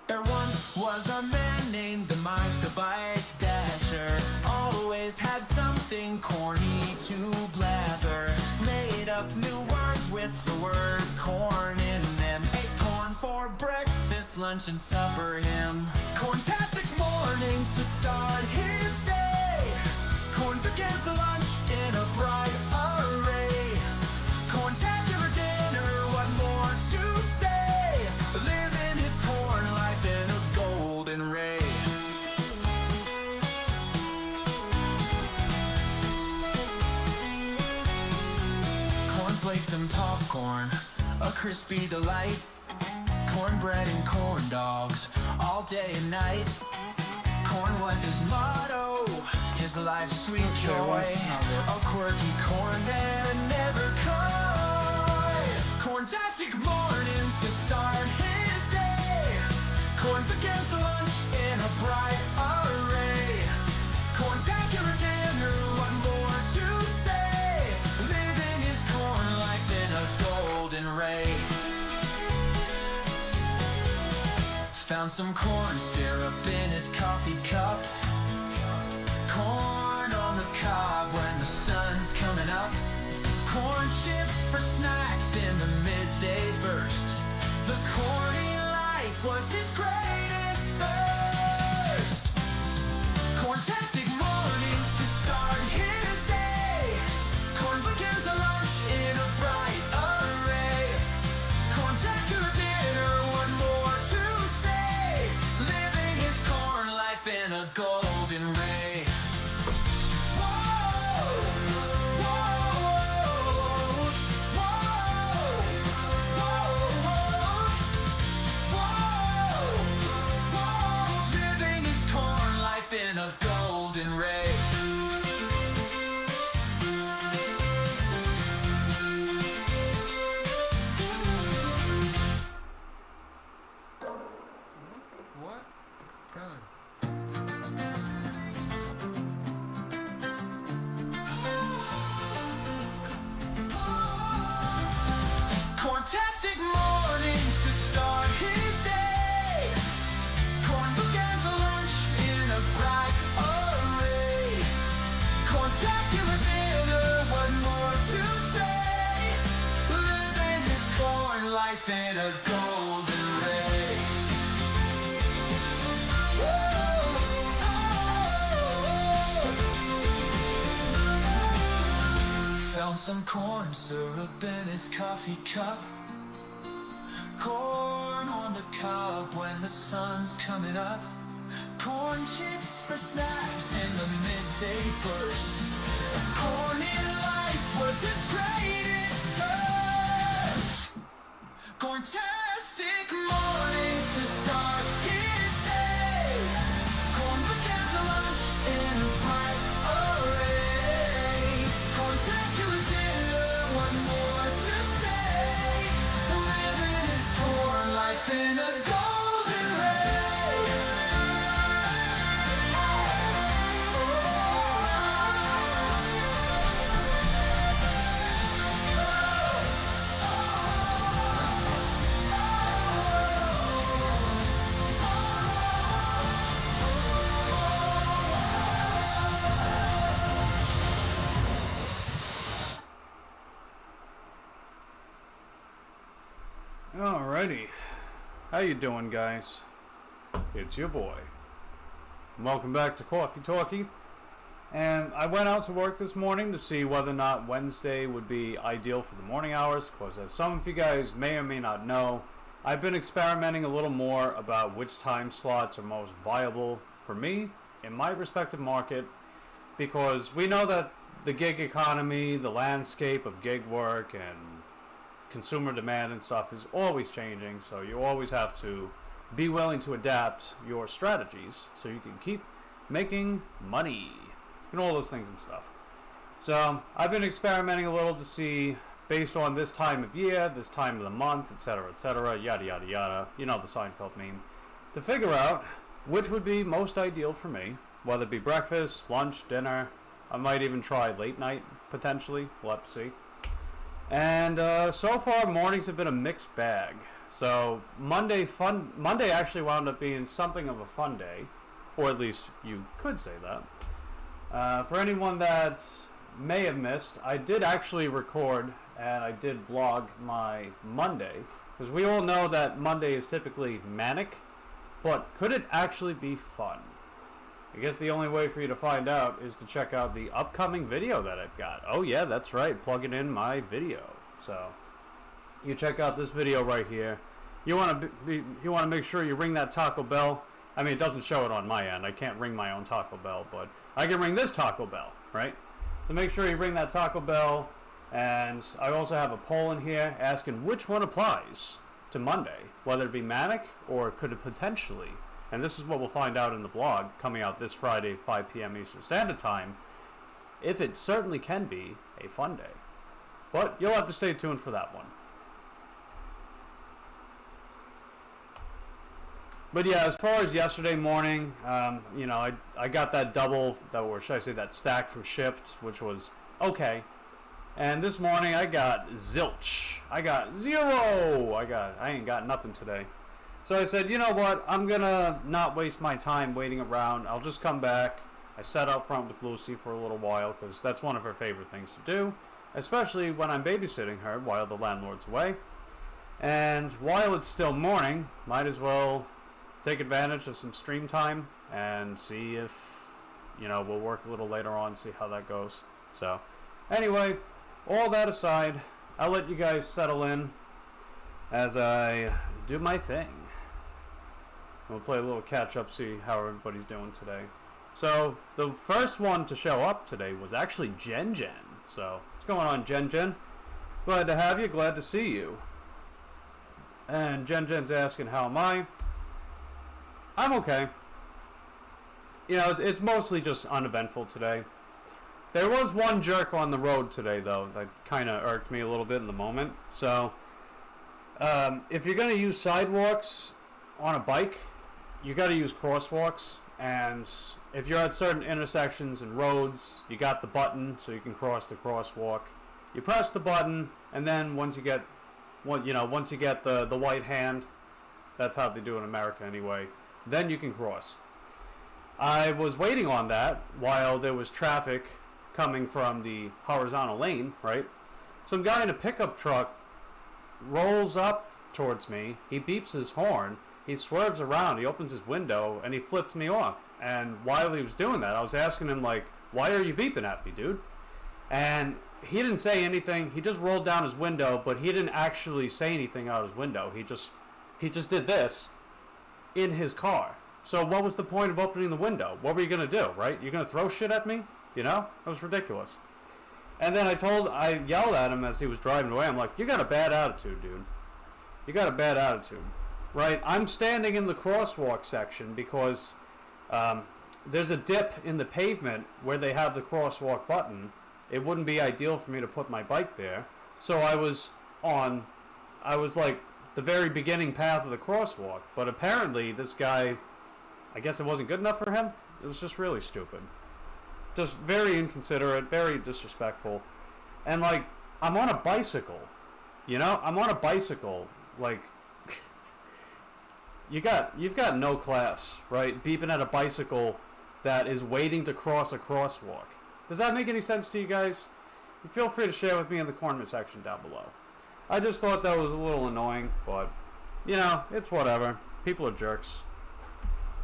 There once was a man named Mike the Bike Dasher. Always had something corny to blather. Made up new words with the word corn in them. Ate corn for breakfast, lunch, and supper. Him corntastic mornings to start his day. Corn begins to lunch in a bright array. Corntacular dinner, what more to say? Living his corn life in a golden ray. Cornflakes and popcorn, a crispy delight. Cornbread and corn dogs, all day and night. Corn was his motto, his life's sweet joy. A quirky corn man never coy. Corntastic mornings to start his day. Corn begins to lunch in a bright array. Corntacular dinner, what more to say? Living his corn life in a golden ray. Found some corn syrup in his coffee cup. Corn on the cob when the sun's coming up. Corn chips for snacks in the midday burst. The corny life was his greatest thirst. Corntastic mornings to start his day. Corn begins a lunch in a bright array. Corntacular dinner, what more to say? Living his corn life in a golden ray. In a golden ray. What? Come. Corntastic mornings to start his day. Corn begins a lunch in a bright array. Corntacular dinner, what more to say? Living his corn life in a golden ray. Found some corn syrup in his coffee cup. Corn on the cob when the sun's coming up. Corn chips for snacks in the midday burst. Corn in life was his greatest thirst. Corntastic mornings to start his day. Corn begins a lunch in a bright array. Corntacular dinner, what more to say? Living his corn life in a golden ray. Alrighty, how you doing, guys? It's your boy. Welcome back to Coffee Talky. And I went out to work this morning to see whether or not Wednesday would be ideal for the morning hours, because as some of you guys may or may not know, I've been experimenting a little more about which time slots are most viable for me in my respective market, because we know that the gig economy, the landscape of gig work, and consumer demand and stuff is always changing, so you always have to be willing to adapt your strategies so you can keep making money and all those things and stuff. So I've been experimenting a little to see, based on this time of year, this time of the month, etc., yada yada yada, you know the Seinfeld meme, to figure out which would be most ideal for me, whether it be breakfast, lunch, dinner. I might even try late night potentially, we'll have to see. And so far mornings have been a mixed bag. So Monday actually wound up being something of a fun day, or at least you could say that. For anyone that may have missed, I did actually record and I did vlog my Monday, because we all know that Monday is typically manic, but could it actually be fun? I guess the only way for you to find out is to check out the upcoming video that I've got. Oh yeah, that's right, plugging in my video. So you check out this video right here. You want to make sure you ring that Taco Bell. I mean, it doesn't show it on my end. I can't ring my own Taco Bell, but I can ring this Taco Bell, right? So make sure you ring that Taco Bell. And I also have a poll in here asking which one applies to Monday, whether it be manic or could it potentially, and this is what we'll find out in the vlog coming out this Friday, 5 p.m. Eastern Standard Time, if it certainly can be a fun day. But you'll have to stay tuned for that one. But yeah, as far as yesterday morning, you know, I got that double, or should I say that stack from Shipped, which was okay. And this morning I got zilch. I got zero. I ain't got nothing today. So I said, you know what? I'm gonna not waste my time waiting around. I'll just come back. I sat out front with Lucy for a little while because that's one of her favorite things to do, especially when I'm babysitting her while the landlord's away. And while it's still morning, might as well take advantage of some stream time and see if, you know, we'll work a little later on, see how that goes. So anyway, all that aside, I'll let you guys settle in as I do my thing. We'll play a little catch up, see how everybody's doing today. So the first one to show up today was actually Jen. So what's going on, Jen? Glad to have you, glad to see you. And Jen's asking, how am I? I'm okay. You know, it's mostly just uneventful today. There was one jerk on the road today, though, that kind of irked me a little bit in the moment. So, if you're going to use sidewalks on a bike, you got to use crosswalks. And if you're at certain intersections and roads, you got the button so you can cross the crosswalk. You press the button, and then once you get the white hand, that's how they do it in America anyway, then you can cross. I was waiting on that while there was traffic coming from the horizontal lane, right? Some guy in a pickup truck rolls up towards me. He beeps his horn. He swerves around. He opens his window and he flips me off. And while he was doing that, I was asking him, like, why are you beeping at me, dude? And he didn't say anything. He just rolled down his window, but he didn't actually say anything out his window. He just did this in his car. So what was the point of opening the window? What were you going to do, right? You're going to throw shit at me? You know? That was ridiculous. And then I yelled at him as he was driving away. I'm like, you got a bad attitude, dude. You got a bad attitude. Right? I'm standing in the crosswalk section because there's a dip in the pavement where they have the crosswalk button. It wouldn't be ideal for me to put my bike there. So I was like the very beginning path of the crosswalk. But apparently this guy, I guess it wasn't good enough for him. It was just really stupid. Just very inconsiderate, very disrespectful. And like, I'm on a bicycle. You know? I'm on a bicycle. Like, you've got no class, right? Beeping at a bicycle that is waiting to cross a crosswalk. Does that make any sense to you guys? Feel free to share with me in the comment section down below. I just thought that was a little annoying, but, you know, it's whatever. People are jerks.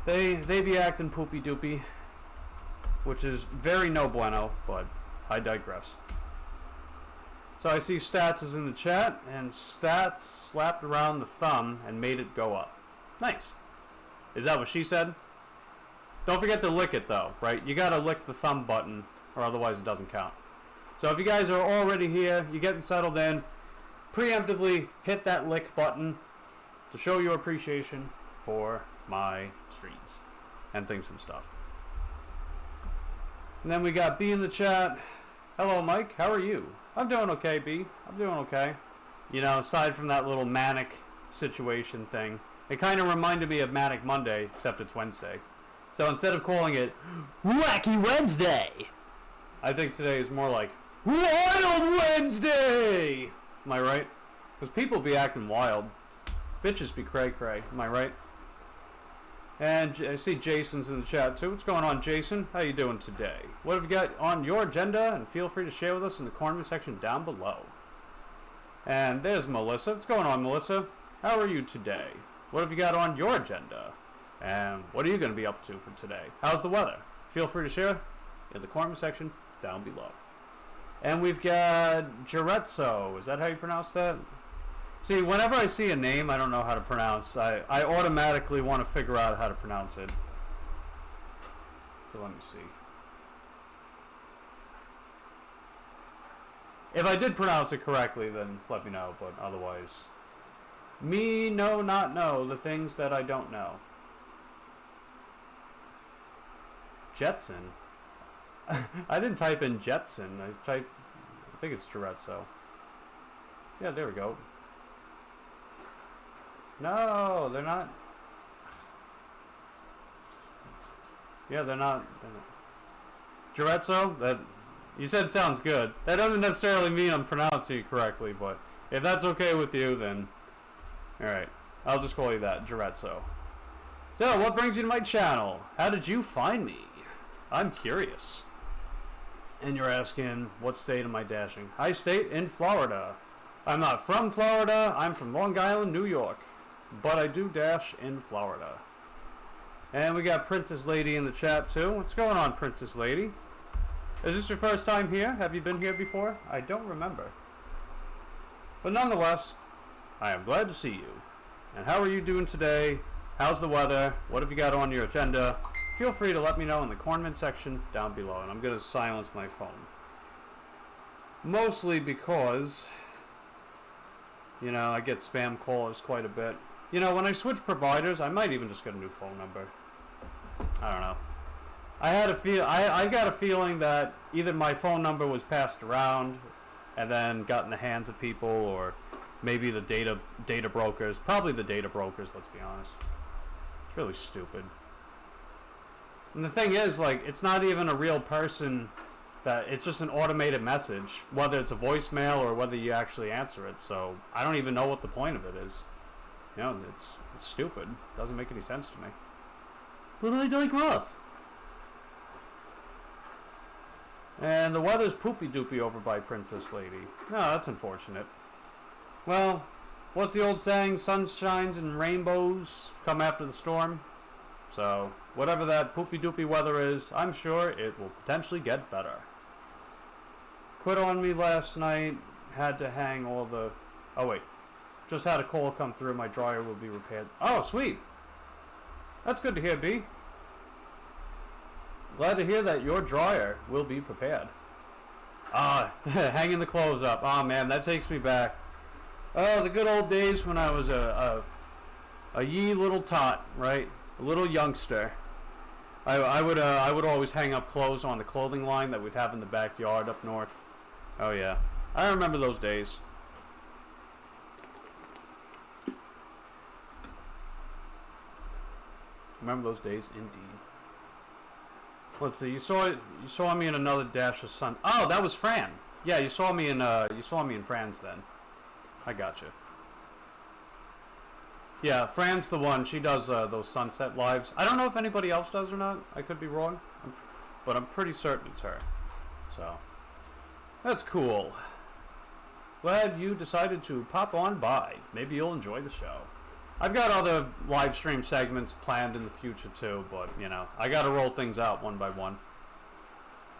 They be acting poopy doopy, which is very no bueno, but I digress. So I see Stats is in the chat, and Stats slapped around the thumb and made it go up. Nice. Is that what she said? Don't forget to lick it though, right? You gotta lick the thumb button, or otherwise it doesn't count. So if you guys are already here, you're getting settled in, preemptively hit that lick button to show your appreciation for my streams and things and stuff. And then we got B in the chat. Hello, Mike. How are you? I'm doing okay, B. I'm doing okay. You know, aside from that little manic situation thing, it kind of reminded me of Manic Monday, except it's Wednesday. So instead of calling it Wacky Wednesday, I think today is more like Wild Wednesday. Am I right? Because people be acting wild. Bitches be cray-cray, am I right? And I see Jason's in the chat too. What's going on, Jason? How you doing today? What have you got on your agenda? And feel free to share with us in the comment section down below. And there's Melissa. What's going on, Melissa? How are you today? What have you got on your agenda? And what are you going to be up to for today? How's the weather? Feel free to share in the comment section down below. And we've got Jarezzo. Is that how you pronounce that? See, whenever I see a name I don't know how to pronounce, I automatically want to figure out how to pronounce it. So let me see. If I did pronounce it correctly, then let me know, but otherwise... Me not know the things that I don't know. Jetson? I didn't type in Jetson. I think it's Jarezzo. Yeah, there we go. No, they're not. Yeah, they're not. Jarezzo? That you said sounds good. That doesn't necessarily mean I'm pronouncing it correctly, but if that's okay with you, then alright. I'll just call you that, Jarezzo. So, what brings you to my channel? How did you find me? I'm curious. And you're asking, what state am I dashing? I state in Florida. I'm not from Florida. I'm from Long Island, New York. But I do dash in Florida. And we got Princess Lady in the chat too. What's going on, Princess Lady? Is this your first time here? Have you been here before? I don't remember. But nonetheless, I am glad to see you. And how are you doing today? How's the weather? What have you got on your agenda? Feel free to let me know in the comment section down below. And I'm going to silence my phone. Mostly because, you know, I get spam calls quite a bit. You know, when I switch providers, I might even just get a new phone number. I don't know. I got a feeling that either my phone number was passed around and then got in the hands of people, or maybe the data brokers. Probably the data brokers, let's be honest. It's really stupid. And the thing is, like, it's not even a real person. That it's just an automated message, whether it's a voicemail or whether you actually answer it. So I don't even know what the point of it is. You know, it's stupid. Doesn't make any sense to me. But I digress. And the weather's poopy doopy over by Princess Lady. No, that's unfortunate. Well, what's the old saying? Sunshines and rainbows come after the storm. So whatever that poopy doopy weather is, I'm sure it will potentially get better. Quit on me last night. Had to hang all the... Oh, wait. Just had a call come through. My dryer will be repaired. Oh, sweet. That's good to hear, B. Glad to hear that your dryer will be prepared. Hanging the clothes up. Oh, man, that takes me back. Oh, the good old days when I was a yee little tot, right? A little youngster. I would always hang up clothes on the clothing line that we'd have in the backyard up north. Oh yeah, I remember those days. Remember those days, indeed. Let's see. You saw me in another dash of sun. Oh, that was Fran. Yeah, you saw me in Fran's then. I gotcha. Yeah, Fran's the one. She does those sunset lives. I don't know if anybody else does or not. I could be wrong, but I'm pretty certain it's her. So that's cool. Glad you decided to pop on by. Maybe you'll enjoy the show. I've got other live stream segments planned in the future too, but you know, I got to roll things out one by one.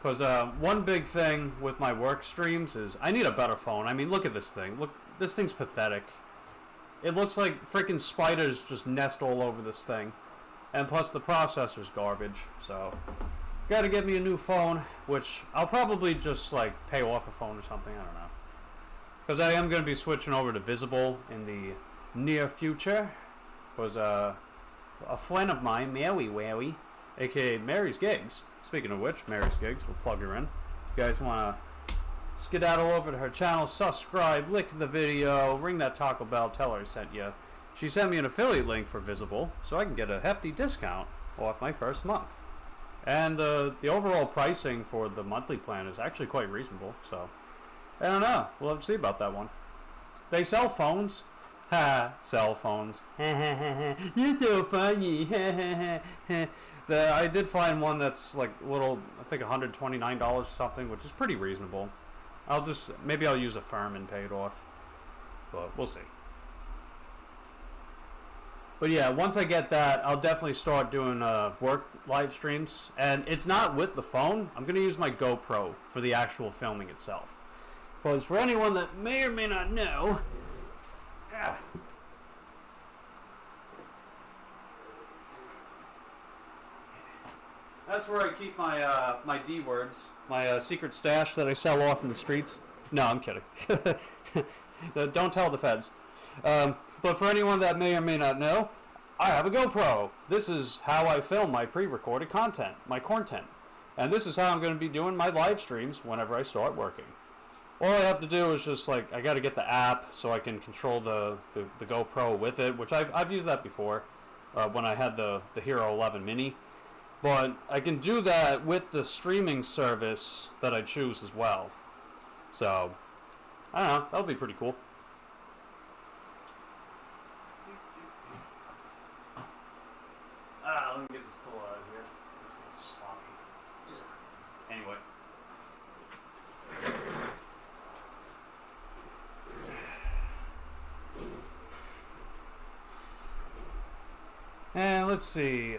Because one big thing with my work streams is I need a better phone. I mean, look at this thing. Look, this thing's pathetic. It looks like freaking spiders just nest all over this thing. And plus the processor's garbage. So, gotta get me a new phone, which I'll probably just like pay off a phone or something. I don't know. Because I am going to be switching over to Visible in the near future. Because a friend of mine, Mary Wary, aka Mary's Gigs. Speaking of which, Mary's Gigs, we'll plug her in. If you guys want to skedaddle over to her channel, subscribe, lick the video, ring that Taco Bell, tell her I sent you. She sent me an affiliate link for Visible, so I can get a hefty discount off my first month. And the overall pricing for the monthly plan is actually quite reasonable, so I don't know. We'll have to see about that one. They sell phones, Ha, cell phones. You're so funny. I did find one that's like little, I think $129 or something, which is pretty reasonable. Maybe I'll use a firm and pay it off. But we'll see. But yeah, once I get that, I'll definitely start doing work live streams. And it's not with the phone. I'm going to use my GoPro for the actual filming itself. Because for anyone that may or may not know... That's where I keep my my D words, my secret stash that I sell off in the streets. No, I'm kidding. Don't tell the feds. But for anyone that may or may not know, I have a GoPro. This is how I film my pre-recorded content, my content. And this is how I'm going to be doing my live streams whenever I start working. All I have to do is just like, I got to get the app so I can control the GoPro with it, which I've used that before when I had the Hero 11 Mini. But I can do that with the streaming service that I choose as well. So, I don't know, that'll be pretty cool. Let me get this pull out of here. It's sloppy. Anyway. And let's see.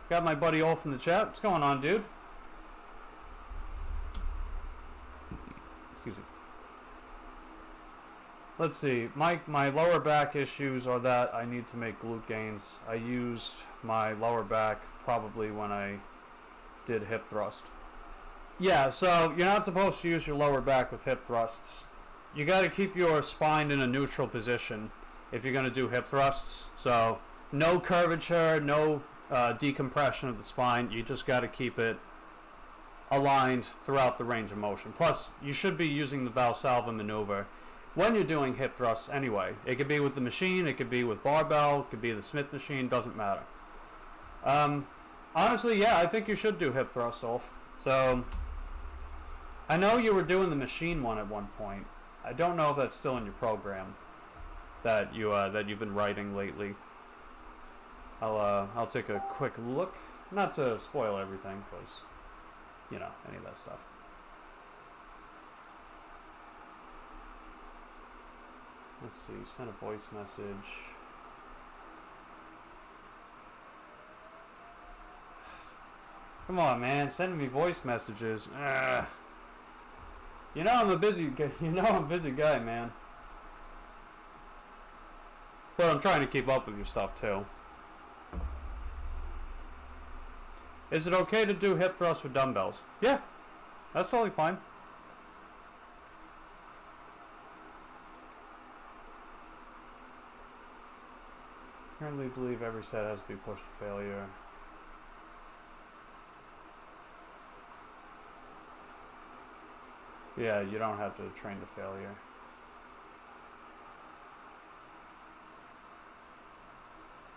Got my buddy Ulf in the chat. What's going on, dude? Excuse me. Let's see. My lower back issues are that I need to make glute gains. I used my lower back probably when I did hip thrust. Yeah, so you're not supposed to use your lower back with hip thrusts. You got to keep your spine in a neutral position if you're going to do hip thrusts. So no curvature, no decompression of the spine. You just got to keep it aligned throughout the range of motion. Plus, you should be using the Valsalva maneuver when you're doing hip thrusts anyway. It could be with the machine, it could be with barbell, it could be the Smith machine, doesn't matter. Honestly, yeah, I think you should do hip thrusts, Ulf. So, I know you were doing the machine one at one point. I don't know if that's still in your program that you've been writing lately. I'll take a quick look, not to spoil everything, because you know, any of that stuff. Let's see, send a voice message. Come on, man, send me voice messages. You know I'm a busy guy, man. But I'm trying to keep up with your stuff too. Is it okay to do hip thrusts with dumbbells? Yeah, that's totally fine. Currently believe every set has to be pushed to failure. Yeah, you don't have to train to failure.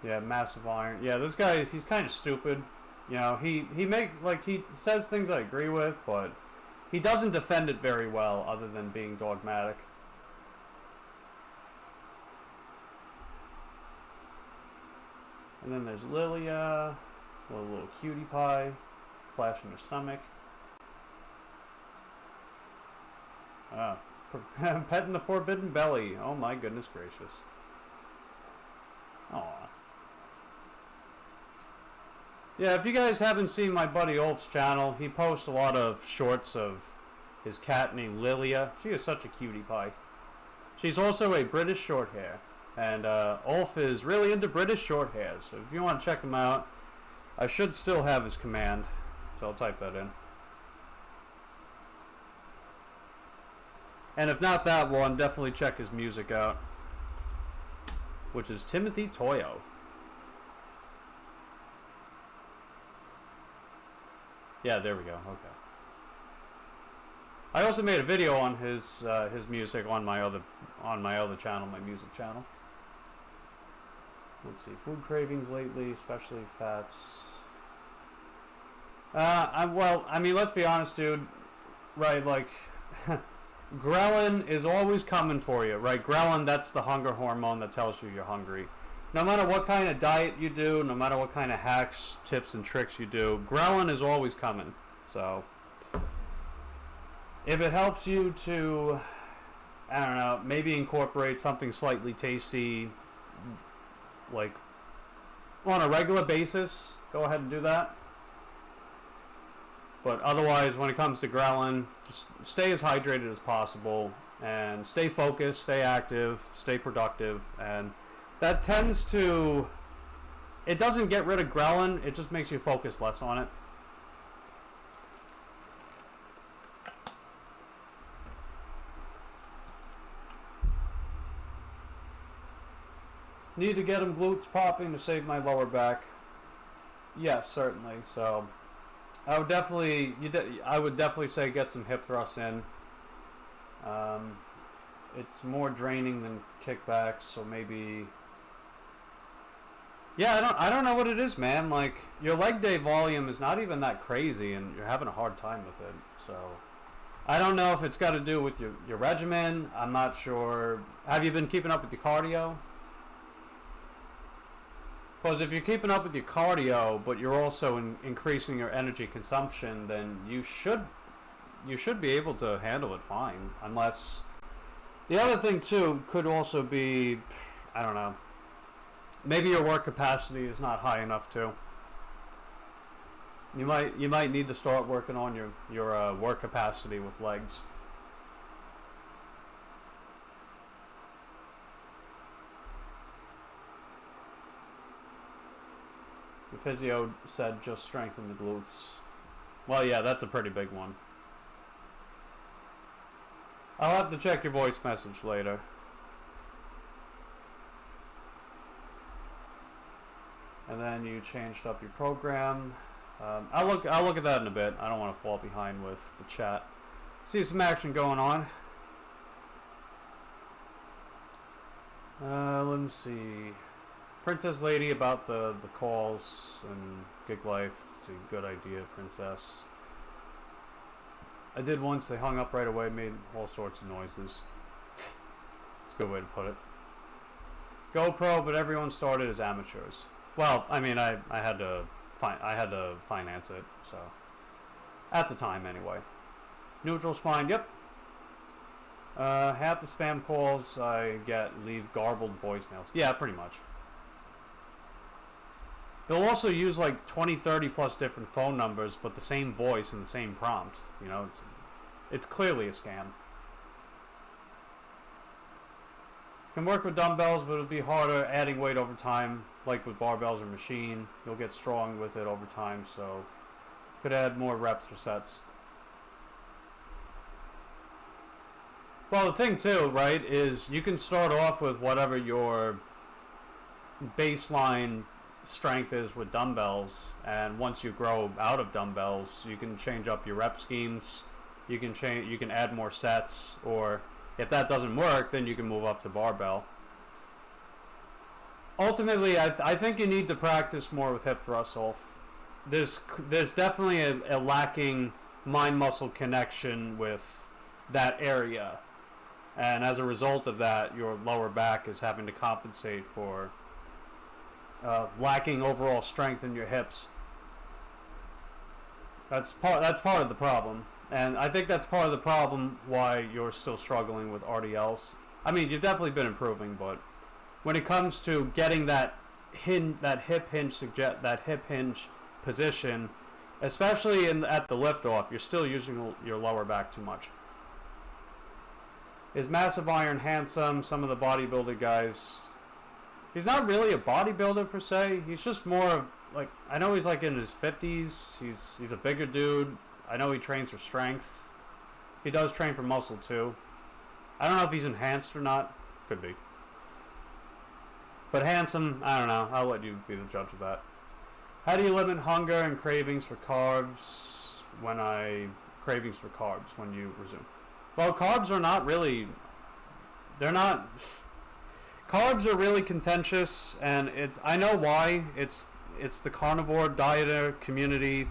Yeah, massive iron. Yeah, this guy, he's kind of stupid. You know, he says things I agree with, but he doesn't defend it very well other than being dogmatic. And then there's Lilia, a little cutie pie, flashing her stomach. Petting the forbidden belly. Oh my goodness gracious. Aw. Yeah, if you guys haven't seen my buddy Ulf's channel, he posts a lot of shorts of his cat named Lilia. She is such a cutie pie. She's also a British short hair. And Ulf is really into British short hairs. So if you want to check him out, I should still have his command. So I'll type that in. And if not that one, definitely check his music out. Which is Timothy Toyo. Yeah, there we go. Okay. I also made a video on his music on my other channel, my music channel. Let's see, food cravings lately, especially fats. Well, I mean, let's be honest, dude. Right, like, ghrelin is always coming for you, right? Ghrelin, that's the hunger hormone that tells you you're hungry. No matter what kind of diet you do, no matter what kind of hacks, tips, and tricks you do, ghrelin is always coming. So, if it helps you to, I don't know, maybe incorporate something slightly tasty, like on a regular basis, go ahead and do that. But otherwise, when it comes to ghrelin, just stay as hydrated as possible and stay focused, stay active, stay productive, and that tends to, it doesn't get rid of ghrelin, it just makes you focus less on it. Need to get them glutes popping to save my lower back. Yes, certainly. So I would definitely say get some hip thrusts in. It's more draining than kickbacks, so maybe. Yeah, I don't know what it is, man. Like, your leg day volume is not even that crazy, and you're having a hard time with it. So I don't know if it's got to do with your regimen. I'm not sure. Have you been keeping up with your cardio? Because if you're keeping up with your cardio, but you're also increasing your energy consumption, then you should be able to handle it fine. Unless, the other thing too could also be, I don't know, maybe your work capacity is not high enough too. You might need to start working on your work capacity with legs. The physio said just strengthen the glutes. Well, yeah, that's a pretty big one. I'll have to check your voice message later. And then you changed up your program. I'll look at that in a bit. I don't want to fall behind with the chat. See some action going on. Let's see. Princess Lady about the calls and gig life. It's a good idea, Princess. I did once. They hung up right away, made all sorts of noises. It's a good way to put it. GoPro, but everyone started as amateurs. Well, I mean, I had to finance it, so at the time anyway. Neutral spine, yep. Half the spam calls I get leave garbled voicemails. Yeah, pretty much. They'll also use like 20, 30 plus different phone numbers, but the same voice and the same prompt. You know, it's clearly a scam. Can work with dumbbells, but it'll be harder adding weight over time, like with barbells or machine. You'll get strong with it over time, so could add more reps or sets. Well, the thing too, right, is you can start off with whatever your baseline strength is with dumbbells, and once you grow out of dumbbells, you can change up your rep schemes. You can add more sets, or if that doesn't work, then you can move up to barbell. Ultimately, I think you need to practice more with hip thrusts off. There's definitely a lacking mind-muscle connection with that area, and as a result of that, your lower back is having to compensate for lacking overall strength in your hips. That's part of the problem, and I think that's part of the problem why you're still struggling with RDLs. I mean, you've definitely been improving, but when it comes to getting that hip hinge position, especially at the lift off, you're still using your lower back too much. Is Massive Iron handsome? Some of the bodybuilder guys. He's not really a bodybuilder per se. He's just more of like, I know he's like in his 50s. He's a bigger dude. I know he trains for strength. He does train for muscle too. I don't know if he's enhanced or not. Could be. But handsome, I don't know. I'll let you be the judge of that. How do you limit hunger and cravings for carbs when you resume? Well, carbs are not really. Carbs are really contentious, and I know why. It's the carnivore dieter community.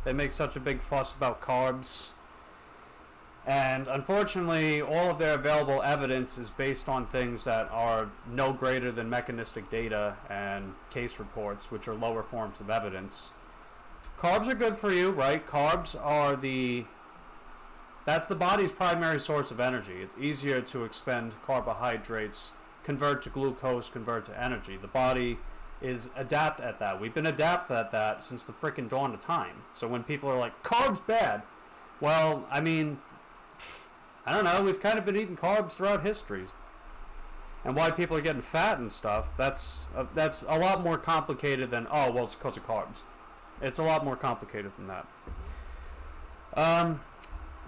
They make such a big fuss about carbs. And unfortunately, all of their available evidence is based on things that are no greater than mechanistic data and case reports, which are lower forms of evidence. Carbs are good for you, right? Carbs are that's the body's primary source of energy. It's easier to expend carbohydrates, convert to glucose, convert to energy. The body is adept at that. We've been adept at that since the frickin' dawn of time. So when people are like, carbs bad, well, I mean, I don't know, we've kind of been eating carbs throughout history. And why people are getting fat and stuff, that's a lot more complicated than, oh, well, it's because of carbs. It's a lot more complicated than that.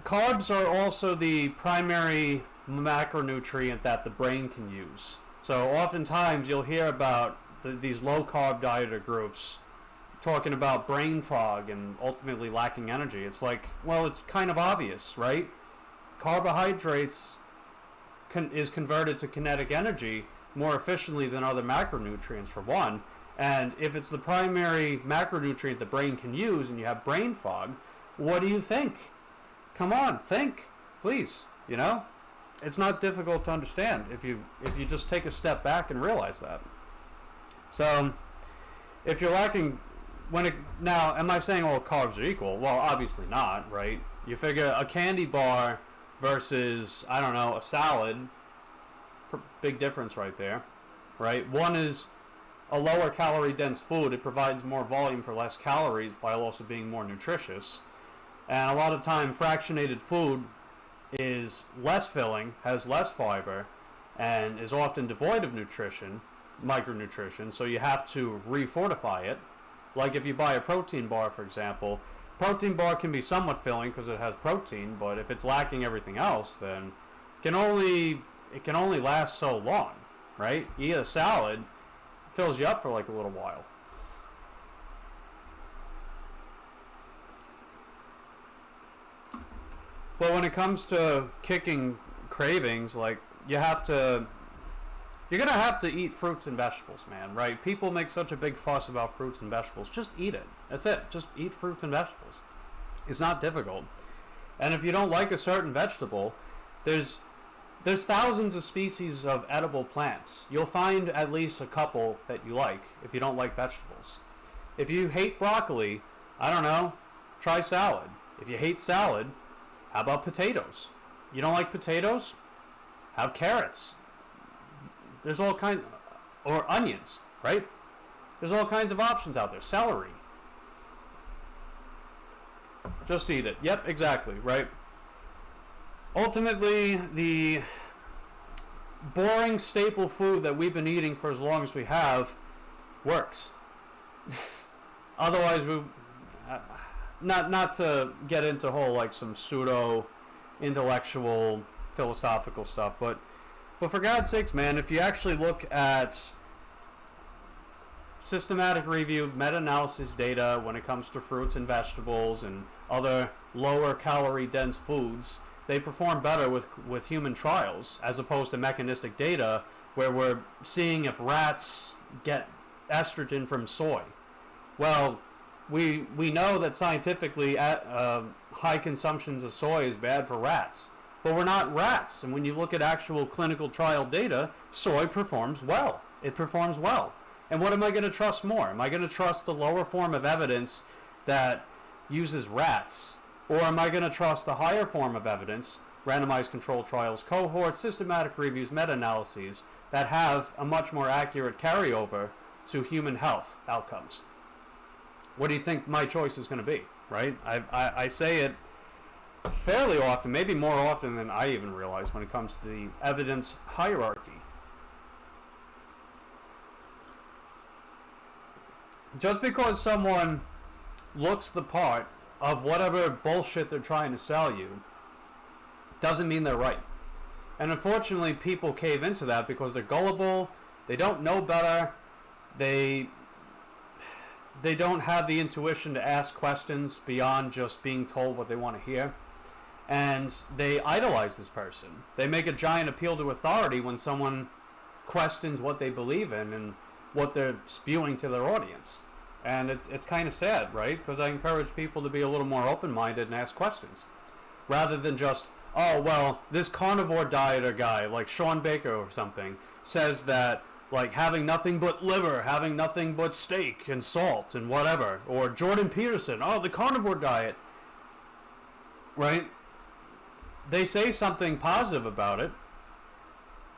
Carbs are also the primary macronutrient that the brain can use. So oftentimes you'll hear about these low-carb dieter groups talking about brain fog and ultimately lacking energy. It's like, well, it's kind of obvious, right? Carbohydrates is converted to kinetic energy more efficiently than other macronutrients, for one. And if it's the primary macronutrient the brain can use and you have brain fog, what do you think? Come on, think, please. You know, it's not difficult to understand if you just take a step back and realize that. So, if you're lacking, now, am I saying all carbs are equal? Well, obviously not, right? You figure a candy bar versus, I don't know, a salad, big difference right there, right? One is a lower calorie dense food. It provides more volume for less calories while also being more nutritious. And a lot of time, fractionated food is less filling, has less fiber, and is often devoid of nutrition, micronutrition, so you have to refortify it. Like if you buy a protein bar, for example, protein bar can be somewhat filling because it has protein, but if it's lacking everything else, then it can only last so long, right? You eat a salad, fills you up for like a little while. But when it comes to kicking cravings, like you're gonna have to eat fruits and vegetables, man, right? People make such a big fuss about fruits and vegetables. Just eat it. That's it. Just eat fruits and vegetables. It's not difficult. And if you don't like a certain vegetable, there's thousands of species of edible plants. You'll find at least a couple that you like if you don't like vegetables. If you hate broccoli, I don't know, try salad. If you hate salad, how about potatoes? You don't like potatoes? Have carrots. There's all kinds, or onions, right? There's all kinds of options out there. Celery. Just eat it. Yep, exactly, right? Ultimately, the boring staple food that we've been eating for as long as we have works. Otherwise, not to get into whole like some pseudo intellectual philosophical stuff, but for God's sakes, man, if you actually look at systematic review, meta-analysis data when it comes to fruits and vegetables and other lower calorie dense foods, they perform better with human trials as opposed to mechanistic data where we're seeing if rats get estrogen from soy. Well, we know that scientifically high consumptions of soy is bad for rats, but we're not rats. And when you look at actual clinical trial data, soy performs well. It performs well. And what am I going to trust more? Am I going to trust the lower form of evidence that uses rats? Or am I going to trust the higher form of evidence, randomized controlled trials, cohorts, systematic reviews, meta-analyses, that have a much more accurate carryover to human health outcomes? What do you think my choice is going to be, right? I say it fairly often, maybe more often than I even realize when it comes to the evidence hierarchy. Just because someone looks the part of whatever bullshit they're trying to sell you doesn't mean they're right. And unfortunately, people cave into that because they're gullible, they don't know better, they don't have the intuition to ask questions beyond just being told what they want to hear. And they idolize this person. They make a giant appeal to authority when someone questions what they believe in and what they're spewing to their audience. And it's kind of sad, right? Because I encourage people to be a little more open-minded and ask questions. Rather than just, oh, well, this carnivore dieter guy, like Sean Baker or something, says that, like, having nothing but liver, having nothing but steak and salt and whatever. Or Jordan Peterson, oh, the carnivore diet. Right? They say something positive about it.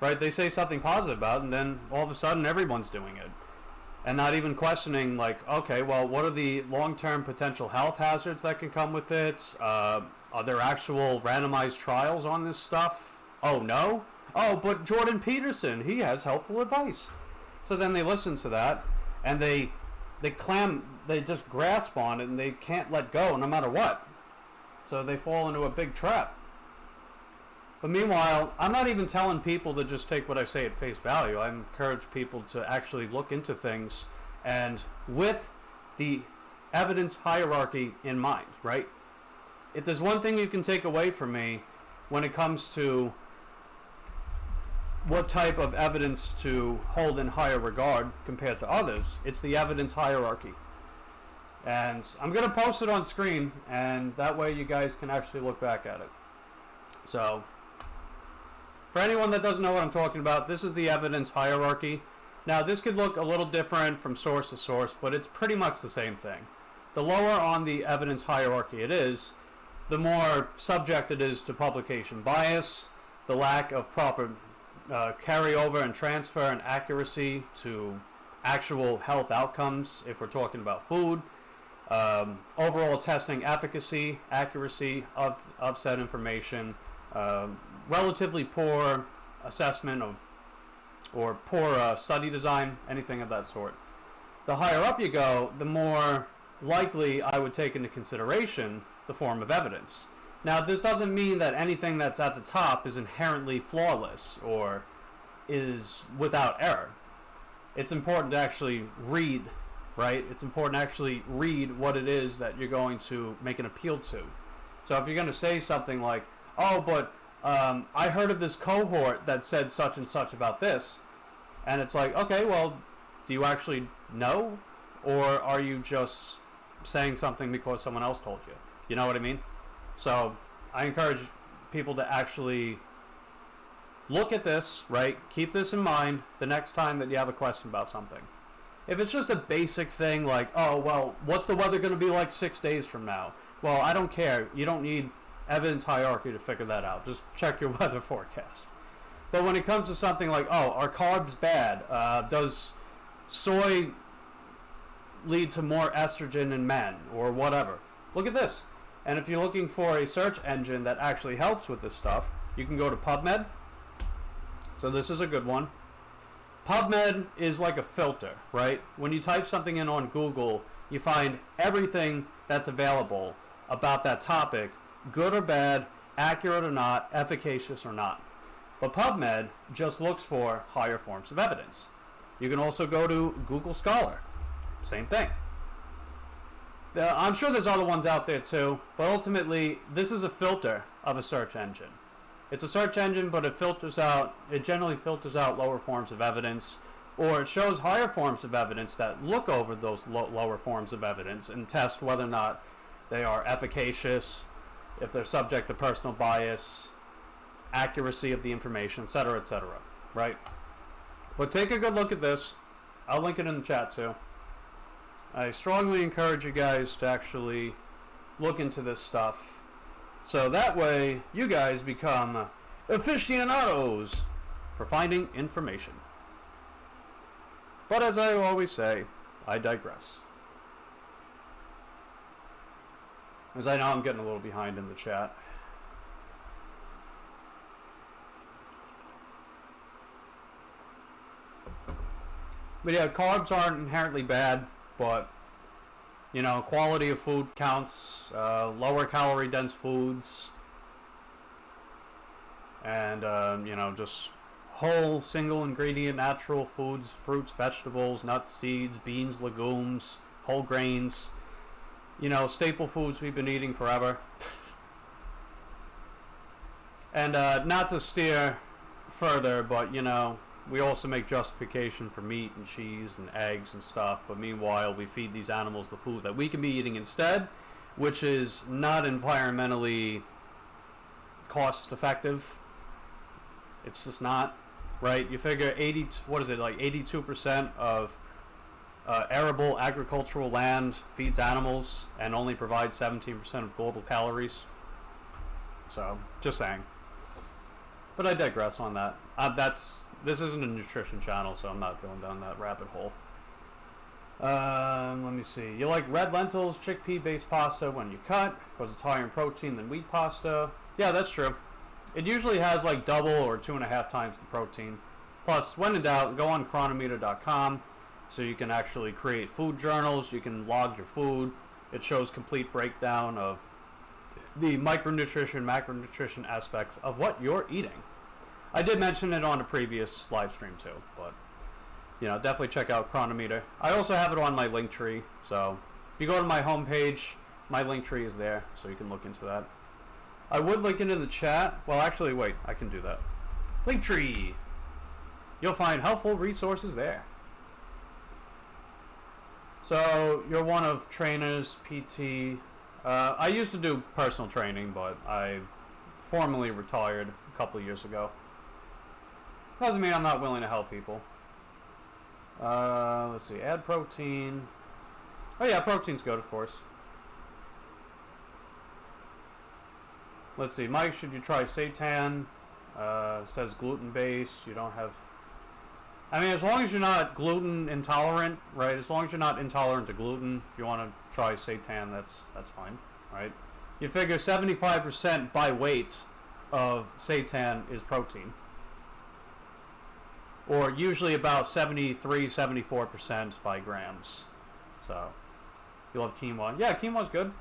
Right? They say something positive about it, and then all of a sudden everyone's doing it. And not even questioning, like, okay, well, what are the long-term potential health hazards that can come with it? Are there actual randomized trials on this stuff? Oh, no? Oh, but Jordan Peterson, he has helpful advice. So then they listen to that, and they just grasp on it, and they can't let go no matter what. So they fall into a big trap. But meanwhile, I'm not even telling people to just take what I say at face value. I encourage people to actually look into things, and with the evidence hierarchy in mind, right? If there's one thing you can take away from me when it comes to what type of evidence to hold in higher regard compared to others, it's the evidence hierarchy. And I'm going to post it on screen, and that way you guys can actually look back at it. So, for anyone that doesn't know what I'm talking about, this is the evidence hierarchy. Now, this could look a little different from source to source, but it's pretty much the same thing. The lower on the evidence hierarchy it is, the more subject it is to publication bias, the lack of proper carryover and transfer and accuracy to actual health outcomes if we're talking about food, overall testing efficacy, accuracy of said information, relatively poor assessment of, or poor study design, anything of that sort. The higher up you go, the more likely I would take into consideration the form of evidence. Now, this doesn't mean that anything that's at the top is inherently flawless or is without error. It's important to actually read, right? It's important to actually read what it is that you're going to make an appeal to. So if you're going to say something like, oh, but I heard of this cohort that said such and such about this, and it's like, okay, well, do you actually know? Or are you just saying something because someone else told you? You know what I mean? So I encourage people to actually look at this, right? Keep this in mind the next time that you have a question about something. If it's just a basic thing like, oh, well, what's the weather going to be like 6 days from now? Well, I don't care. You don't need evidence hierarchy to figure that out. Just check your weather forecast. But when it comes to something like, oh, are carbs bad? Does soy lead to more estrogen in men or whatever? Look at this. And if you're looking for a search engine that actually helps with this stuff, you can go to PubMed. So this is a good one. PubMed is like a filter, right? When you type something in on Google, you find everything that's available about that topic, good or bad, accurate or not, efficacious or not. But PubMed just looks for higher forms of evidence. You can also go to Google Scholar. Same thing. I'm sure there's other ones out there too, but ultimately this is a filter of a search engine. It's a search engine, but it generally filters out lower forms of evidence, or it shows higher forms of evidence that look over those lower forms of evidence and test whether or not they are efficacious, if they're subject to personal bias, accuracy of the information, etc., right? But take a good look at this. I'll link it in the chat too. I strongly encourage you guys to actually look into this stuff, so that way you guys become aficionados for finding information. But as I always say, I digress. As I know I'm getting a little behind in the chat. But yeah, carbs aren't inherently bad. But, you know, quality of food counts, lower calorie dense foods, and, you know, just whole single ingredient natural foods, fruits, vegetables, nuts, seeds, beans, legumes, whole grains, you know, staple foods we've been eating forever. And not to steer further, but, you know, we also make justification for meat and cheese and eggs and stuff, but meanwhile we feed these animals the food that we can be eating instead, which is not environmentally cost effective. It's just not, right? You figure 82% of arable agricultural land feeds animals and only provides 17% of global calories. So, just saying. But I digress on that. This isn't a nutrition channel, so I'm not going down that rabbit hole. Let me see. You like red lentils, chickpea-based pasta when you cut, because it's higher in protein than wheat pasta. Yeah, that's true. It usually has like double or 2.5 times the protein. Plus, when in doubt, go on chronometer.com so you can actually create food journals. You can log your food. It shows complete breakdown of the micronutrition, macronutrition aspects of what you're eating. I did mention it on a previous live stream too, but you know, definitely check out Chronometer. I also have it on my link tree, so if you go to my homepage, my link tree is there, so you can look into that. I would link it in the chat. Well, actually, wait, I can do that. Link tree. You'll find helpful resources there. So you're one of trainers, PT. I used to do personal training, but I formally retired a couple of years ago. Doesn't mean I'm not willing to help people. Let's see, add protein. Oh yeah, protein's good, of course. Let's see, Mike, should you try seitan? Says gluten-based. You don't have... I mean, as long as you're not gluten intolerant, right? As long as you're not intolerant to gluten, if you want to try seitan, that's fine, right? You figure 75% by weight of seitan is protein. Or usually about 73-74% by grams. So, you love quinoa. Yeah, quinoa's good.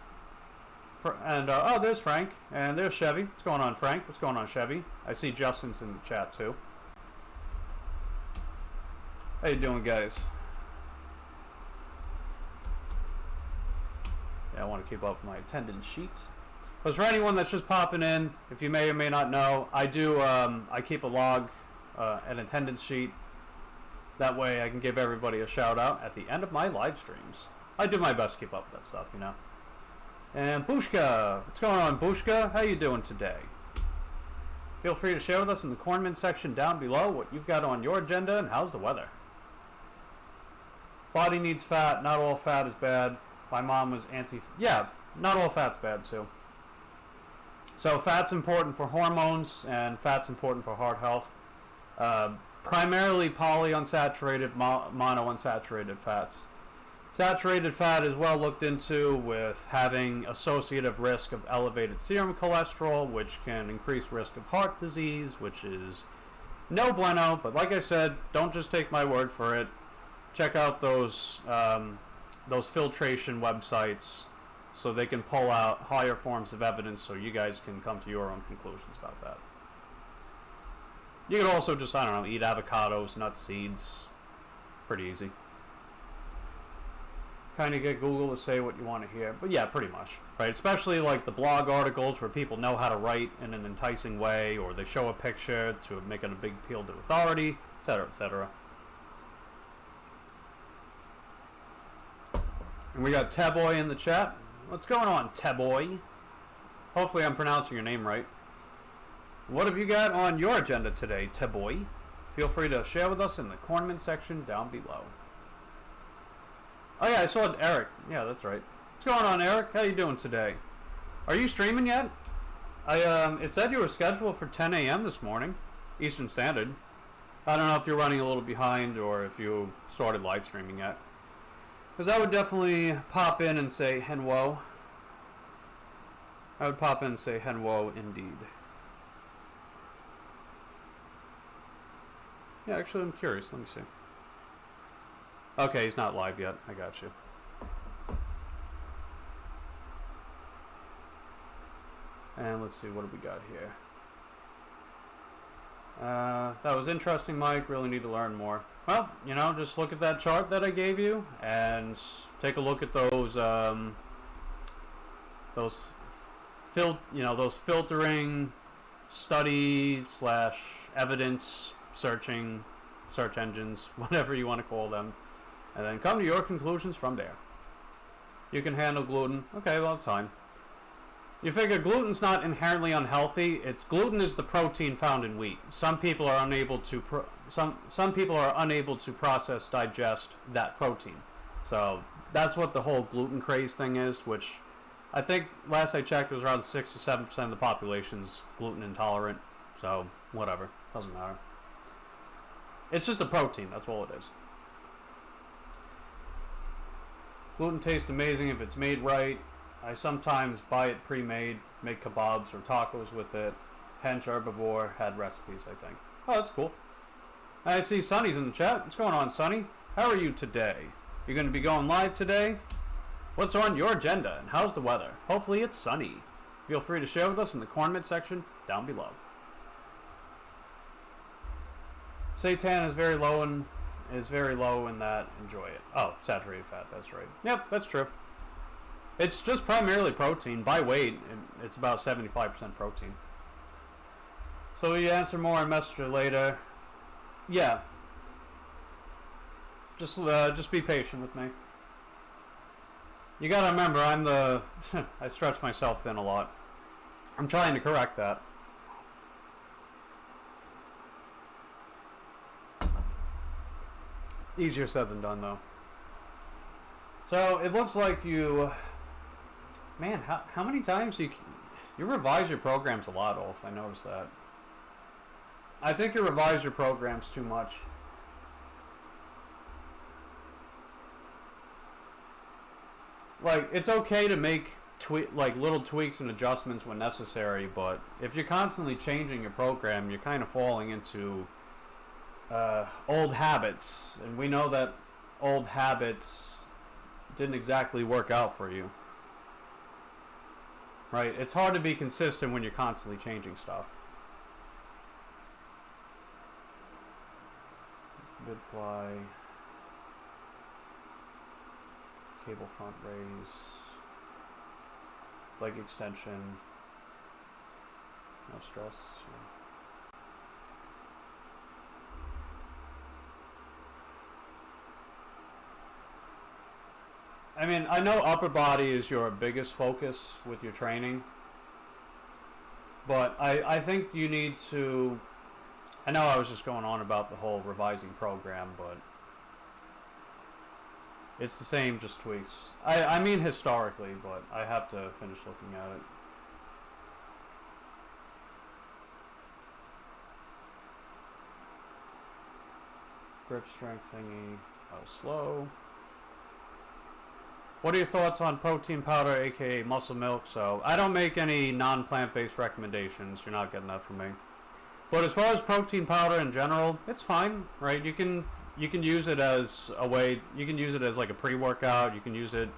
Oh, there's Frank. And there's Chevy. What's going on, Frank? What's going on, Chevy? I see Justin's in the chat, too. How you doing, guys? Yeah, I want to keep up my attendance sheet. But for anyone that's just popping in, if you may or may not know, I do, I keep a log, an attendance sheet. That way I can give everybody a shout out at the end of my live streams. I do my best to keep up with that stuff, you know. And Bushka, what's going on, Bushka? How you doing today? Feel free to share with us in the comment section down below what you've got on your agenda and how's the weather. Body needs fat. Not all fat is bad. My mom was anti... Yeah, not all fat's bad too. So fat's important for hormones and fat's important for heart health. Primarily polyunsaturated, monounsaturated fats. Saturated fat is well looked into with having associative risk of elevated serum cholesterol, which can increase risk of heart disease, which is no bueno. But like I said, don't just take my word for it. Check out those filtration websites so they can pull out higher forms of evidence so you guys can come to your own conclusions about that. You can also just, I don't know, eat avocados, nuts, seeds. Pretty easy. Kind of get Google to say what you want to hear. But yeah, pretty much. Right? Especially like the blog articles where people know how to write in an enticing way, or they show a picture to make it a big appeal to authority, etc., etc. And we got Taboy in the chat. What's going on, Taboy? Hopefully I'm pronouncing your name right. What have you got on your agenda today, Taboy? Feel free to share with us in the comment section down below. Oh yeah, I saw Eric. Yeah, that's right. What's going on, Eric? How you doing today? Are you streaming yet? It said you were scheduled for 10 a.m. this morning, Eastern Standard. I don't know if you're running a little behind or if you started live streaming yet. Because I would definitely pop in and say Henwo. I would pop in and say Henwo indeed. Yeah, actually I'm curious. Let me see. Okay, he's not live yet. I got you. And let's see, what do we got here? That was interesting, Mike. Really need to learn more. Well, you know, just look at that chart that I gave you and take a look at those filtering study / evidence searching search engines, whatever you want to call them, and then come to your conclusions from there. You can handle gluten. Okay, well, it's fine. You figure gluten's not inherently unhealthy. Gluten is the protein found in wheat. Some people are unable to some people are unable to process, digest that protein. So that's what the whole gluten craze thing is, which I think last I checked it was around 6 to 7% of the population's gluten intolerant. So whatever, doesn't matter. It's just a protein, that's all it is. Gluten tastes amazing if it's made right. I sometimes buy it pre-made, make kebabs or tacos with it. Hench Herbivore had recipes, I think. Oh, that's cool. I see Sonny's in the chat. What's going on, Sonny? How are you today? You're going to be going live today? What's on your agenda and how's the weather? Hopefully it's sunny. Feel free to share with us in the corn section down below. Seitan is very low in that. Enjoy it. Oh, saturated fat. That's right. Yep, that's true. It's just primarily protein. By weight, it's about 75% protein. So will you answer more and message her later? Yeah. Just be patient with me. You gotta remember, I'm the... I stretch myself thin a lot. I'm trying to correct that. Easier said than done, though. So, it looks like you... Man, how many times you revise your programs a lot, Ulf. I noticed that. I think you revise your programs too much. Like, it's okay to make little tweaks and adjustments when necessary, but if you're constantly changing your program, you're kind of falling into old habits, and we know that old habits didn't exactly work out for you. Right? It's hard to be consistent when you're constantly changing stuff. Midfly, cable front raise, leg extension, no stress. I mean, I know upper body is your biggest focus with your training, but I think you need to... I know I was just going on about the whole revising program, but it's the same, just tweaks. I mean historically, but I have to finish looking at it. Grip strength thingy, slow. What are your thoughts on protein powder, aka muscle milk? So, I don't make any non-plant-based recommendations. You're not getting that from me. But as far as protein powder in general, it's fine, right? You can use it as a way. You can use it as like a pre-workout. You can use it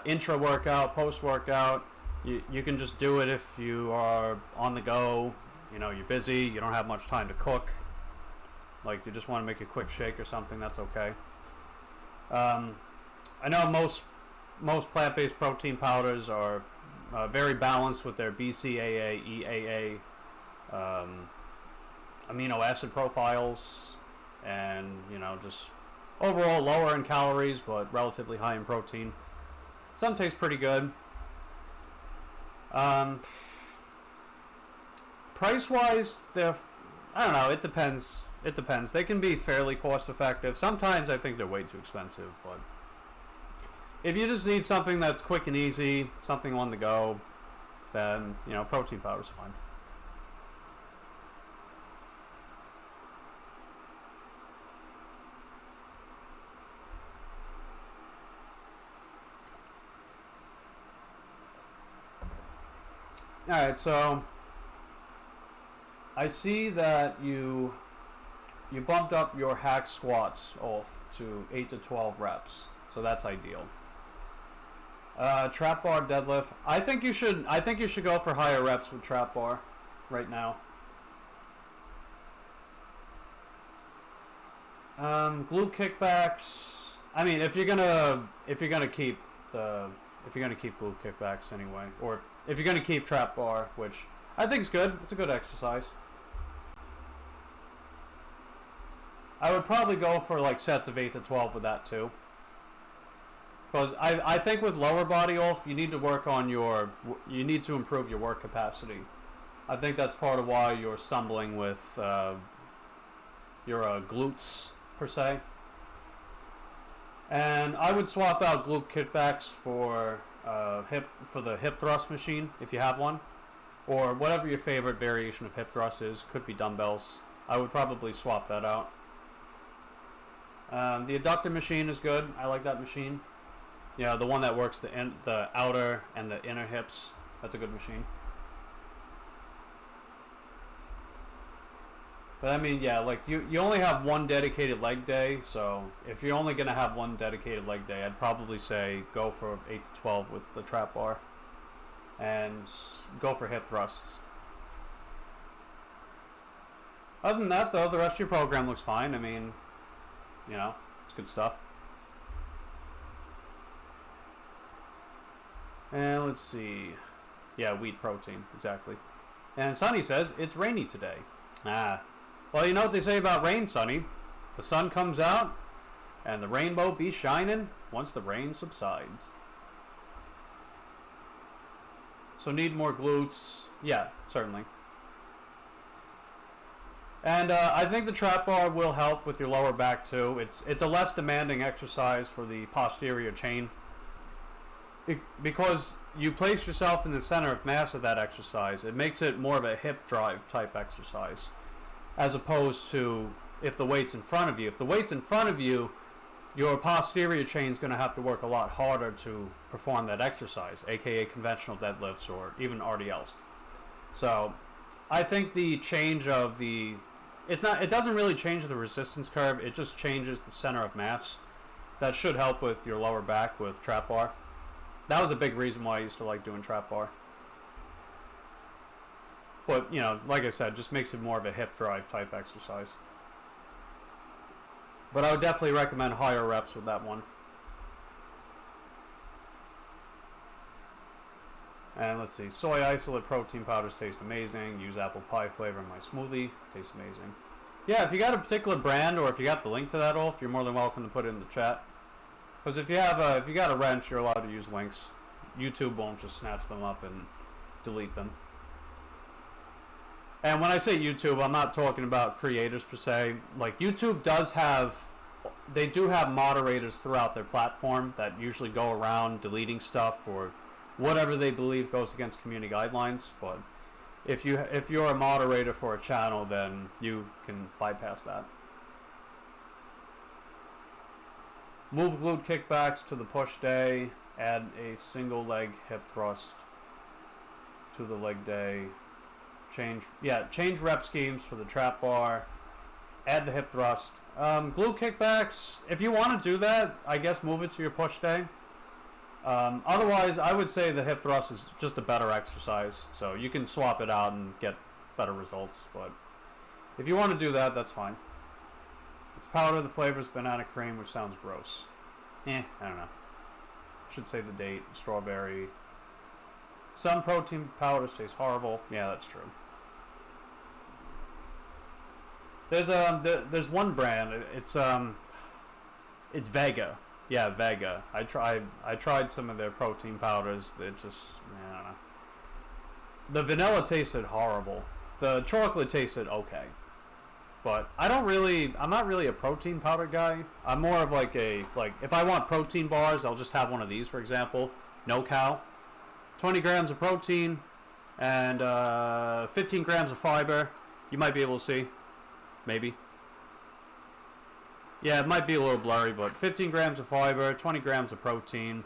intra-workout, post-workout. You can just do it if you are on the go. You know, you're busy. You don't have much time to cook. Like you just want to make a quick shake or something. That's okay. I know most plant-based protein powders are very balanced with their BCAA, EAA, amino acid profiles, and you know, just overall lower in calories but relatively high in protein. Some taste pretty good. Price-wise, I don't know. It depends. It depends. They can be fairly cost-effective. Sometimes I think they're way too expensive, but if you just need something that's quick and easy, something on the go, then, you know, protein powder's fine. Alright, so I see that you bumped up your hack squats off to 8 to 12 reps, so that's ideal. Trap bar deadlift. I think you should go for higher reps with trap bar right now. Glute kickbacks. I mean, if you're gonna keep glute kickbacks anyway, or if you're gonna keep trap bar, which I think is good. It's a good exercise. I would probably go for like sets of 8 to 12 with that too. Because I think with lower body, Ulf, you need to work on you need to improve your work capacity. I think that's part of why you're stumbling with your glutes, per se. And I would swap out glute kickbacks for the hip thrust machine, if you have one. Or whatever your favorite variation of hip thrust is. Could be dumbbells. I would probably swap that out. The adductor machine is good. I like that machine. Yeah, the one that works the outer and the inner hips. That's a good machine. But I mean, yeah, like you only have one dedicated leg day, so if you're only gonna have one dedicated leg day, I'd probably say go for 8 to 12 with the trap bar, and go for hip thrusts. Other than that, though, the rest of your program looks fine. I mean, you know, it's good stuff. And let's see. Yeah, wheat protein, exactly. And Sonny says, it's rainy today. Ah. Well, you know what they say about rain, Sonny? The sun comes out, and the rainbow be shining once the rain subsides. So need more glutes. Yeah, certainly. And I think the trap bar will help with your lower back, too. It's a less demanding exercise for the posterior chain. Because you place yourself in the center of mass of that exercise, it makes it more of a hip drive type exercise, as opposed to if the weight's in front of you. If the weight's in front of you, your posterior chain is going to have to work a lot harder to perform that exercise, aka conventional deadlifts or even RDLs. So I think the change of it doesn't really change the resistance curve, it just changes the center of mass. That should help with your lower back with trap bar. That was a big reason why I used to like doing trap bar. But, you know, like I said, just makes it more of a hip drive type exercise. But I would definitely recommend higher reps with that one. And let's see, soy isolate protein powders taste amazing. Use apple pie flavor in my smoothie. Tastes amazing. Yeah, if you got a particular brand, or if you got the link to that, Ulf, you're more than welcome to put it in the chat. Because if you got a wrench, you're allowed to use links. YouTube won't just snatch them up and delete them. And when I say YouTube, I'm not talking about creators per se. Like, YouTube they do have moderators throughout their platform that usually go around deleting stuff or whatever they believe goes against community guidelines. But if you're a moderator for a channel, then you can bypass that. Move glute kickbacks to the push day. Add a single leg hip thrust to the leg day. Change rep schemes for the trap bar. Add the hip thrust. Glute kickbacks, if you want to do that, I guess move it to your push day. Otherwise, I would say the hip thrust is just a better exercise. So you can swap it out and get better results. But if you want to do that, that's fine. It's powder, the flavor is banana cream, which sounds gross. I don't know. Should say the date. Strawberry. Some protein powders taste horrible. Yeah, that's true. There's one brand. It's Vega. Yeah, Vega. I tried some of their protein powders. They just, I don't know. The vanilla tasted horrible. The chocolate tasted okay. But I'm not really a protein powder guy. I'm more of like if I want protein bars, I'll just have one of these, for example. No cow. 20 grams of protein and 15 grams of fiber. You might be able to see. Maybe. Yeah, it might be a little blurry, but 15 grams of fiber, 20 grams of protein,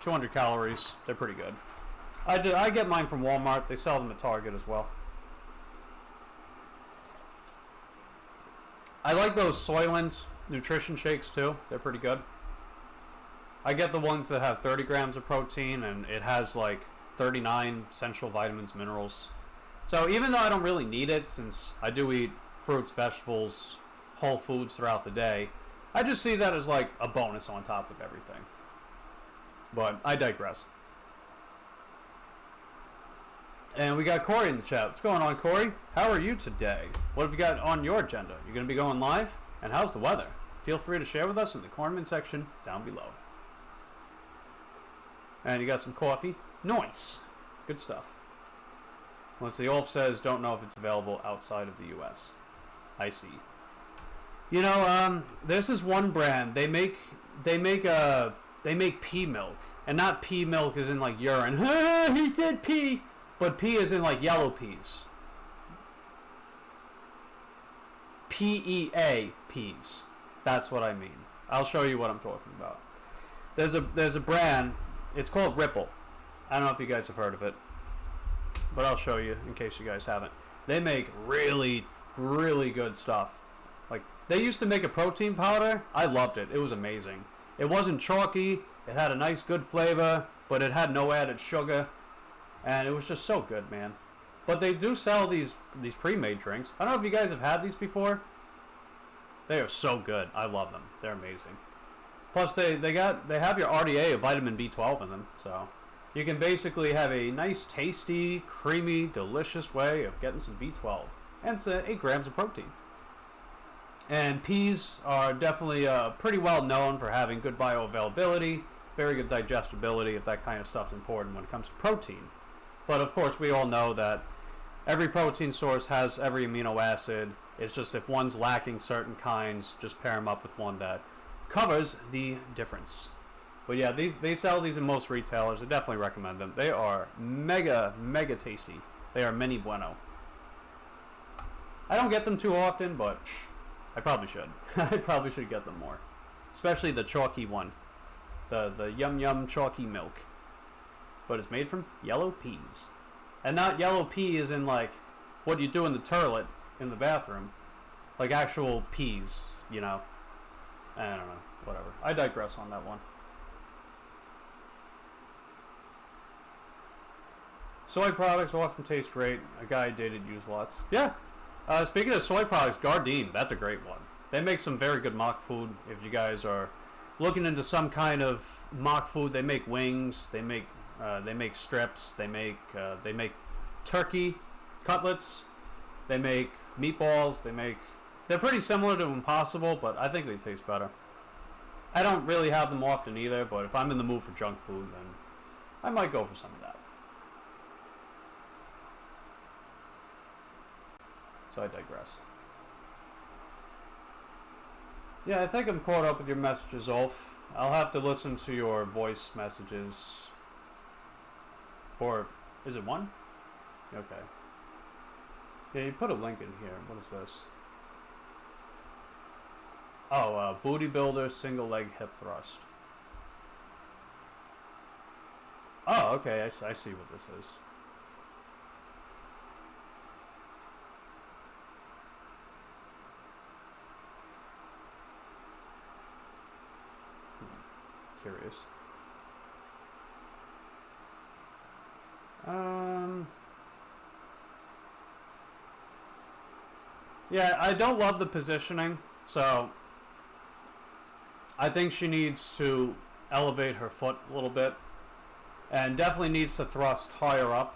200 calories. They're pretty good. I get mine from Walmart. They sell them at Target as well. I like those Soylent nutrition shakes too. They're pretty good. I get the ones that have 30 grams of protein and it has like 39 essential vitamins, minerals. So even though I don't really need it, since I do eat fruits, vegetables, whole foods throughout the day, I just see that as like a bonus on top of everything. But I digress. And we got Corey in the chat. What's going on, Corey? How are you today? What have you got on your agenda? You're going to be going live? And how's the weather? Feel free to share with us in the comment section down below. And you got some coffee. Nice. Good stuff. Unless the Ulf says, don't know if it's available outside of the U.S. I see. You know, there's this one brand. They make pea milk. And not pea milk as in like urine. He did pee. But pea as in like yellow peas. PEA peas. That's what I mean. I'll show you what I'm talking about. There's a brand. It's called Ripple. I don't know if you guys have heard of it, but I'll show you in case you guys haven't. They make really, really good stuff. Like, they used to make a protein powder. I loved it. It was amazing. It wasn't chalky. It had a nice, good flavor, but it had no added sugar, and it was just so good, man. But they do sell these pre-made drinks. I don't know if you guys have had these before. They are so good. I love them. They're amazing. Plus, they have your RDA of vitamin B12 in them, so you can basically have a nice, tasty, creamy, delicious way of getting some B12, and it's 8 grams of protein. And peas are definitely pretty well known for having good bioavailability, very good digestibility, if that kind of stuff's important when it comes to protein. But of course, we all know that every protein source has every amino acid. It's just if one's lacking certain kinds, just pair them up with one that covers the difference. But yeah, they sell these in most retailers. I definitely recommend them. They are mega, mega tasty. They are mini bueno. I don't get them too often, but I probably should. I probably should get them more. Especially the chalky one. The yum yum chalky milk. But it's made from yellow peas. And not yellow pea as in like what you do in the toilet in the bathroom. Like actual peas, you know. I don't know. Whatever. I digress on that one. Soy products often taste great. A guy I dated used lots. Yeah. Speaking of soy products, Gardein, that's a great one. They make some very good mock food. If you guys are looking into some kind of mock food, they make wings. They make strips. They make turkey cutlets. They make meatballs. They're pretty similar to Impossible, but I think they taste better. I don't really have them often either, but if I'm in the mood for junk food, then I might go for some of that. So I digress. Yeah, I think I'm caught up with your messages, Ulf. I'll have to listen to your voice messages. Or, is it one? Okay. Yeah, you put a link in here. What is this? Oh, booty builder, single leg hip thrust. Oh, okay, I see what this is. Curious. Yeah, I don't love the positioning, so I think she needs to elevate her foot a little bit, and definitely needs to thrust higher up.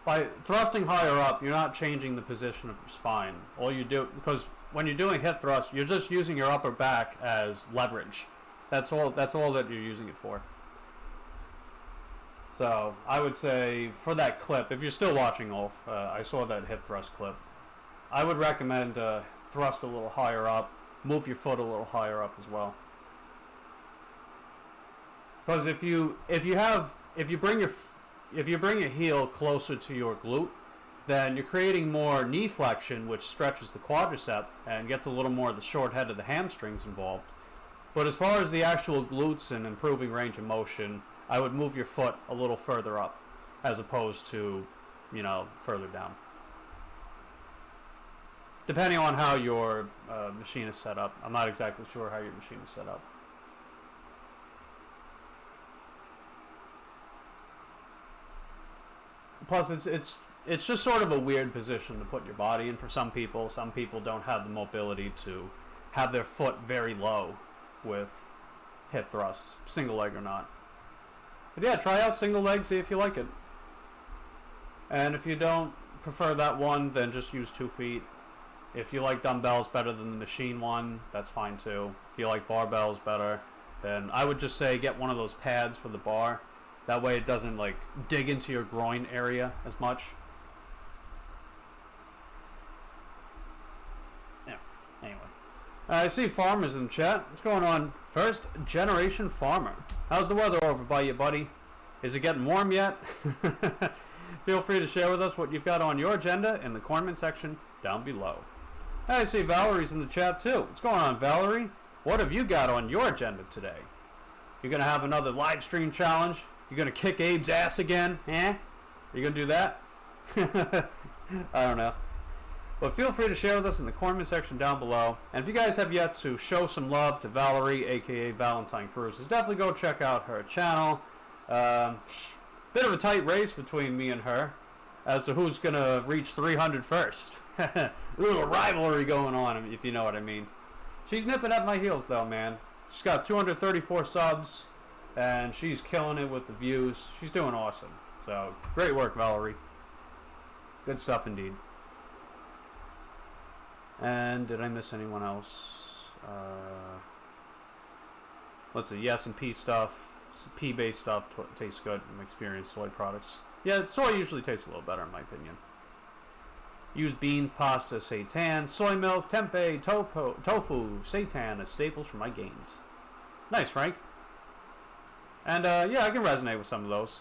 By thrusting higher up, you're not changing the position of your spine. All you do, because when you're doing hip thrust, you're just using your upper back as leverage. That's all that you're using it for. So I would say for that clip, if you're still watching, Ulf, I saw that hip thrust clip. I would recommend thrust a little higher up, move your foot a little higher up as well. Because if you bring your heel closer to your glute, then you're creating more knee flexion, which stretches the quadricep and gets a little more of the short head of the hamstrings involved. But as far as the actual glutes and improving range of motion, I would move your foot a little further up as opposed to, further down. Depending on how your machine is set up. I'm not exactly sure how your machine is set up. Plus, it's just sort of a weird position to put your body in for some people. Some people don't have the mobility to have their foot very low with hip thrusts, single leg or not. But yeah, try out single leg, see if you like it. And if you don't prefer that one, then just use 2 feet. If you like dumbbells better than the machine one, that's fine too. If you like barbells better, then I would just say get one of those pads for the bar That way it doesn't like dig into your groin area as much. Yeah, anyway. I see farmers in the chat. What's going on? First generation farmer. How's the weather over by you, buddy? Is it getting warm yet? Feel free to share with us what you've got on your agenda in the comment section down below. I see Valerie's in the chat too. What's going on, Valerie? What have you got on your agenda today? You're going to have another live stream challenge? You're going to kick Abe's ass again? Eh? Are you going to do that? I don't know. But feel free to share with us in the comment section down below. And if you guys have yet to show some love to Valerie, aka Valentine Cruises, definitely go check out her channel. Bit of a tight race between me and her as to who's going to reach 300 first. A little rivalry going on, if you know what I mean. She's nipping at my heels though, man. She's got 234 subs, and she's killing it with the views. She's doing awesome. So, great work, Valerie. Good stuff indeed. And did I miss anyone else? Let's see. Yes, and P stuff. P-based stuff tastes good. I'm experienced soy products. Yeah, soy usually tastes a little better in my opinion. Use beans, pasta, seitan, soy milk, tempeh, tofu, seitan as staples for my gains. Nice, Frank. And yeah, I can resonate with some of those.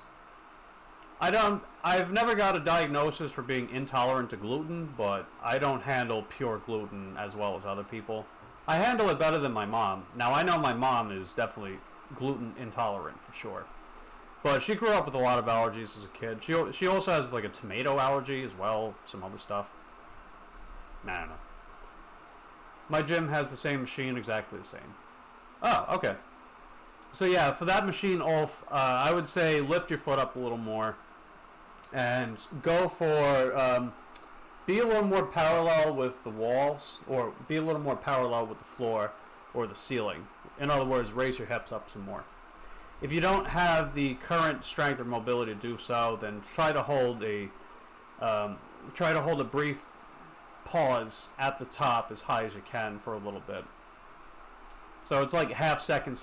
I've never got a diagnosis for being intolerant to gluten, but I don't handle pure gluten as well as other people. I handle it better than my mom. Now, I know my mom is definitely gluten intolerant for sure. But she grew up with a lot of allergies as a kid. She also has like a tomato allergy as well, some other stuff. I don't know. My gym has the same machine, exactly the same. Oh, okay. So yeah, for that machine, Ulf, I would say lift your foot up a little more. And go for, be a little more parallel with the walls, or be a little more parallel with the floor or the ceiling. In other words, raise your hips up some more. If you don't have the current strength or mobility to do so, then try to hold a brief pause at the top as high as you can for a little bit. So it's like half second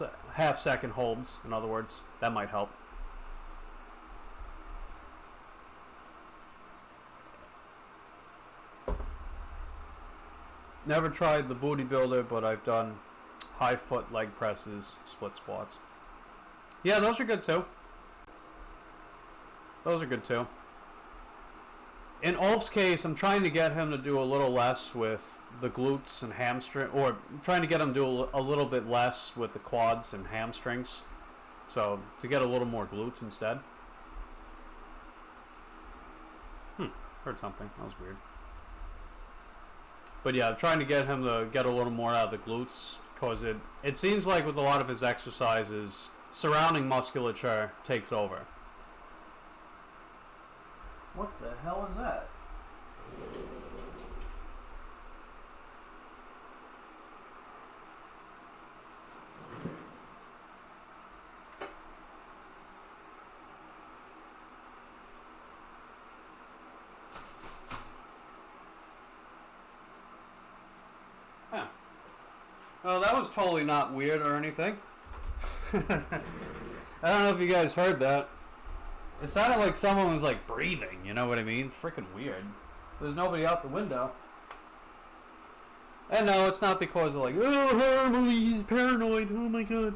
holds. In other words, that might help. Never tried the booty builder, but I've done high foot leg presses, split squats. Yeah, those are good too. Those are good too. In Ulf's case, I'm trying to get him to do a little less with the glutes and hamstring, or trying to get him to do a little bit less with the quads and hamstrings. So, to get a little more glutes instead. Heard something. That was weird. But yeah, I'm trying to get him to get a little more out of the glutes, because it seems like with a lot of his exercises, surrounding musculature takes over. What the hell is that? Huh. Well, that was totally not weird or anything. I don't know if you guys heard that. It sounded like someone was like breathing, you know what I mean? Freaking weird. There's nobody out the window. And no, it's not because of like, oh, horrible, he's paranoid, oh my god.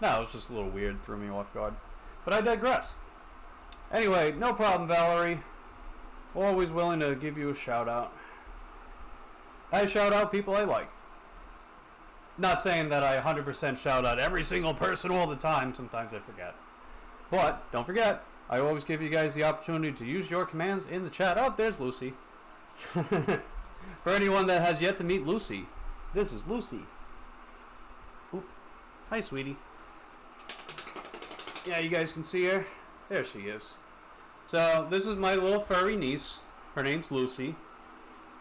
No, it's just a little weird, threw me off guard. But I digress. Anyway, no problem, Valerie. Always willing to give you a shout out. I shout out people I like. Not saying that I 100% shout out every single person all the time. Sometimes I forget. But, don't forget, I always give you guys the opportunity to use your commands in the chat. Oh, there's Lucy. For anyone that has yet to meet Lucy, this is Lucy. Boop. Hi, sweetie. Yeah, you guys can see her. There she is. So, this is my little furry niece. Her name's Lucy.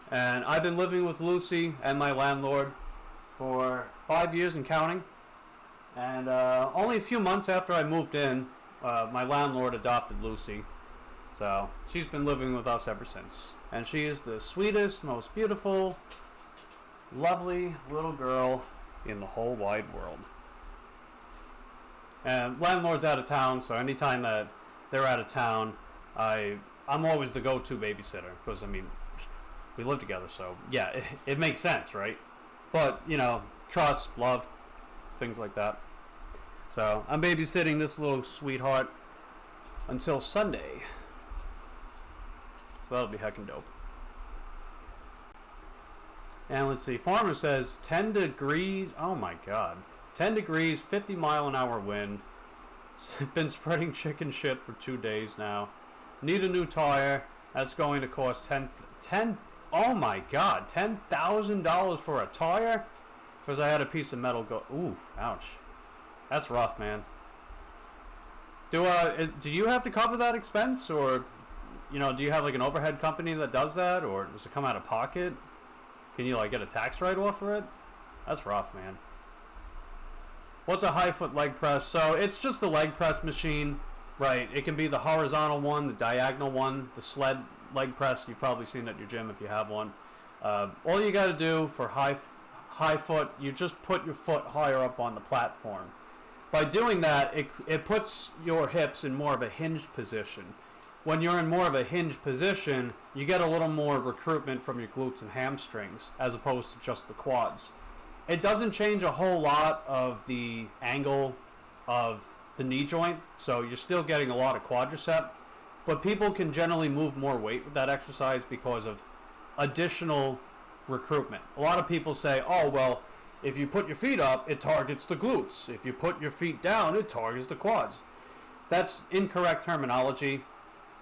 And I've been living with Lucy and my landlord for 5 years and counting. And only a few months after I moved in, my landlord adopted Lucy. So she's been living with us ever since. And she is the sweetest, most beautiful, lovely little girl in the whole wide world. And landlord's out of town, so anytime that they're out of town, I'm always the go-to babysitter. Because, I mean, we live together, so yeah, it makes sense, right? But, you know, trust, love, things like that. So I'm babysitting this little sweetheart until Sunday. So that'll be heckin' dope. And let's see, farmer says 10 degrees, oh my god. 10 degrees, 50-mile-an-hour wind. Been spreading chicken shit for 2 days now. Need a new tire. That's going to cost oh my god, $10,000 for a tire? Because I had a piece of metal go, ooh, ouch. That's rough, man. Do you have to cover that expense, or, you know, do you have like an overhead company that does that, or does it come out of pocket? Can you like get a tax write-off for it? That's rough, man. What's a high foot leg press? So it's just a leg press machine, right? It can be the horizontal one, the diagonal one, the sled leg press. You've probably seen it at your gym if you have one. All you got to do for high foot, you just put your foot higher up on the platform. By doing that, it puts your hips in more of a hinged position. When you're in more of a hinged position, you get a little more recruitment from your glutes and hamstrings as opposed to just the quads. It doesn't change a whole lot of the angle of the knee joint, so you're still getting a lot of quadricep, but people can generally move more weight with that exercise because of additional recruitment. A lot of people say, oh, well, if you put your feet up, it targets the glutes. If you put your feet down, it targets the quads. That's incorrect terminology,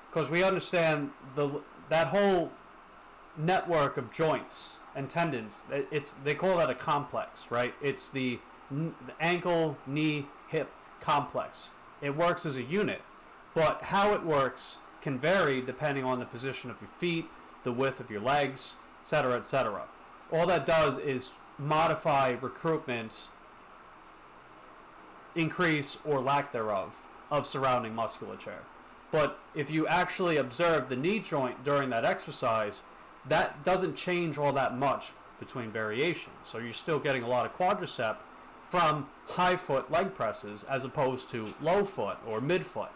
because we understand that whole network of joints and tendons. They call that a complex, right? It's the ankle, knee, hip complex. It works as a unit, but how it works can vary depending on the position of your feet, the width of your legs, etc., etc. All that does is modify recruitment, increase or lack thereof of surrounding musculature. But if you actually observe the knee joint during that exercise, that doesn't change all that much between variations. So you're still getting a lot of quadricep from high foot leg presses as opposed to low foot or mid foot.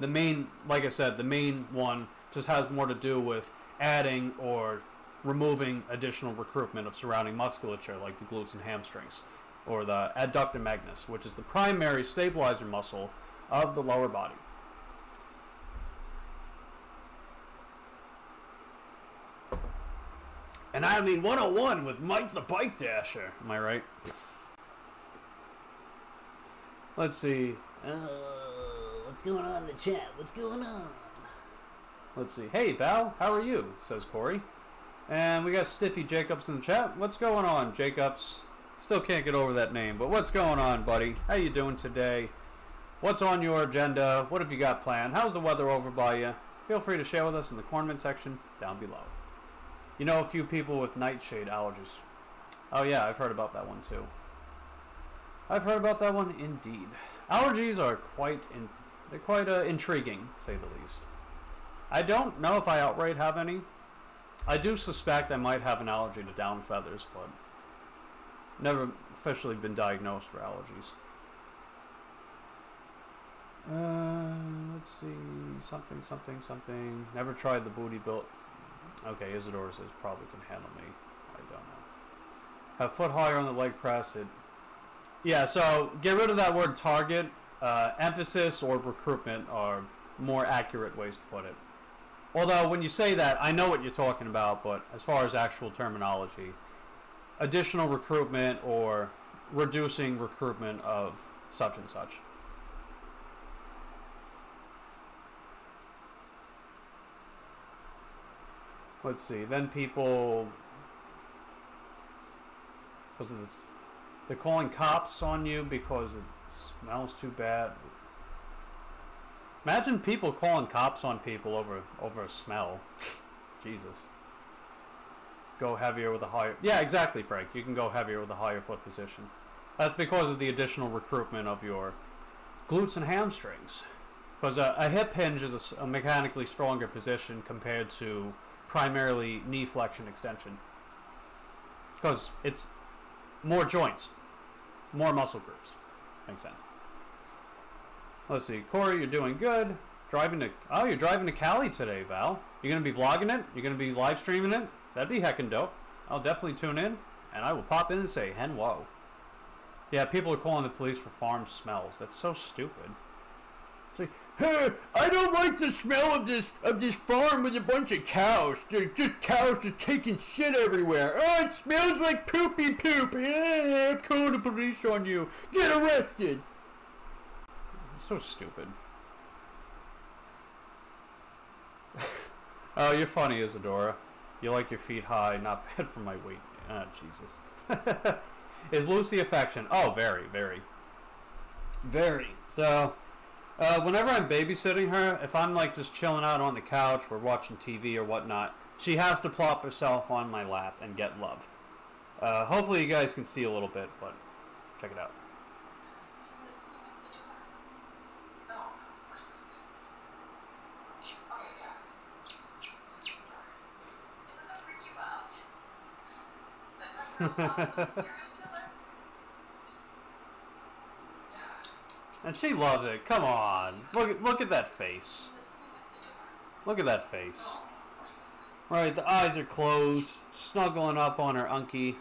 The main, like I said, the main one just has more to do with adding or removing additional recruitment of surrounding musculature like the glutes and hamstrings, or the adductor magnus, which is the primary stabilizer muscle of the lower body. And I mean 101 with Mike the Bike Dasher. Am I right? Let's see. What's going on in the chat? What's going on? Let's see. Hey, Val, how are you? Says Corey. And we got Stiffy Jacobs in the chat. What's going on, Jacobs? Still can't get over that name, but what's going on, buddy? How you doing today? What's on your agenda? What have you got planned? How's the weather over by you? Feel free to share with us in the cornment section down below. You know a few people with nightshade allergies. Oh yeah, I've heard about that one too. I've heard about that one indeed. Allergies are quite intriguing, to say the least. I don't know if I outright have any. I do suspect I might have an allergy to down feathers, but never officially been diagnosed for allergies. Let's see. Something. Never tried the booty built. Okay, Isidore says probably can handle me. I don't know. Have foot higher on the leg press. Yeah, so get rid of that word target. Emphasis or recruitment are more accurate ways to put it. Although when you say that, I know what you're talking about, but as far as actual terminology, additional recruitment or reducing recruitment of such and such. Let's see, then people, because of this, they're calling cops on you because it smells too bad. Imagine people calling cops on people over a smell. Jesus. Go heavier with a higher... Yeah, exactly, Frank. You can go heavier with a higher foot position. That's because of the additional recruitment of your glutes and hamstrings. Because a hip hinge is a mechanically stronger position compared to primarily knee flexion extension. Because it's more joints, more muscle groups. Makes sense. Let's see. Corey, you're doing good. You're driving to Cali today, Val. You're going to be vlogging it? You're going to be live streaming it? That'd be heckin' dope. I'll definitely tune in, and I will pop in and say, "Hen-wo." Yeah, people are calling the police for farm smells. That's so stupid. It's like, hey, I don't like the smell of this farm with a bunch of cows. They're just cows just taking shit everywhere. Oh, it smells like poopy poop. I'm calling the police on you. Get arrested. It's so stupid. Oh, you're funny, Isadora. You like your feet high, not bad for my weight. Ah, Jesus. Is Lucy affection? Oh, very, very. Very. So, whenever I'm babysitting her, if I'm like just chilling out on the couch or watching TV or whatnot, she has to plop herself on my lap and get love. Hopefully you guys can see a little bit, but check it out. And she loves it. Come on. Look at that face. Look at that face. Right, the eyes are closed, snuggling up on her unkie.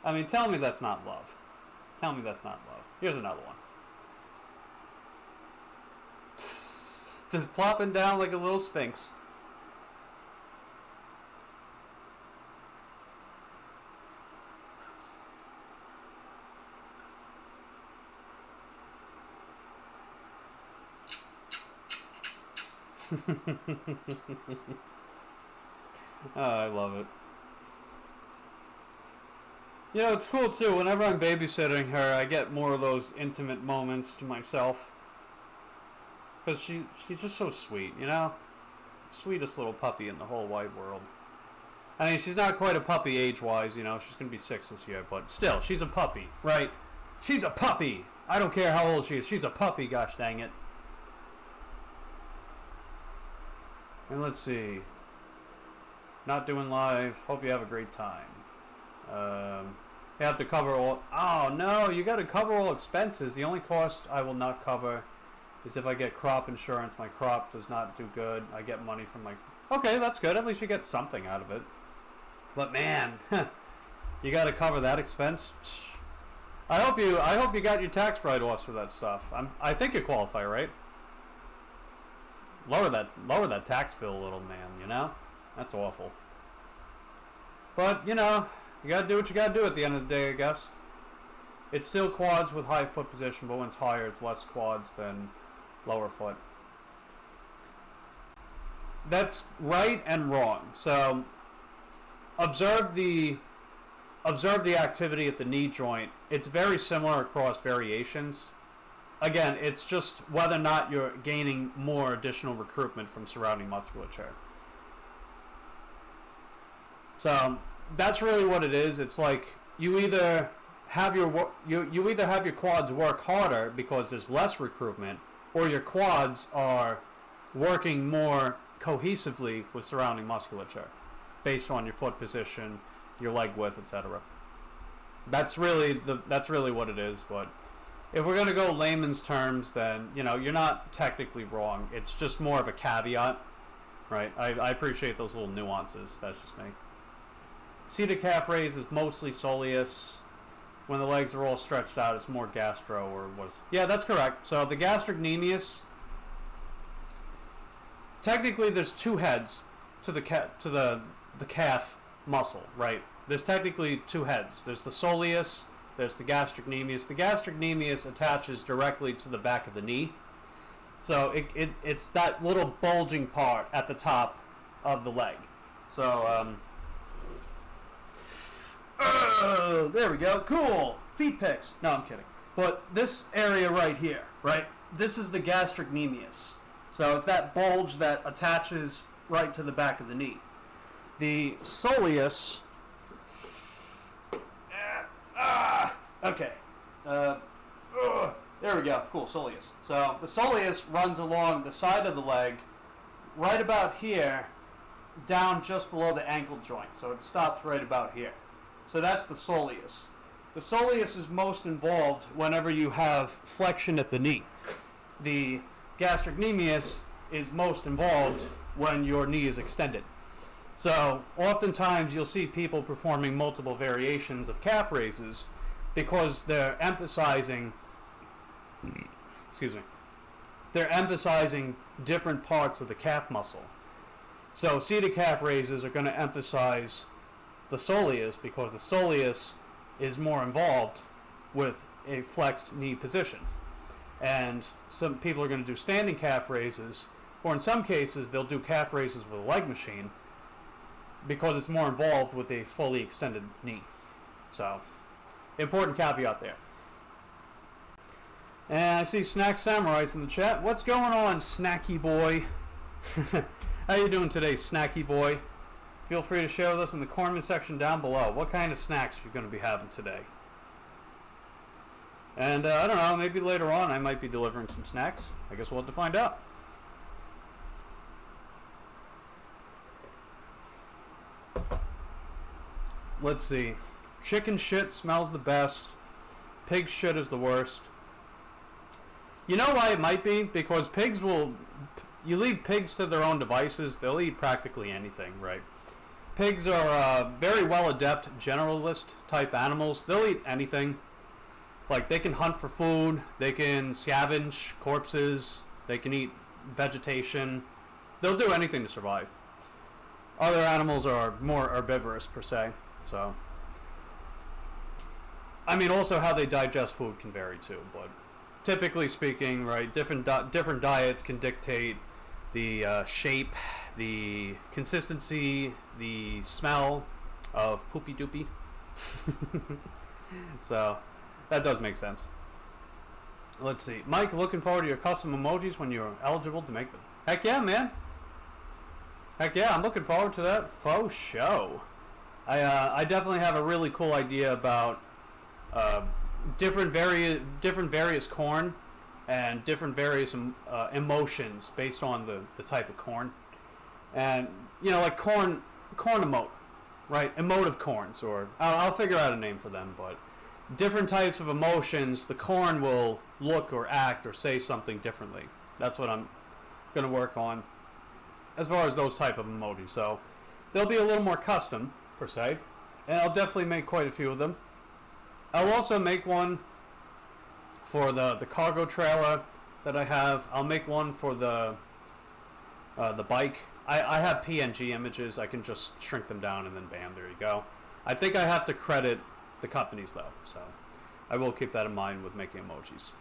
I mean, tell me that's not love. Tell me that's not love. Here's another one. Just plopping down like a little sphinx. Oh, I love it. You know, it's cool too. Whenever I'm babysitting her, I get more of those intimate moments to myself. Because she's just so sweet, you know? Sweetest little puppy in the whole wide world. I mean, she's not quite a puppy age-wise, you know? She's going to be 6 this year, but still, she's a puppy, right? She's a puppy! I don't care how old she is. She's a puppy, gosh dang it. And let's see. Not doing live. Hope you have a great time. You have to cover all... Oh, no. You got to cover all expenses. The only cost I will not cover is if I get crop insurance. My crop does not do good. I get money from my... Okay, that's good. At least you get something out of it. But, man, you got to cover that expense. I hope you got your tax write-offs for that stuff. I think you qualify, right? Lower that tax bill a little, man, you know? That's awful. But, you know, you gotta do what you gotta do at the end of the day, I guess. It's still quads with high foot position, but when it's higher, it's less quads than lower foot. That's right and wrong. So, observe the activity at the knee joint. It's very similar across variations. Again, it's just whether or not you're gaining more additional recruitment from surrounding musculature. So that's really what it is. It's like you either have your quads work harder because there's less recruitment, or your quads are working more cohesively with surrounding musculature, based on your foot position, your leg width, etc. That's really what it is. But if we're gonna go layman's terms, then you know you're not technically wrong. It's just more of a caveat, right? I appreciate those little nuances. That's just me. Seated calf raise is mostly soleus. When the legs are all stretched out, it's more gastro or was. Yeah, that's correct. So the gastrocnemius. Technically, there's two heads to the calf muscle, right? There's technically two heads. There's the soleus. There's the gastrocnemius. The gastrocnemius attaches directly to the back of the knee. So it's that little bulging part at the top of the leg. So, there we go. Cool. Feet pics. No, I'm kidding. But this area right here, right? This is the gastrocnemius. So it's that bulge that attaches right to the back of the knee. The soleus... Okay. There we go. Cool, soleus. So the soleus runs along the side of the leg, right about here, down just below the ankle joint. So it stops right about here. So that's the soleus. The soleus is most involved whenever you have flexion at the knee, the gastrocnemius is most involved when your knee is extended. So oftentimes you'll see people performing multiple variations of calf raises because they're emphasizing, different parts of the calf muscle. So seated calf raises are going to emphasize the soleus because the soleus is more involved with a flexed knee position. And some people are going to do standing calf raises, or in some cases they'll do calf raises with a leg machine because it's more involved with a fully extended knee. So, important caveat there. And I see Snack Samurai's in the chat. What's going on, Snacky Boy? How you doing today, Snacky Boy? Feel free to share with us in the comment section down below. What kind of snacks you're going to be having today? And I don't know, maybe later on I might be delivering some snacks. I guess we'll have to find out. Let's see. Chicken shit smells the best. Pig shit is the worst. You know why it might be? Because pigs will... You leave pigs to their own devices, they'll eat practically anything, right? Pigs are very well adept generalist type animals. They'll eat anything. Like, they can hunt for food, they can scavenge corpses, they can eat vegetation. They'll do anything to survive. Other animals are more herbivorous, per se. So, I mean, also how they digest food can vary too, but typically speaking, right, different diets can dictate the shape, the consistency, the smell of poopy doopy. So, that does make sense. Let's see. Mike, looking forward to your custom emojis when you're eligible to make them. Heck yeah, man. Heck yeah, I'm looking forward to that faux show. I definitely have a really cool idea about different various corn and different various emotions based on the type of corn. And, you know, like corn emote, right? Emotive corns, or I'll figure out a name for them, but different types of emotions, the corn will look or act or say something differently. That's what I'm going to work on as far as those type of emojis. So they'll be a little more custom, per se, and I'll definitely make quite a few of them. I'll also make one for the cargo trailer that I have. I'll make one for the bike. I have PNG images. I can just shrink them down and then bam, there you go. I think I have to credit the companies though, so I will keep that in mind with making emojis.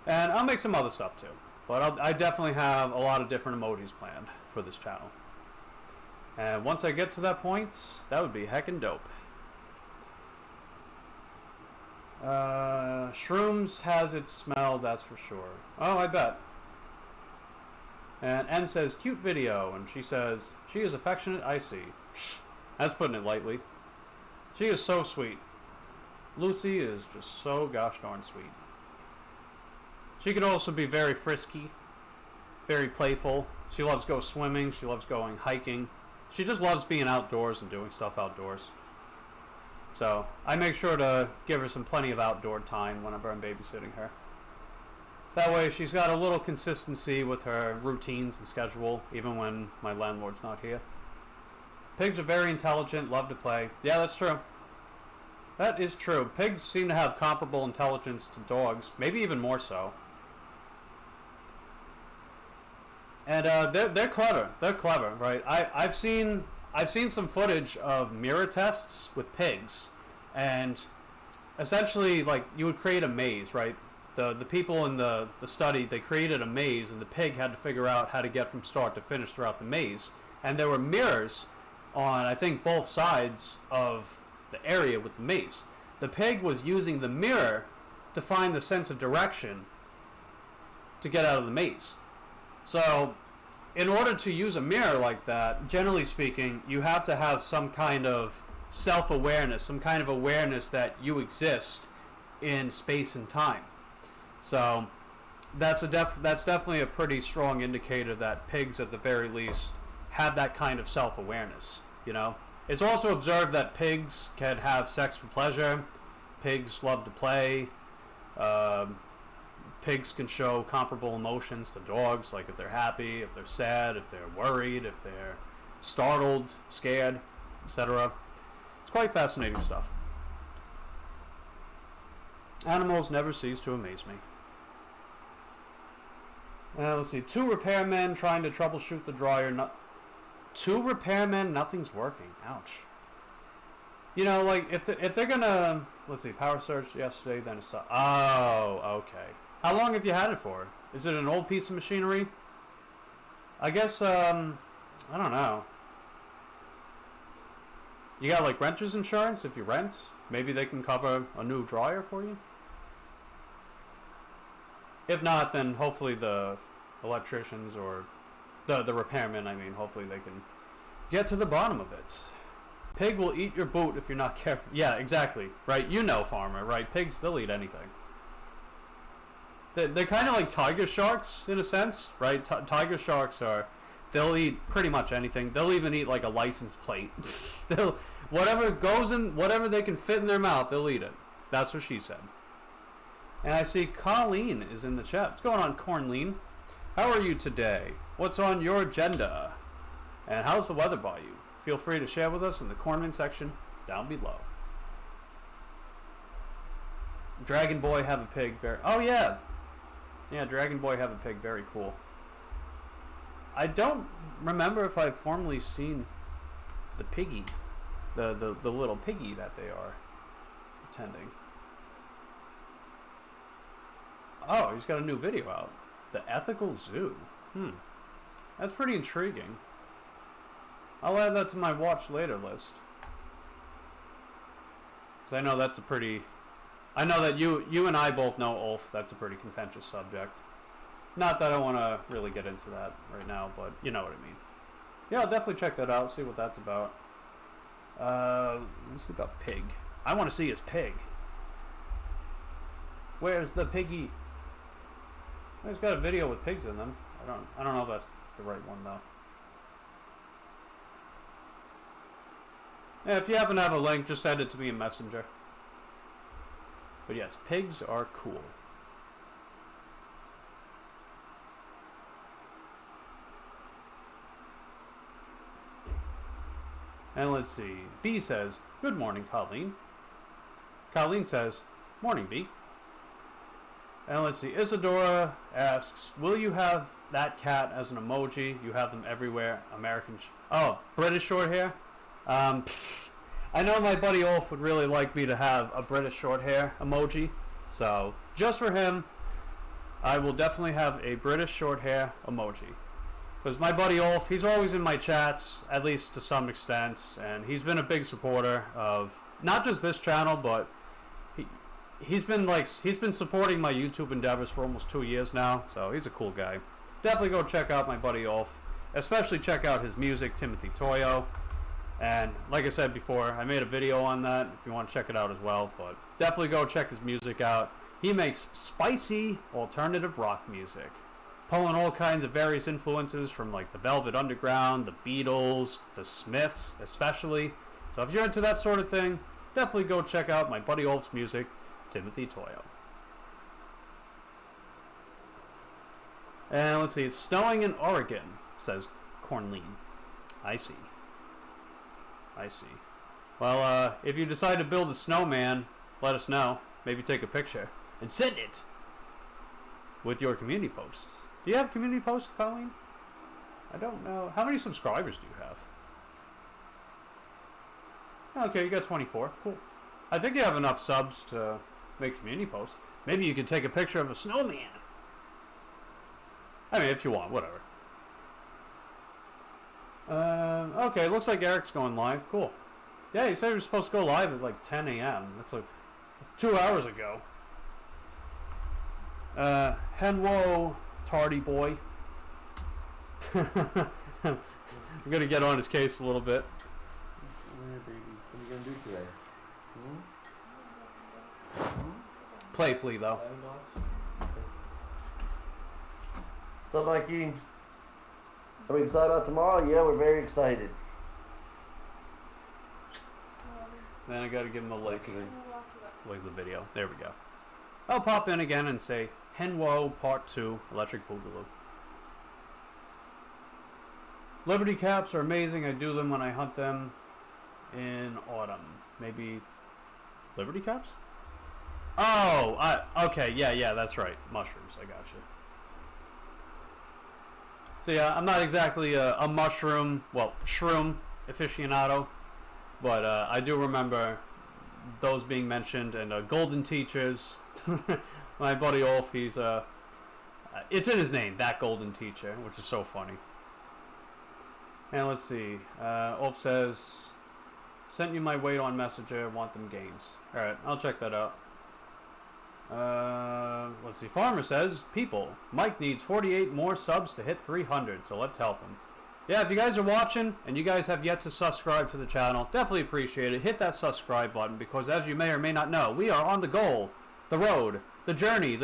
And I'll make some other stuff too, but I definitely have a lot of different emojis planned for this channel. And once I get to that point, that would be heckin' dope. Shrooms has its smell, that's for sure. Oh, I bet. And M says, cute video, and she says, she is affectionate, I see. That's putting it lightly. She is so sweet. Lucy is just so gosh darn sweet. She can also be very frisky, very playful. She loves go swimming, she loves going hiking. She just loves being outdoors and doing stuff outdoors. So, I make sure to give her plenty of outdoor time whenever I'm babysitting her. That way she's got a little consistency with her routines and schedule, even when my landlord's not here. Pigs are very intelligent, love to play. Yeah, that's true. That is true. Pigs seem to have comparable intelligence to dogs, maybe even more so. And they're clever. They're clever, right? I've seen some footage of mirror tests with pigs, and essentially, like, you would create a maze, right? The people in the study, they created a maze, and the pig had to figure out how to get from start to finish throughout the maze. And there were mirrors on, I think, both sides of the area with the maze. The pig was using the mirror to find the sense of direction to get out of the maze. So, in order to use a mirror like that, generally speaking, you have to have some kind of self-awareness, some kind of awareness that you exist in space and time. So, that's definitely a pretty strong indicator that pigs, at the very least, have that kind of self-awareness, you know? It's also observed that pigs can have sex for pleasure, pigs love to play, pigs can show comparable emotions to dogs, like if they're happy, if they're sad, if they're worried, if they're startled, scared, etc. It's quite fascinating stuff. Animals never cease to amaze me. Let's see. 2 repairmen trying to troubleshoot the dryer. 2 repairmen, nothing's working. Ouch. You know, like, if they're gonna... Let's see. Power surge yesterday, then it stopped. Oh, okay. How long have you had it for? Is it an old piece of machinery? I guess, I don't know. You got, like, renter's insurance if you rent? Maybe they can cover a new dryer for you? If not, then hopefully the electricians or the repairmen, I mean, hopefully they can get to the bottom of it. Pig will eat your boot if you're not careful. Yeah, exactly. Right? You know, farmer, right? Pigs, they'll eat anything. They're kind of like tiger sharks, in a sense, right? Tiger sharks they'll eat pretty much anything. They'll even eat like a license plate. Whatever they can fit in their mouth, they'll eat it. That's what she said. And I see Colleen is in the chat. What's going on, Cornleen? How are you today? What's on your agenda? And how's the weather by you? Feel free to share with us in the comment section down below. Dragon Boy have a pig. Oh yeah. Yeah, Dragon Boy have a pig. Very cool. I don't remember if I've formerly seen the piggy. The little piggy that they are attending. Oh, he's got a new video out. The Ethical Zoo. That's pretty intriguing. I'll add that to my watch later list. Because I know that's a pretty... I know that you and I both know Ulf. That's a pretty contentious subject. Not that I want to really get into that right now, but you know what I mean. Yeah, I'll definitely check that out, see what that's about. Let me see about pig. I want to see his pig. Where's the piggy? He's got a video with pigs in them. I don't know if that's the right one though. Yeah, if you happen to have a link, just send it to me in Messenger. But yes, pigs are cool. And let's see. B says, "Good morning, Colleen." Colleen says, "Morning, B." And let's see. Isadora asks, "Will you have that cat as an emoji? You have them everywhere. American... British short hair? I know my buddy Ulf would really like me to have a British short hair emoji. So, just for him, I will definitely have a British short hair emoji. Because my buddy Ulf, he's always in my chats, at least to some extent, and he's been a big supporter of not just this channel, but he's been supporting my YouTube endeavors for almost 2 years now, so he's a cool guy. Definitely go check out my buddy Ulf, especially check out his music, Timothy Toyo. And like I said before, I made a video on that if you want to check it out as well, but definitely go check his music out. He makes spicy alternative rock music, pulling all kinds of various influences from like the Velvet Underground, the Beatles, the Smiths especially. So if you're into that sort of thing, definitely go check out my buddy Ulf's music, Timothy Toyo. And let's see, it's snowing in Oregon, says Cornleen. I see. I see. Well, if you decide to build a snowman, let us know. Maybe take a picture and send it with your community posts. Do you have community posts, Colleen? I don't know. How many subscribers do you have? Okay, you got 24. Cool. I think you have enough subs to make community posts. Maybe you could take a picture of a snowman. I mean, if you want, whatever. Okay, looks like Eric's going live. Cool. Yeah, he said he was supposed to go live at like 10 a.m. That's 2 hours ago. Henwo, tardy boy. I'm gonna get on his case a little bit. Yeah, baby. What are you gonna do today? Playfully, though. What's up, Mikey? Are we excited about tomorrow? Yeah, we're very excited. Then I gotta give him a like the video. There we go. I'll pop in again and say Henwo Part 2 Electric Boogaloo. Liberty caps are amazing. I do them when I hunt them in autumn. Maybe Liberty caps? Oh, okay, yeah, that's right. Mushrooms, I got you. So yeah, I'm not exactly a mushroom, well, shroom aficionado, but I do remember those being mentioned, and golden teachers. My buddy Ulf, he's it's in his name, that golden teacher, which is so funny. And let's see, Ulf says, sent you my weight on Messenger, want them gains. Alright, I'll check that out. Let's see, Farmer says, people, Mike needs 48 more subs to hit 300, so let's help him. Yeah, if you guys are watching, and you guys have yet to subscribe to the channel, definitely appreciate it. Hit that subscribe button, because as you may or may not know, we are on the goal, the road, the journey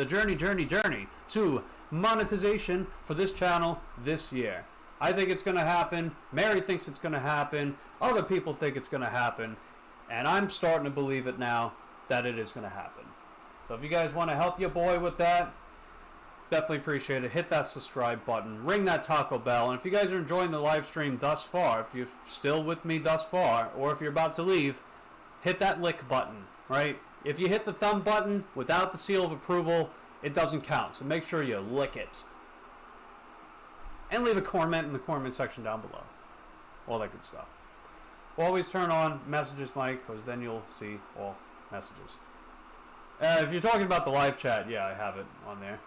to monetization for this channel this year. I think it's going to happen. Mary thinks it's going to happen. Other people think it's going to happen. And I'm starting to believe it now that it is going to happen. So if you guys want to help your boy with that, definitely appreciate it. Hit that subscribe button. Ring that Taco Bell. And if you guys are enjoying the live stream thus far, if you're still with me thus far, or if you're about to leave, hit that lick button, right? If you hit the thumb button without the seal of approval, it doesn't count. So make sure you lick it. And leave a comment in the comment section down below. All that good stuff. Always turn on messages, Mike, because then you'll see all messages. If you're talking about the live chat, yeah, I have it on there.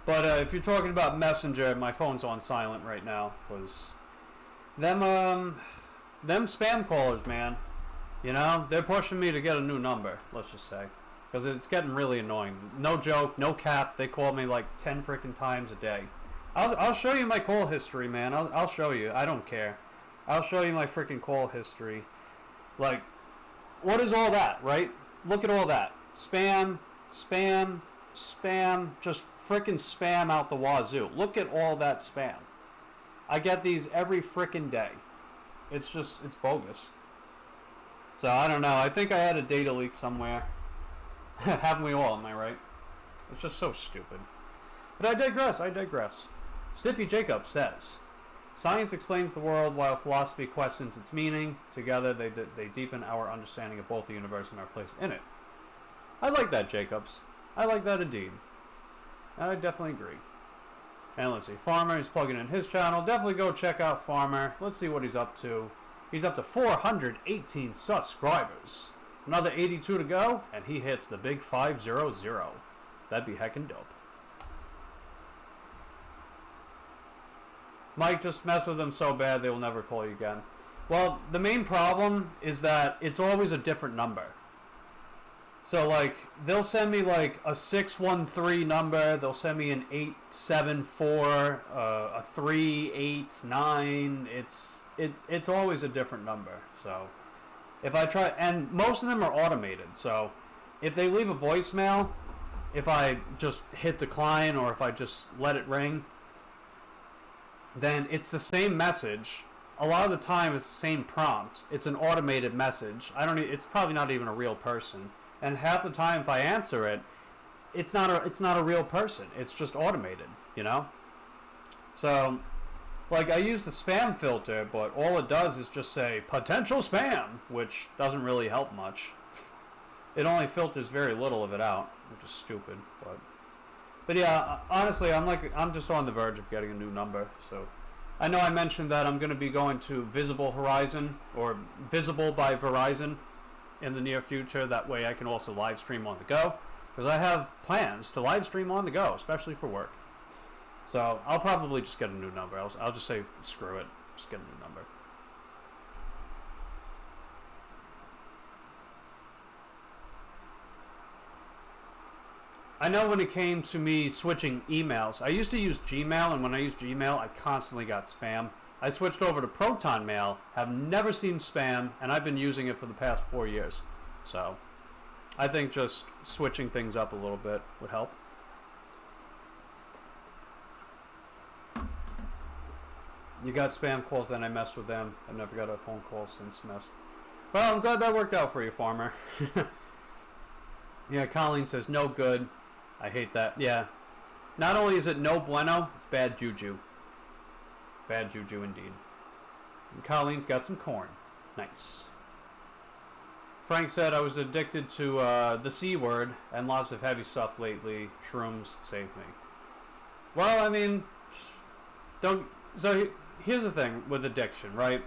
But if you're talking about Messenger, my phone's on silent right now, because them spam callers, man, you know, they're pushing me to get a new number, let's just say, because it's getting really annoying. No joke, no cap, they call me like 10 freaking times a day. I'll show you my call history, man. I'll show you. I don't care. I'll show you my freaking call history. Like, what is all that, right? Look at all that. Spam, spam, spam. Just freaking spam out the wazoo. Look at all that spam. I get these every freaking day. It's bogus. So, I don't know. I think I had a data leak somewhere. Haven't we all, am I right? It's just so stupid. But I digress. Stiffy Jacob says, science explains the world while philosophy questions its meaning. Together, they deepen our understanding of both the universe and our place in it. I like that, Jacobs. I like that indeed. I definitely agree. And let's see, Farmer is plugging in his channel. Definitely go check out Farmer. Let's see what he's up to. He's up to 418 subscribers. Another 82 to go, and he hits the big 500. That'd be heckin' dope. Mike, just mess with them so bad they will never call you again. Well, the main problem is that it's always a different number. So, like, they'll send me, like, a 613 number. They'll send me an 874, a 389. It's always a different number. So, if I try... And most of them are automated. So, if they leave a voicemail, if I just hit decline or if I just let it ring, then it's the same message. A lot of the time it's the same prompt. It's an automated message. It's probably not even a real person. And half the time if I answer it, it's not a real person. It's just automated, you know? So, like, I use the spam filter, but all it does is just say potential spam, which doesn't really help much. It only filters very little of it out, which is stupid, But yeah, honestly, I'm just on the verge of getting a new number. So, I know I mentioned that I'm going to be going to Visible Horizon or Visible by Verizon in the near future. That way, I can also live stream on the go because I have plans to live stream on the go, especially for work. So I'll probably just get a new number. I'll just say screw it, just get a new number. I know when it came to me switching emails, I used to use Gmail, and when I used Gmail, I constantly got spam. I switched over to Proton Mail, have never seen spam, and I've been using it for the past 4 years. So, I think just switching things up a little bit would help. You got spam calls, then I messed with them. I've never got a phone call since messed. Well, I'm glad that worked out for you, Farmer. Yeah, Colleen says, no good. I hate that. Yeah. Not only is it no bueno, it's bad juju. Bad juju indeed. And Colleen's got some corn. Nice. Frank said I was addicted to the C word and lots of heavy stuff lately. Shrooms saved me. Well, I mean, don't. So here's the thing with addiction, right?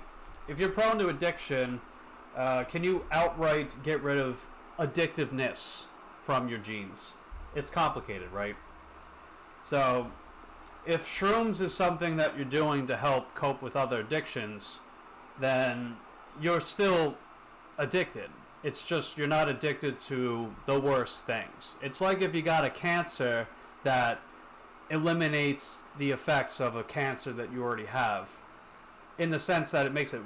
If you're prone to addiction, can you outright get rid of addictiveness from your genes? It's complicated, right? So if shrooms is something that you're doing to help cope with other addictions, then you're still addicted. It's just you're not addicted to the worst things. It's like if you got a cancer that eliminates the effects of a cancer that you already have, in the sense that it makes it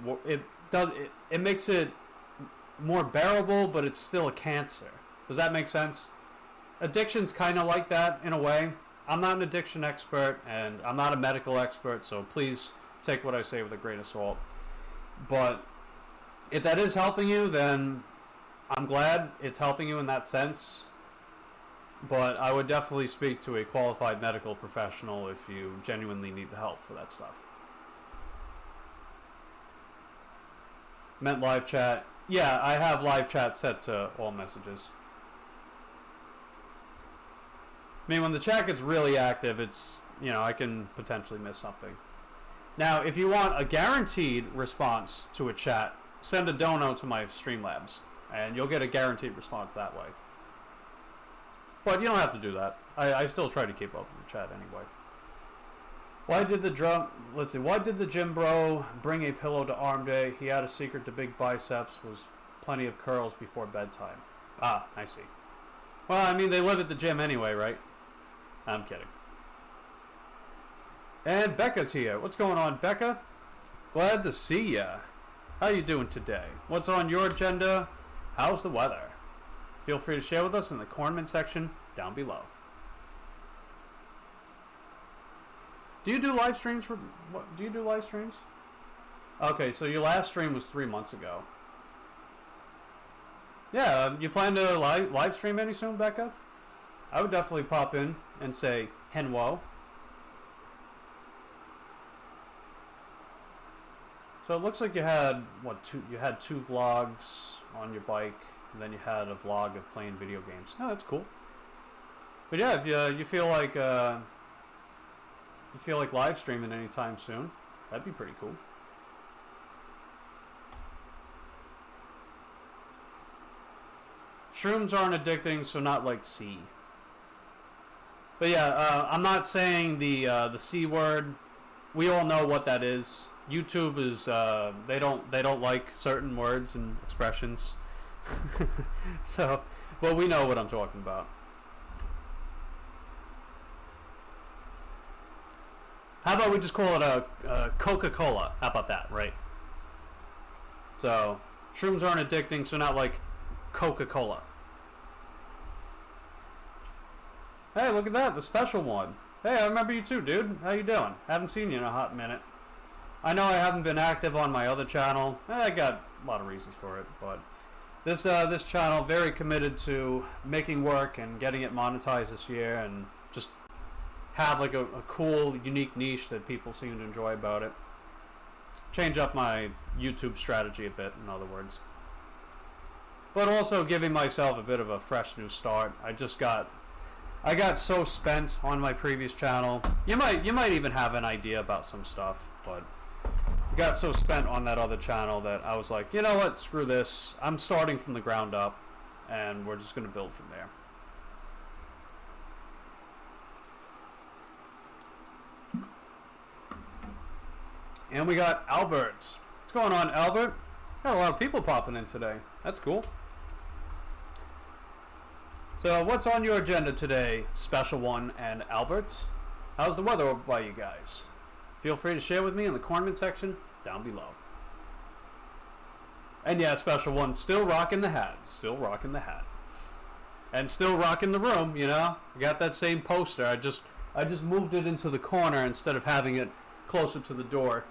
makes it more bearable, but it's still a cancer. Does that make sense? Addiction's kind of like that in a way. I'm not an addiction expert, and I'm not a medical expert, so please take what I say with a grain of salt. But if that is helping you, then I'm glad it's helping you in that sense. But I would definitely speak to a qualified medical professional if you genuinely need the help for that stuff. Meant live chat. Yeah, I have live chat set to all messages. I mean, when the chat gets really active, it's, I can potentially miss something. Now, if you want a guaranteed response to a chat, send a dono to my Streamlabs, and you'll get a guaranteed response that way. But you don't have to do that. I still try to keep up with the chat anyway. Why did the gym bro bring a pillow to arm day? He had a secret to big biceps, was plenty of curls before bedtime. Ah, I see. Well, I mean, they live at the gym anyway, right? I'm kidding. And Becca's here. What's going on, Becca? Glad to see ya. How you doing today? What's on your agenda? How's the weather? Feel free to share with us in the comment section down below. Do you do live streams for what? Do you do live streams? Okay, so your last stream was 3 months ago. Yeah, you plan to live stream any soon, Becca? I would definitely pop in and say henwo. So it looks like you had you had 2 vlogs on your bike, and then you had a vlog of playing video games. Oh, that's cool. But yeah, if you feel like live streaming anytime soon, that'd be pretty cool. Shrooms aren't addicting, so not like C. But yeah, I'm not saying the C word. We all know what that is. YouTube is they don't like certain words and expressions. So, well, we know what I'm talking about. How about we just call it a Coca-Cola? How about that, right? So, shrooms aren't addicting, so not like Coca-Cola. Hey, look at that, the special one. Hey, I remember you too, dude. How you doing? Haven't seen you in a hot minute. I know I haven't been active on my other channel. I got a lot of reasons for it, but this channel, very committed to making work and getting it monetized this year, and just have like a cool, unique niche that people seem to enjoy about it. Change up my YouTube strategy a bit, in other words. But also giving myself a bit of a fresh new start. I got so spent on my previous channel. You might even have an idea about some stuff, but I got so spent on that other channel that I was like, you know what, screw this. I'm starting from the ground up, and we're just going to build from there. And we got Albert. What's going on, Albert? Got a lot of people popping in today. That's cool. So what's on your agenda today, Special One and Albert? How's the weather over by you guys? Feel free to share with me in the comment section down below. And yeah, Special One, still rocking the hat. Still rocking the hat. And still rocking the room, you know? I got that same poster. I just moved it into the corner instead of having it closer to the door.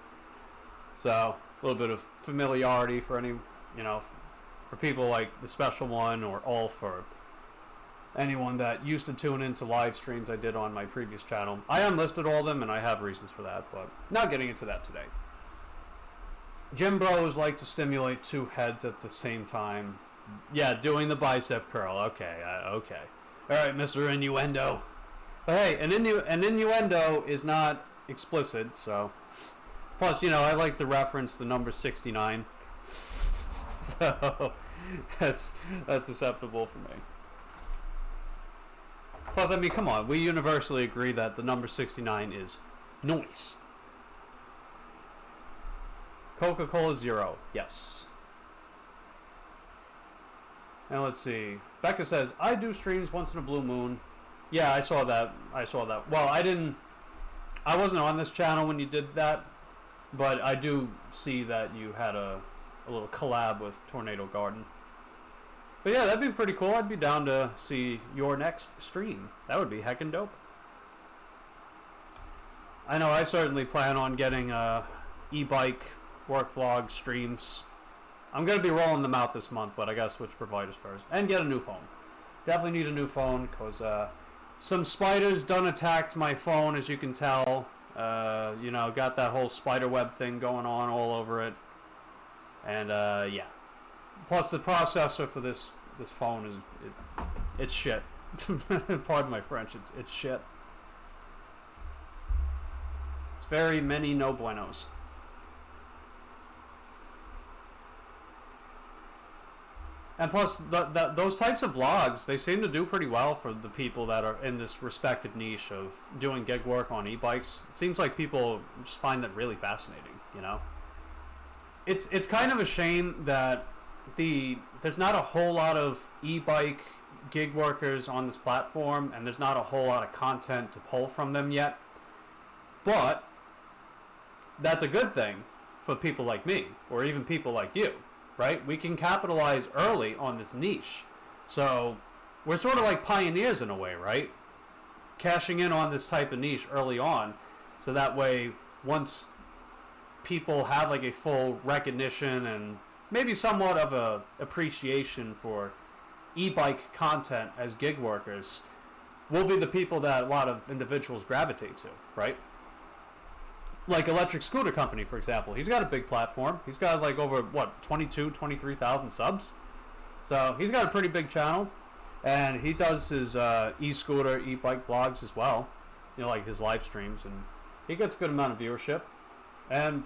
So, a little bit of familiarity for any, for people like the Special One or Ulf or anyone that used to tune into live streams I did on my previous channel. I unlisted all of them, and I have reasons for that, but not getting into that today. Gym bros like to stimulate two heads at the same time. Yeah, doing the bicep curl. Okay, okay. All right, Mr. Innuendo. But hey, an innuendo is not explicit, so. Plus, you know, I like to reference the number 69. So, that's acceptable for me. Plus, I mean, come on. We universally agree that the number 69 is noise. Coca-Cola Zero. Yes. And let's see. Becca says, I do streams once in a blue moon. Yeah, I saw that. Well, I wasn't on this channel when you did that, but I do see that you had a little collab with Tornado Garden. But yeah, that'd be pretty cool. I'd be down to see your next stream. That would be heckin' dope. I know I certainly plan on getting e-bike work vlog streams. I'm going to be rolling them out this month, but I got to switch providers first. And get a new phone. Definitely need a new phone, because some spiders done attacked my phone, as you can tell. You know, got that whole spider web thing going on all over it. And, yeah. Plus, the processor for this phone is... it's shit. Pardon my French. It's shit. It's very many no buenos. And plus, those types of vlogs, they seem to do pretty well for the people that are in this respective niche of doing gig work on e-bikes. It seems like people just find that really fascinating, you know? It's kind of a shame that there's not a whole lot of e-bike gig workers on this platform, and there's not a whole lot of content to pull from them yet. But that's a good thing for people like me, or even people like you. Right? We can capitalize early on this niche. So we're sort of like pioneers in a way, right? Cashing in on this type of niche early on. So that way, once people have like a full recognition and maybe somewhat of a appreciation for e-bike content as gig workers, we'll be the people that a lot of individuals gravitate to, right? Like Electric Scooter Company, for example. He's got a big platform. He's got like over, what, 23,000 subs? So he's got a pretty big channel. And he does his e-scooter, e-bike vlogs as well. You know, like his live streams. And he gets a good amount of viewership. And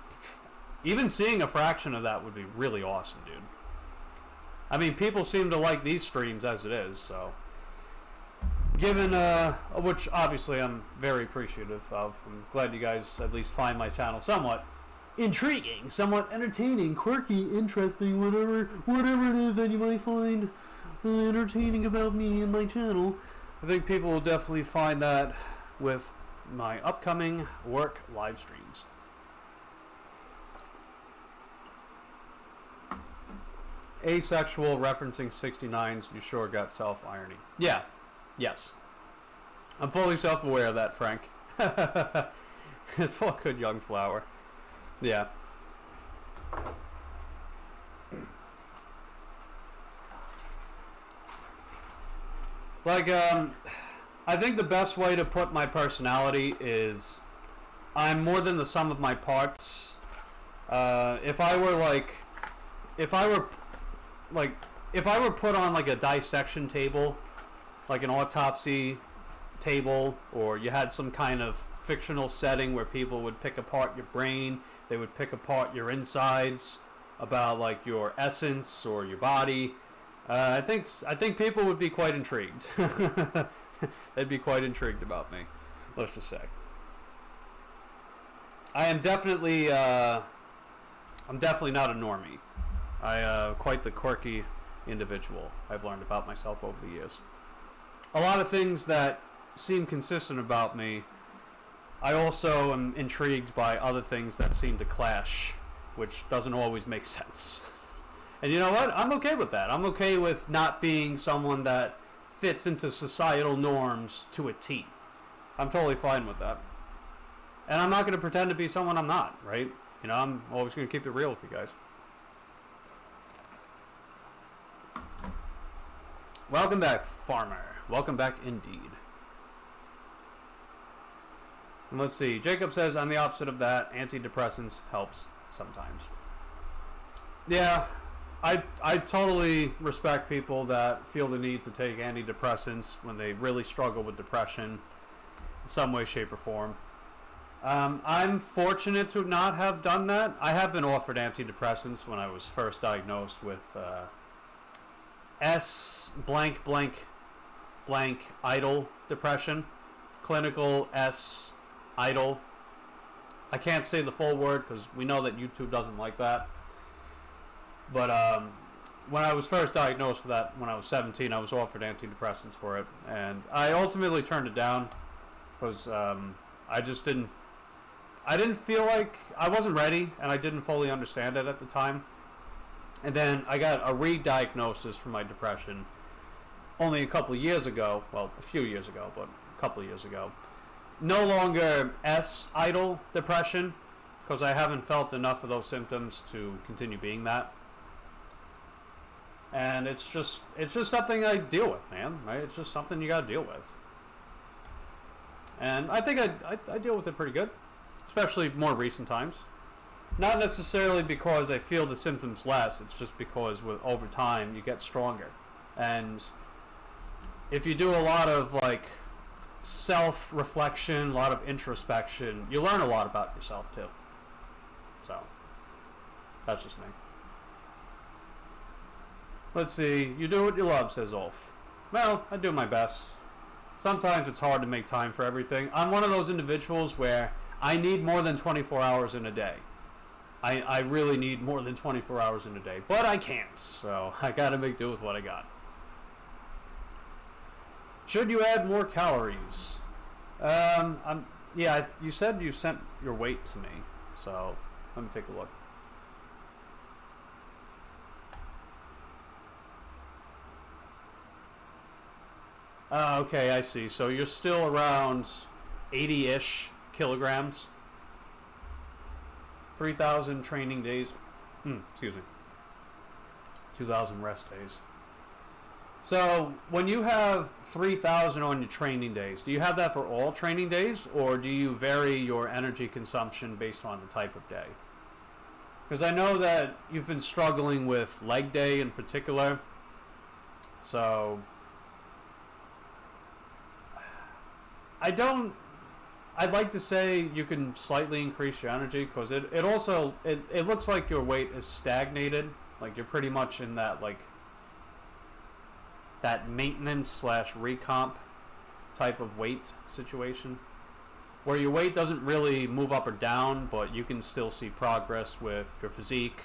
even seeing a fraction of that would be really awesome, dude. I mean, people seem to like these streams as it is, so... Given, which obviously I'm very appreciative of. I'm glad you guys at least find my channel somewhat intriguing, somewhat entertaining, quirky, interesting, whatever it is that you might find entertaining about me and my channel. I think people will definitely find that with my upcoming work live streams. Asexual referencing 69s, you sure got self-irony. Yeah. Yes. I'm fully self-aware of that, Frank. It's all good, young flower. Yeah. Like, I think the best way to put my personality is I'm more than the sum of my parts. If I were put on like a dissection table, like an autopsy table, or you had some kind of fictional setting where people would pick apart your brain, they would pick apart your insides about like your essence or your body. I think people would be quite intrigued. They'd be quite intrigued about me, let's just say. I'm definitely not a normie. I quite the quirky individual I've learned about myself over the years. A lot of things that seem consistent about me, I also am intrigued by other things that seem to clash, which doesn't always make sense. And you know what? I'm okay with that. I'm okay with not being someone that fits into societal norms to a T. I'm totally fine with that. And I'm not going to pretend to be someone I'm not, right? You know, I'm always going to keep it real with you guys. Welcome back, Farmer. Welcome back indeed. And let's see. Jacob says, I'm the opposite of that. Antidepressants helps sometimes. Yeah, I totally respect people that feel the need to take antidepressants when they really struggle with depression in some way, shape, or form. I'm fortunate to not have done that. I have been offered antidepressants when I was first diagnosed with S blank blank blank idle depression. Clinical S idle. I can't say the full word because we know that YouTube doesn't like that. But when I was first diagnosed with that, when I was 17, I was offered antidepressants for it, and I ultimately turned it down because I just didn't. I didn't feel like I wasn't ready, and I didn't fully understand it at the time. And then I got a re-diagnosis for my depression only a couple of years ago. Well, a few years ago, but a couple of years ago. No longer S idle depression, because I haven't felt enough of those symptoms to continue being that. And it's just something I deal with, man. Right? It's just something you gotta deal with. And I think I deal with it pretty good, especially more recent times. Not necessarily because I feel the symptoms less. It's just because over time you get stronger. And if you do a lot of like self-reflection, a lot of introspection, you learn a lot about yourself too. So that's just me. Let's see. You do what you love, says Ulf. Well, I do my best. Sometimes it's hard to make time for everything. I'm one of those individuals where I need more than 24 hours in a day. I really need more than 24 hours in a day. But I can't, so I gotta make do with what I got. Should you add more calories? Yeah, you said you sent your weight to me, so let me take a look. Okay, I see. So you're still around 80-ish kilograms. 3,000 training days. Excuse me. 2,000 rest days. So when you have 3,000 on your training days, do you have that for all training days, or do you vary your energy consumption based on the type of day? Because I know that you've been struggling with leg day in particular. So I'd like to say you can slightly increase your energy, because it also looks like your weight is stagnated. Like you're pretty much in that that maintenance / recomp type of weight situation, where your weight doesn't really move up or down, but you can still see progress with your physique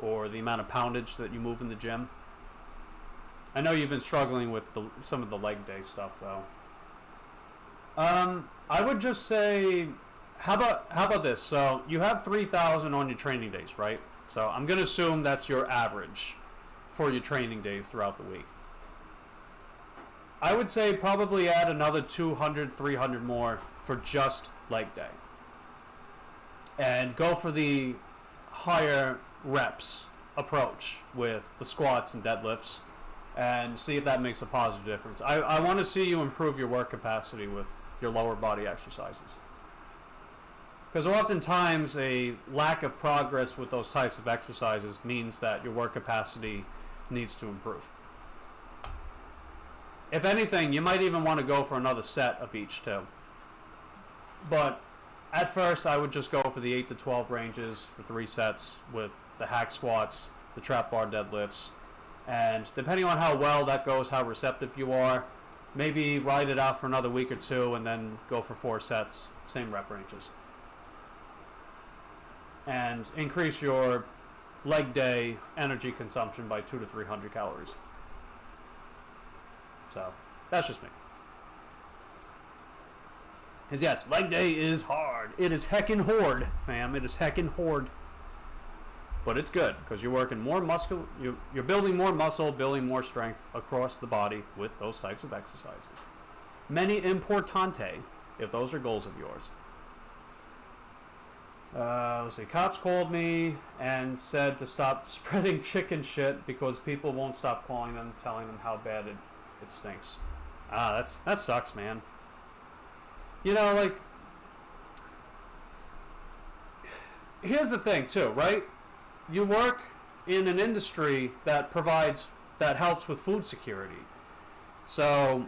or the amount of poundage that you move in the gym. I know you've been struggling with some of the leg day stuff though. I would just say, how about this? So you have 3,000 on your training days, right? So I'm going to assume that's your average for your training days throughout the week. I would say probably add another 200, 300 more for just leg day. And go for the higher reps approach with the squats and deadlifts, and see if that makes a positive difference. I want to see you improve your work capacity with your lower body exercises. Because oftentimes a lack of progress with those types of exercises means that your work capacity needs to improve. If anything, you might even want to go for another set of each too. But at first I would just go for the 8 to 12 ranges for 3 sets with the hack squats, the trap bar deadlifts, and depending on how well that goes, how receptive you are, maybe ride it out for another week or 2 and then go for 4 sets, same rep ranges. And increase your leg day energy consumption by 200 to 300 calories. So, that's just me. Because yes, leg day is hard. It is heckin' hard, fam. It is heckin' hard. But it's good, because you're working more muscle, you're building more muscle, building more strength across the body with those types of exercises. Many importante, if those are goals of yours. Let's see, cops called me and said to stop spreading chicken shit because people won't stop calling them, telling them how bad it stinks. That sucks, man. You know, like, here's the thing too, right? You work in an industry that helps with food security. So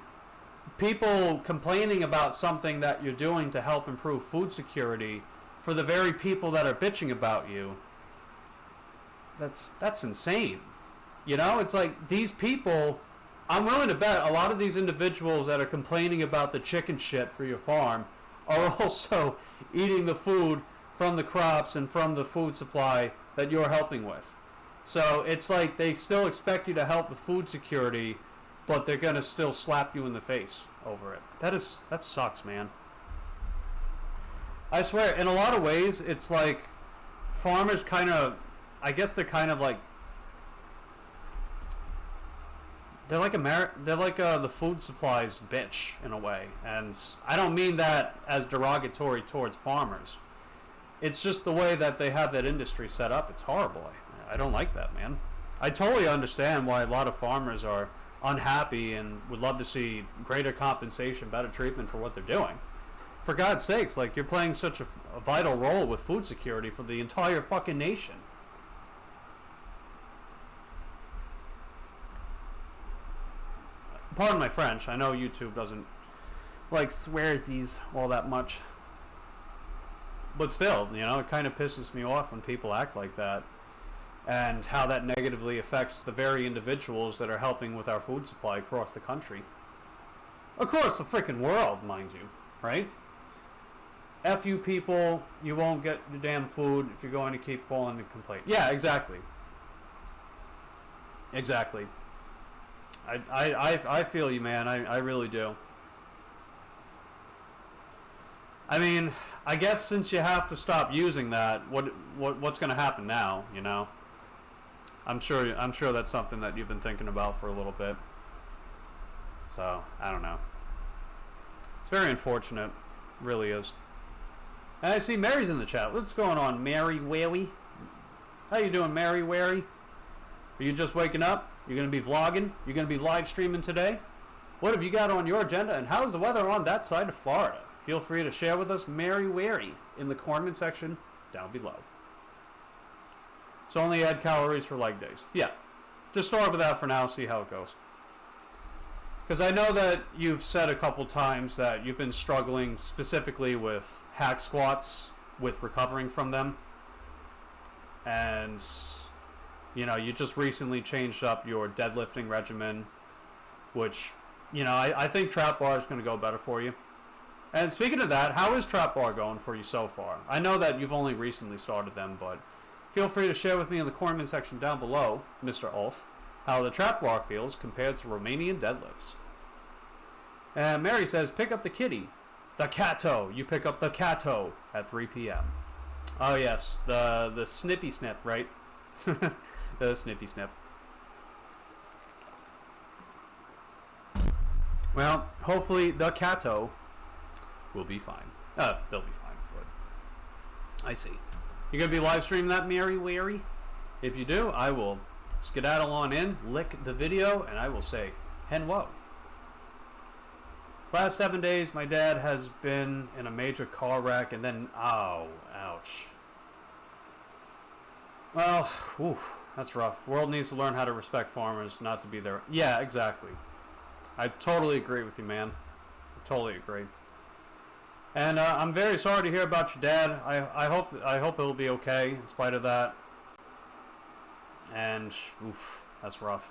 people complaining about something that you're doing to help improve food security for the very people that are bitching about you, that's insane. You know, it's like these people, I'm willing to bet a lot of these individuals that are complaining about the chicken shit for your farm are also eating the food from the crops and from the food supply that you're helping with. So it's like they still expect you to help with food security, but they're gonna still slap you in the face over it. That sucks, man. I swear, in a lot of ways, it's like farmers kind of, I guess they're kind of like, they're like the food supplies bitch in a way, and I don't mean that as derogatory towards farmers. It's just the way that they have that industry set up. It's horrible. I don't like that, man. I totally understand why a lot of farmers are unhappy and would love to see greater compensation, better treatment for what they're doing. For God's sakes, like, you're playing such a vital role with food security for the entire fucking nation. Pardon my French. I know YouTube doesn't like swearsies all that much. But still, you know, it kind of pisses me off when people act like that, and how that negatively affects the very individuals that are helping with our food supply across the country. Across the freaking world, mind you, right? F you people, you won't get the damn food if you're going to keep calling and complain. Yeah, exactly. Exactly. I feel you, man. I really do. I mean, I guess since you have to stop using that, what's going to happen now, you know? I'm sure that's something that you've been thinking about for a little bit. So, I don't know. It's very unfortunate. It really is. And I see Mary's in the chat. What's going on, Mary Wary? How you doing, Mary Wary? Are you just waking up? You're going to be vlogging? You're going to be live streaming today? What have you got on your agenda? And how's the weather on that side of Florida? Feel free to share with us, Mary Wary, in the comment section down below. So only add calories for leg days. Yeah. Just start with that for now, see how it goes. Because I know that you've said a couple times that you've been struggling specifically with hack squats, with recovering from them. And, you know, you just recently changed up your deadlifting regimen, which, you know, I think trap bar is going to go better for you. And speaking of that, how is trap bar going for you so far? I know that you've only recently started them, but feel free to share with me in the comment section down below, Mr. Ulf, how the trap bar feels compared to Romanian deadlifts. And Mary says, pick up the kitty. The catto. You pick up the catto at 3 p.m. Oh yes, the snippy snip, right? The snippy snip. Well, hopefully the catto will be fine. They'll be fine, but I see. You're going to be live streaming that, Mary Wary? If you do, I will skedaddle on in, lick the video, and I will say, hen whoa. Last 7 days, my dad has been in a major car wreck, and then, oh, ouch. Well, whew, that's rough. World needs to learn how to respect farmers, not to be there. Yeah, exactly. I totally agree with you, man. I totally agree. And I'm very sorry to hear about your dad. I hope it'll be okay in spite of that. And oof, that's rough.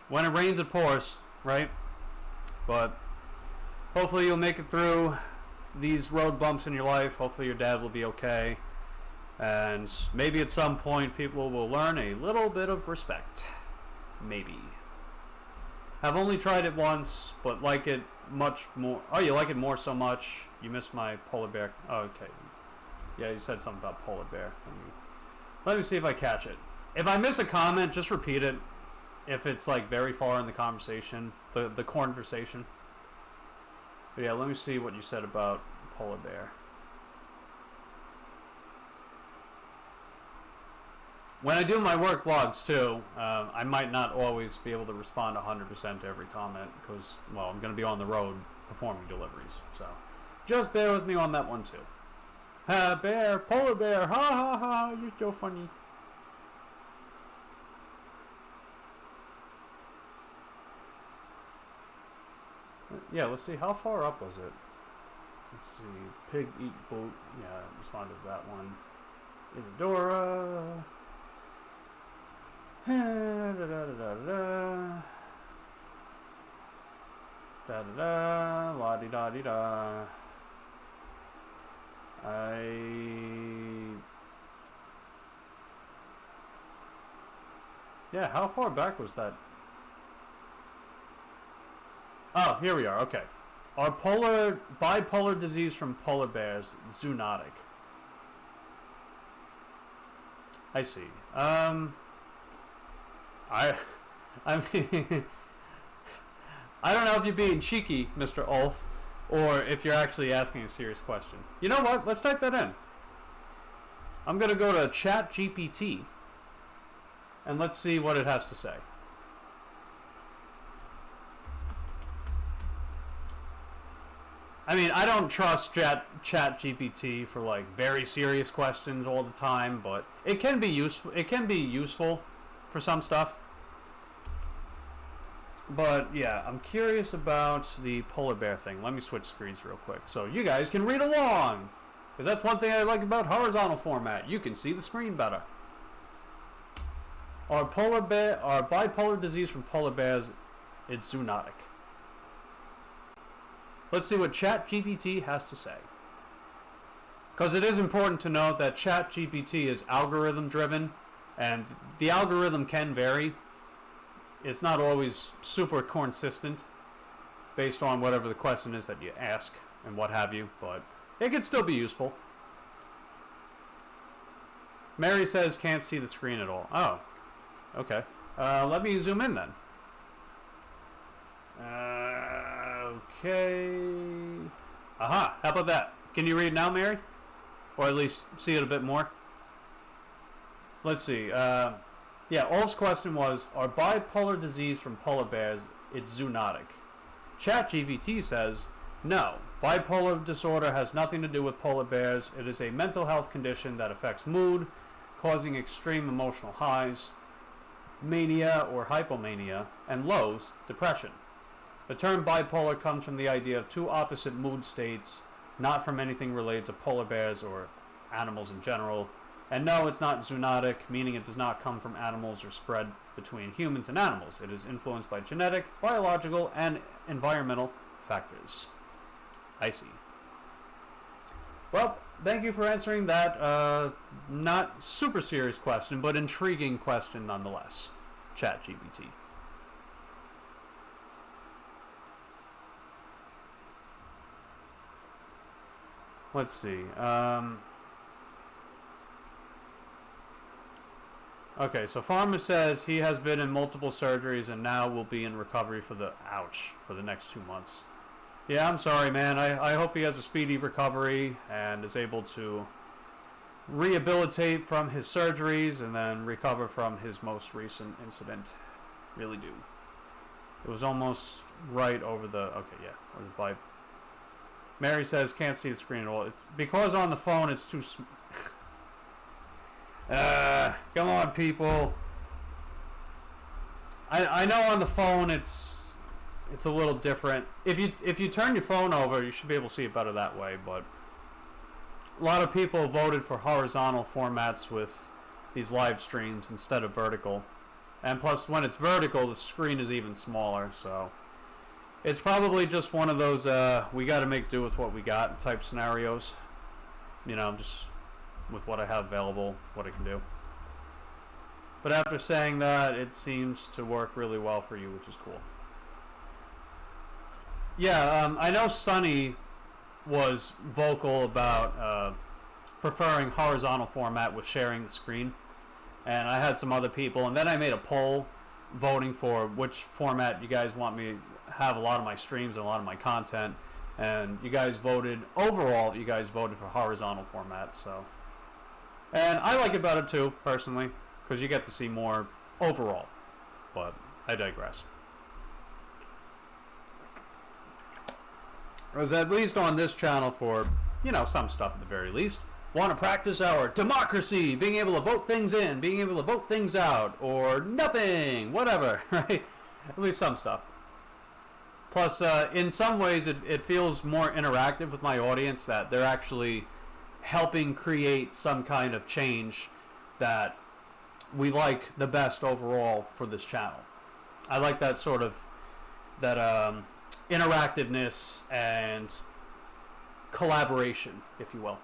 When it rains, it pours, right? But hopefully you'll make it through these road bumps in your life. Hopefully your dad will be okay. And maybe at some point people will learn a little bit of respect. Maybe. I've only tried it once, but like it much more. Oh, you like it more so much. You missed my polar bear. Oh, okay. Yeah, you said something about polar bear. Let me see if I catch it. If I miss a comment, just repeat it. If it's like very far in the conversation, the conversation. But yeah, let me see what you said about polar bear. when I do my work vlogs too, I might not always be able to respond 100% to every comment because, well, I'm going to be on the road performing deliveries. So just bear with me on that one too. Ha, bear, polar bear, ha ha ha, you're so funny. Yeah, let's see, how far up was it? Let's see, pig eat boot, yeah, I responded to that one. Isadora. Da da da da da da da da da la di da di da. Yeah, how far back was that? Oh, here we are. Okay. Are bipolar disease from polar bears zoonotic? I see. I mean, I don't know if you're being cheeky, Mr. Ulf, or if you're actually asking a serious question. You know what? Let's type that in. I'm going to go to ChatGPT, and let's see what it has to say. I mean, I don't trust ChatGPT for like very serious questions all the time, but it can be useful. It can be useful for some stuff. But yeah, I'm curious about the polar bear thing. Let me switch screens real quick so you guys can read along, because that's one thing I like about horizontal format. You can see the screen better. Are bipolar disease from polar bears? It's zoonotic. Let's see what ChatGPT has to say. Because it is important to note that ChatGPT is algorithm driven, and the algorithm can vary. It's not always super consistent based on whatever the question is that you ask and what have you, but it can still be useful. Mary says can't see the screen at all. Oh, okay. Let me zoom in then. Okay. Aha, how about that? Can you read now, Mary? Or at least see it a bit more? Let's see. Yeah, Ulf's question was, are bipolar disease from polar bears, it's zoonotic? ChatGPT says, no. Bipolar disorder has nothing to do with polar bears. It is a mental health condition that affects mood, causing extreme emotional highs, mania or hypomania, and lows, depression. The term bipolar comes from the idea of two opposite mood states, not from anything related to polar bears or animals in general. And no, it's not zoonotic, meaning it does not come from animals or spread between humans and animals. It is influenced by genetic, biological, and environmental factors. I see. Well, thank you for answering that not super serious question, but intriguing question nonetheless, ChatGPT. Let's see. Okay, so Farmer says he has been in multiple surgeries and now will be in recovery for the next 2 months. Yeah, I'm sorry, man. I hope he has a speedy recovery and is able to rehabilitate from his surgeries and then recover from his most recent incident. Really do. It was almost right over the... Okay, yeah. Or the by. Mary says can't see the screen at all. It's because on the phone it's too... Come on, people. I know on the phone it's a little different. If you turn your phone over, you should be able to see it better that way. But a lot of people voted for horizontal formats with these live streams instead of vertical. And plus, when it's vertical, the screen is even smaller. So it's probably just one of those we got to make do with what we got type scenarios. You know, just with what I have available, what I can do. But after saying that, it seems to work really well for you, which is cool. Yeah, I know Sunny was vocal about preferring horizontal format with sharing the screen. And I had some other people, and then I made a poll voting for which format you guys want me to have a lot of my streams and a lot of my content. And you guys voted, overall, you guys voted for horizontal format, so... And I like it better too, personally, because you get to see more overall. But I digress. I was at least on this channel for, you know, some stuff at the very least. Want to practice our democracy, being able to vote things in, being able to vote things out, or nothing, whatever, right? At least some stuff. Plus, in some ways, it feels more interactive with my audience, that they're actually helping create some kind of change that we like the best overall for this channel. I like that sort of, that interactiveness and collaboration, if you will.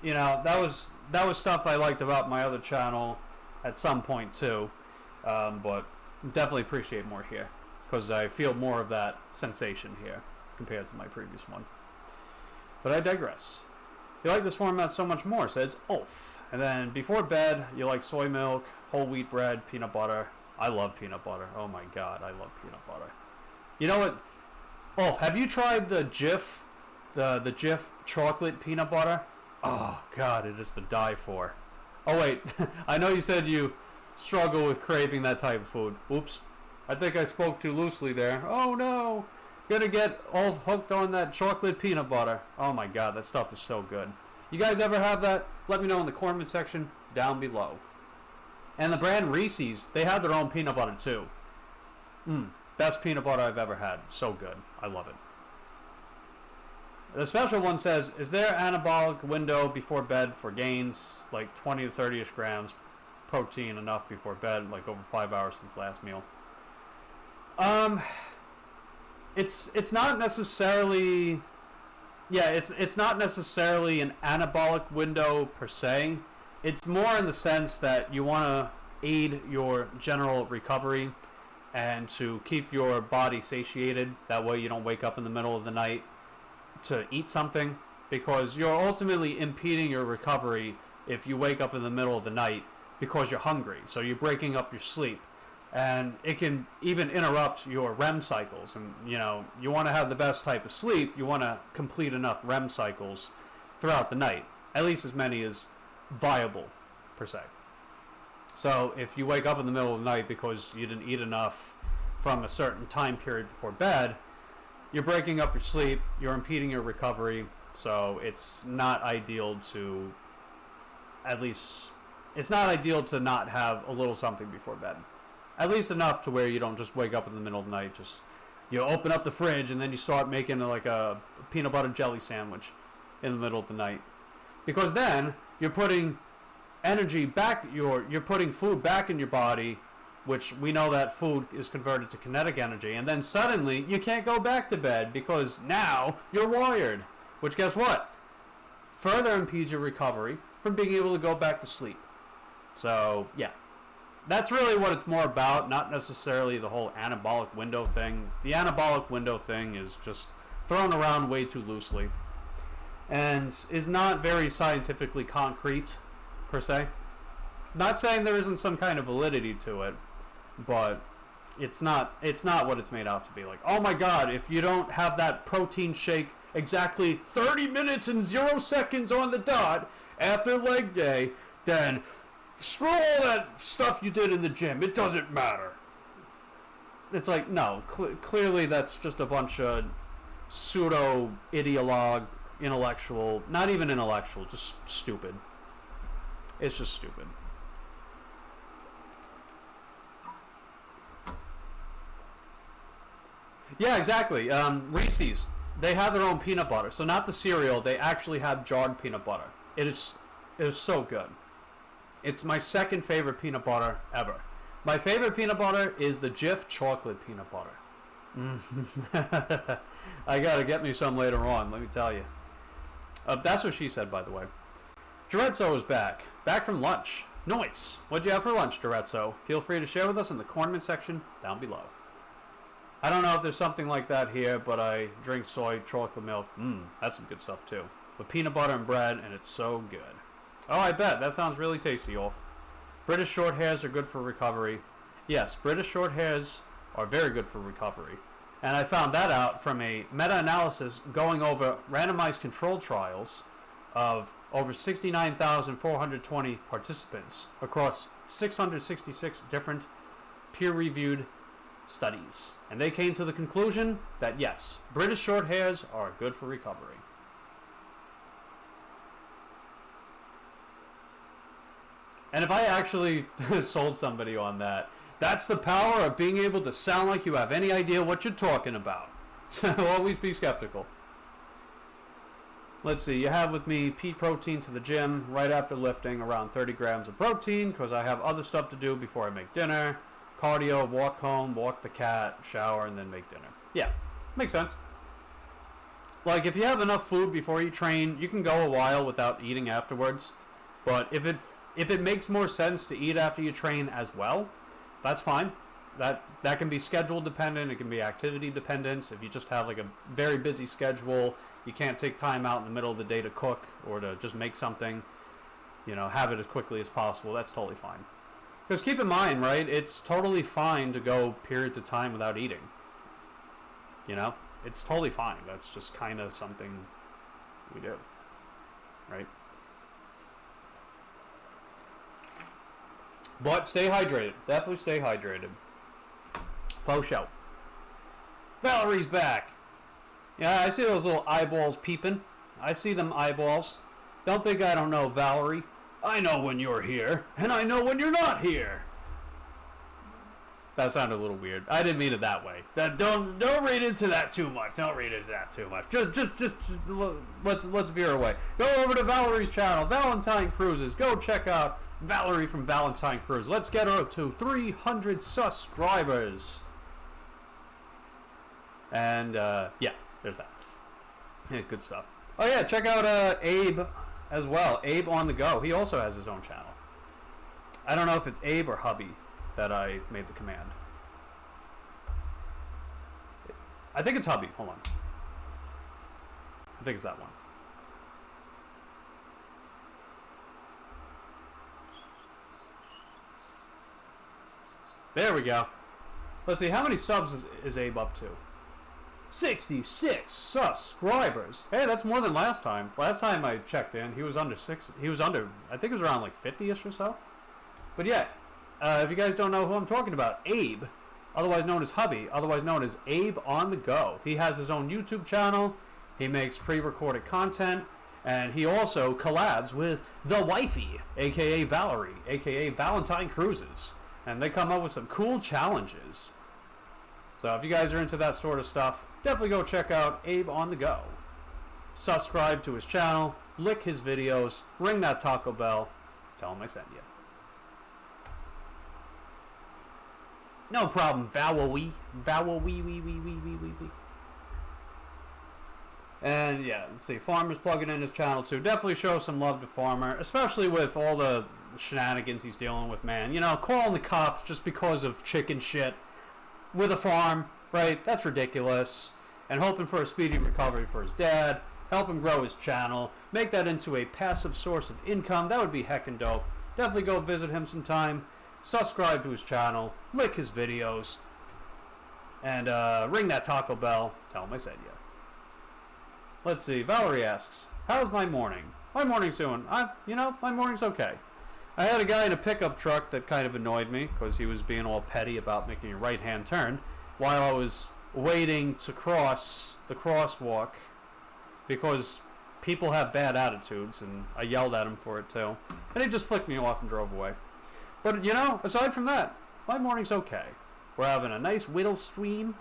You know, that was stuff I liked about my other channel at some point too, but definitely appreciate more here, because I feel more of that sensation here compared to my previous one. But I digress. You like this format so much more, says Ulf. And then before bed, you like soy milk, whole wheat bread, peanut butter. I love peanut butter. Oh my god, I love peanut butter. You know what? Ulf, have you tried the Jif, the Jif chocolate peanut butter? Oh god, it is to die for. Oh wait, I know you said you struggle with craving that type of food. Oops. I think I spoke too loosely there. Oh no! Gonna get all hooked on that chocolate peanut butter. Oh my god, that stuff is so good. You guys ever have that? Let me know in the comment section down below. And the brand Reese's, they have their own peanut butter too. Best peanut butter I've ever had. So good. I love it. The special one says, is there anabolic window before bed for gains, like 20 to 30-ish grams protein enough before bed, like over 5 hours since last meal? It's not necessarily, yeah, it's not necessarily an anabolic window per se. It's more in the sense that you want to aid your general recovery and to keep your body satiated. That way you don't wake up in the middle of the night to eat something, because you're ultimately impeding your recovery if you wake up in the middle of the night because you're hungry. So you're breaking up your sleep, and it can even interrupt your REM cycles. And you know, you want to have the best type of sleep, you want to complete enough REM cycles throughout the night, at least as many as viable per se. So if you wake up in the middle of the night because you didn't eat enough from a certain time period before bed, you're breaking up your sleep, you're impeding your recovery. So it's not ideal to, at least, it's not ideal to not have a little something before bed. At least enough to where you don't just wake up in the middle of the night, just, you open up the fridge and then you start making like a peanut butter jelly sandwich in the middle of the night. Because then you're putting energy back, you're putting food back in your body, which we know that food is converted to kinetic energy, and then suddenly you can't go back to bed because now you're wired, which guess what? Further impedes your recovery from being able to go back to sleep. So yeah, that's really what it's more about, not necessarily the whole anabolic window thing. The anabolic window thing is just thrown around way too loosely and is not very scientifically concrete per se. Not saying there isn't some kind of validity to it, but it's not what it's made out to be. Like, oh my god, if you don't have that protein shake exactly 30 minutes and 0 seconds on the dot after leg day, then screw all that stuff you did in the gym, it doesn't matter. It's like, no, clearly that's just a bunch of pseudo ideologue, intellectual, not even intellectual, just stupid. It's just stupid. Yeah, exactly. Reese's, they have their own peanut butter. So not the cereal, they actually have jarred peanut butter. It is so good. It's my second favorite peanut butter ever. My favorite peanut butter is the Jif chocolate peanut butter. I gotta get me some later on, let me tell you. That's what she said, by the way. Dorezzo is back. Back from lunch. Nice. What'd you have for lunch, Dorezzo? Feel free to share with us in the comment section down below. I don't know if there's something like that here, but I drink soy chocolate milk. That's some good stuff too. With peanut butter and bread, and it's so good. Oh, I bet. That sounds really tasty, Ulf. British short hairs are good for recovery. Yes, British short hairs are very good for recovery. And I found that out from a meta-analysis going over randomized controlled trials of over 69,420 participants across 666 different peer-reviewed studies. And they came to the conclusion that yes, British short hairs are good for recovery. And if I actually sold somebody on that, that's the power of being able to sound like you have any idea what you're talking about. So always be skeptical. Let's see, you have with me pea protein to the gym right after lifting, around 30 grams of protein, because I have other stuff to do before I make dinner. Cardio, walk home, walk the cat, shower, and then make dinner. Yeah, makes sense. Like, if you have enough food before you train, you can go a while without eating afterwards. But if it makes more sense to eat after you train as well, that's fine. That can be schedule dependent. It can be activity dependent. If you just have like a very busy schedule, you can't take time out in the middle of the day to cook or to just make something, you know, have it as quickly as possible. That's totally fine. Because keep in mind, right, it's totally fine to go periods of time without eating. You know, it's totally fine. That's just kind of something we do, right? But stay hydrated. Definitely stay hydrated. Faux show. Valerie's back. Yeah, I see those little eyeballs peeping. I see them eyeballs. Don't think I don't know, Valerie. I know when you're here, and I know when you're not here. That sounded a little weird. I didn't mean it that way. Don't read into that too much. Don't read into that too much. Just let's veer away. Go over to Valerie's channel, Valentine Cruises. Go check out Valerie from Valentine Cruises. Let's get her to 300 subscribers. And yeah, there's that. Yeah, good stuff. Oh yeah, check out Abe as well. Abe on the Go. He also has his own channel. I don't know if it's Abe or Hubby that I made the command. I think it's Hubby. Hold on. I think it's that one. There we go. Let's see, how many subs is Abe up to? 66 subscribers. Hey, that's more than last time. Last time I checked in, he was under 6. He was under, I think it was around like 50-ish or so. But yeah, if you guys don't know who I'm talking about, Abe, otherwise known as Hubby, otherwise known as Abe on the Go. He has his own YouTube channel. He makes pre-recorded content. And he also collabs with the wifey, a.k.a. Valerie, a.k.a. Valentine Cruises. And they come up with some cool challenges. So if you guys are into that sort of stuff, definitely go check out Abe on the Go. Subscribe to his channel, lick his videos, ring that Taco Bell, tell him I sent you. No problem, Valowie. And yeah, let's see, Farmer's plugging in his channel too. Definitely show some love to Farmer, especially with all the shenanigans he's dealing with, man. You know, calling the cops just because of chicken shit with a farm, right? That's ridiculous. And hoping for a speedy recovery for his dad, help him grow his channel, make that into a passive source of income. That would be heckin' dope. Definitely go visit him sometime, subscribe to his channel, lick his videos, and ring that Taco Bell, tell him I said ya. Let's see, Valerie asks, how's my morning? My morning's doing, my morning's okay. I had a guy in a pickup truck that kind of annoyed me because he was being all petty about making a right-hand turn while I was waiting to cross the crosswalk because people have bad attitudes, and I yelled at him for it too. And he just flicked me off and drove away. But, you know, aside from that, my morning's okay. We're having a nice whittle stream,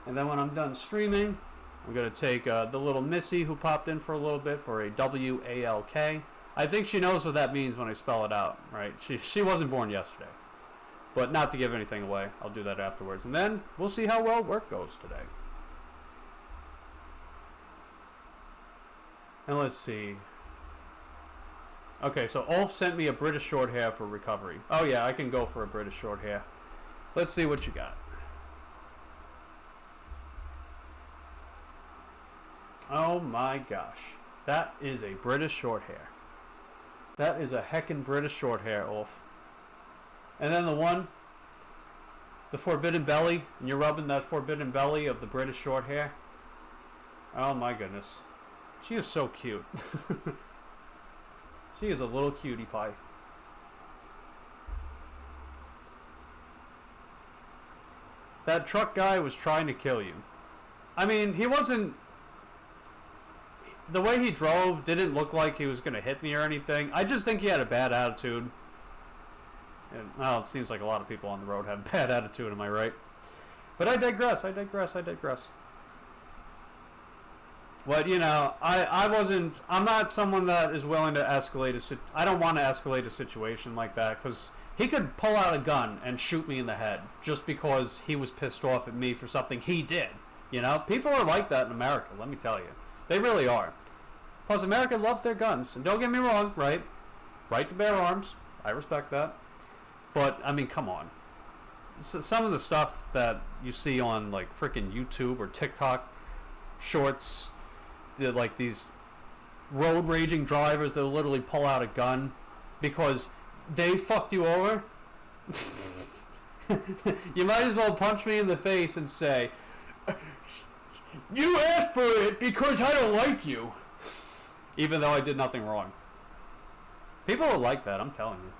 and then when I'm done streaming, I'm going to take the little Missy who popped in for a little bit for a WALK. I think she knows what that means when I spell it out, right? She wasn't born yesterday. But not to give anything away. I'll do that afterwards. And then we'll see how well work goes today. And let's see. Okay, so Ulf sent me a British short hair for recovery. Oh yeah, I can go for a British short hair. Let's see what you got. Oh my gosh. That is a British short hair. That is a heckin' British short hair, Ulf. And then the forbidden belly, and you're rubbing that forbidden belly of the British short hair. Oh my goodness. She is so cute. She is a little cutie pie. That truck guy was trying to kill you. I mean, he wasn't... The way he drove didn't look like he was going to hit me or anything. I just think he had a bad attitude. And, well, it seems like a lot of people on the road have a bad attitude, am I right? But I digress. But, you know, I'm not someone that is willing to escalate I don't want to escalate a situation like that, because he could pull out a gun and shoot me in the head just because he was pissed off at me for something he did. You know, people are like that in America, let me tell you. They really are. Plus, America loves their guns. And don't get me wrong, right? Right to bear arms. I respect that. But, I mean, come on. Some of the stuff that you see on, like, freaking YouTube or TikTok shorts, like these road raging drivers that literally pull out a gun because they fucked you over. You might as well punch me in the face and say, "You asked for it because I don't like you," even though I did nothing wrong. People are like that, I'm telling you.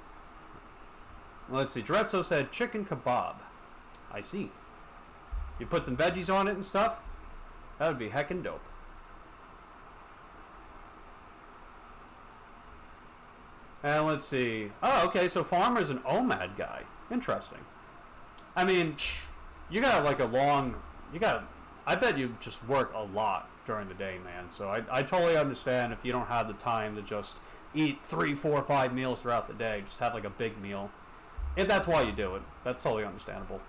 Well, let's see. Drezzo said chicken kebab. I see. You put some veggies on it and stuff? That would be heckin' dope. And let's see. Oh, okay, so Farmer's an OMAD guy. Interesting. I mean, you got like a long... I bet you just work a lot during the day, man. So I totally understand if you don't have the time to just eat 3, 4, 5 meals throughout the day. Just have like a big meal. If that's why you do it. That's totally understandable.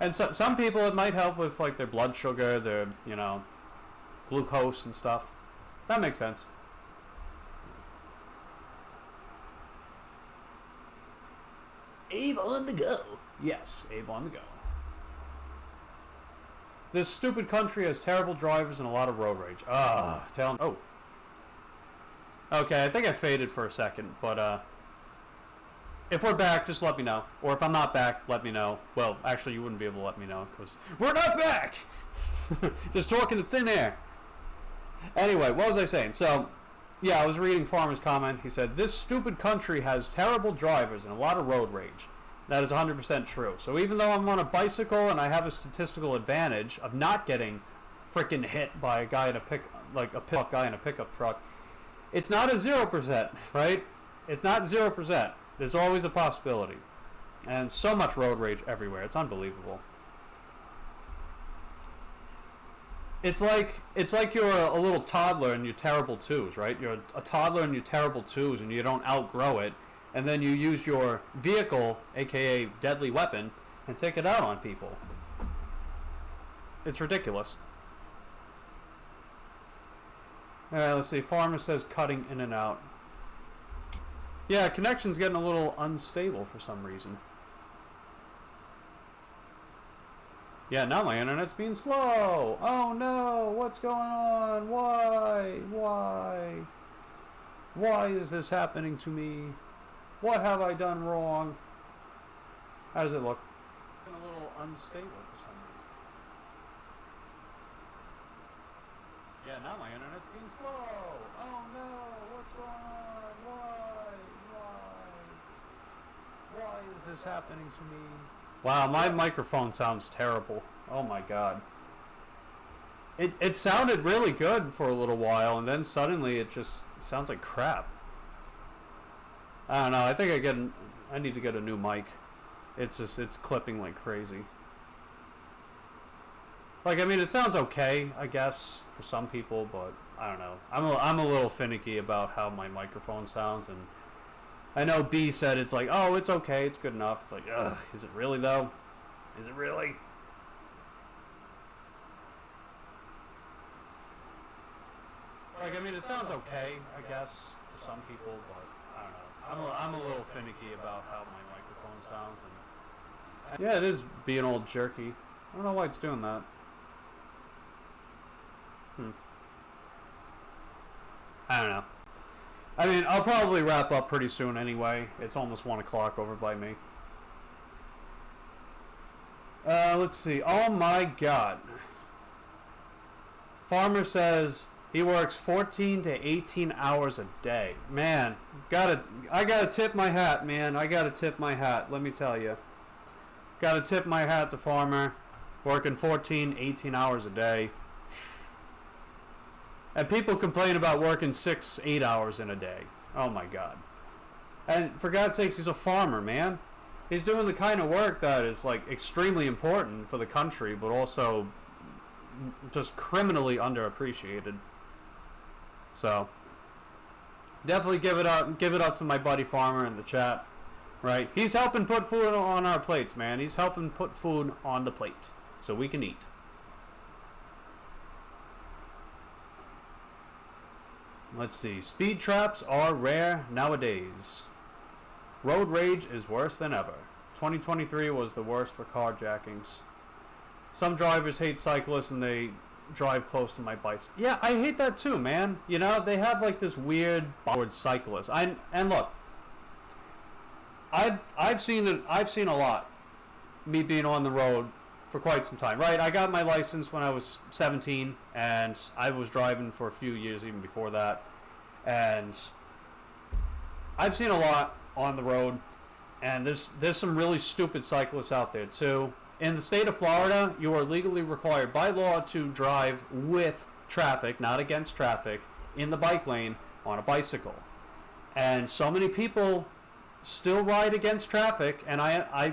And so, some people, it might help with like their blood sugar, their, you know, glucose and stuff. That makes sense. Abe on the go. Yes, Abe on the go. This stupid country has terrible drivers and a lot of road rage. Tell me. Oh. Okay, I think I faded for a second, but if we're back, just let me know. Or if I'm not back, let me know. Well, actually, you wouldn't be able to let me know, because we're not back! Just talking to thin air. Anyway, what was I saying? So, yeah, I was reading Farmer's comment. He said, this stupid country has terrible drivers and a lot of road rage. That is 100% true. So even though I'm on a bicycle and I have a statistical advantage of not getting freaking hit by a guy in a pissed-off guy in a pickup truck, it's not a 0%, right? It's not 0%. There's always a possibility. And so much road rage everywhere. It's unbelievable. It's like you're a little toddler in your terrible twos, right? You're a toddler in your terrible twos and you don't outgrow it. And then you use your vehicle, aka deadly weapon, and take it out on people. It's ridiculous. Alright, let's see. Farmer says cutting in and out. Yeah, connection's getting a little unstable for some reason. Yeah, now my internet's being slow. Oh no, what's going on? Why? Why is this happening to me? What have I done wrong? How does it look? A little unstable for some reason. Yeah, now my internet's being slow. Oh no, what's going on? Why is this happening to me? Wow, my microphone sounds terrible. Oh my god. It sounded really good for a little while, and then suddenly it just sounds like crap. I don't know. I think I need to get a new mic. It's clipping like crazy. Like, I mean, it sounds okay, I guess, for some people, but I don't know. I'm a little finicky about how my microphone sounds, and I know B said it's like, oh, it's okay, it's good enough. It's like, ugh, is it really though? Is it really? Like, I mean, it sounds okay, I guess, for some people, but I don't know. I'm a little finicky about how my microphone sounds. And yeah, it is being old jerky. I don't know why it's doing that. I don't know. I mean, I'll probably wrap up pretty soon anyway. It's almost 1 o'clock over by me. Let's see. Oh my god. Farmer says, He works 14 to 18 hours a day. Man, I gotta tip my hat, man. I gotta tip my hat, let me tell you. Gotta tip my hat to Farmer, working 14, 18 hours a day. And people complain about working 6, 8 hours in a day. Oh my God. And for God's sakes, he's a farmer, man. He's doing the kind of work that is like extremely important for the country, but also just criminally underappreciated. So definitely give it up to my buddy Farmer in the chat. Right? He's helping put food on our plates, man. He's helping put food on the plate so we can eat. Let's see. Speed traps are rare nowadays. Road rage is worse than ever. 2023 was the worst for carjackings. Some drivers hate cyclists and they drive close to my bikes. Yeah, I hate that too, man. You know, they have like this weird towards cyclists. And look, I've seen a lot. Me being on the road for quite some time, right? I got my license when I was 17, and I was driving for a few years even before that. And I've seen a lot on the road, and there's some really stupid cyclists out there too. In the state of Florida, you are legally required by law to drive with traffic, not against traffic, in the bike lane on a bicycle. And so many people still ride against traffic, and I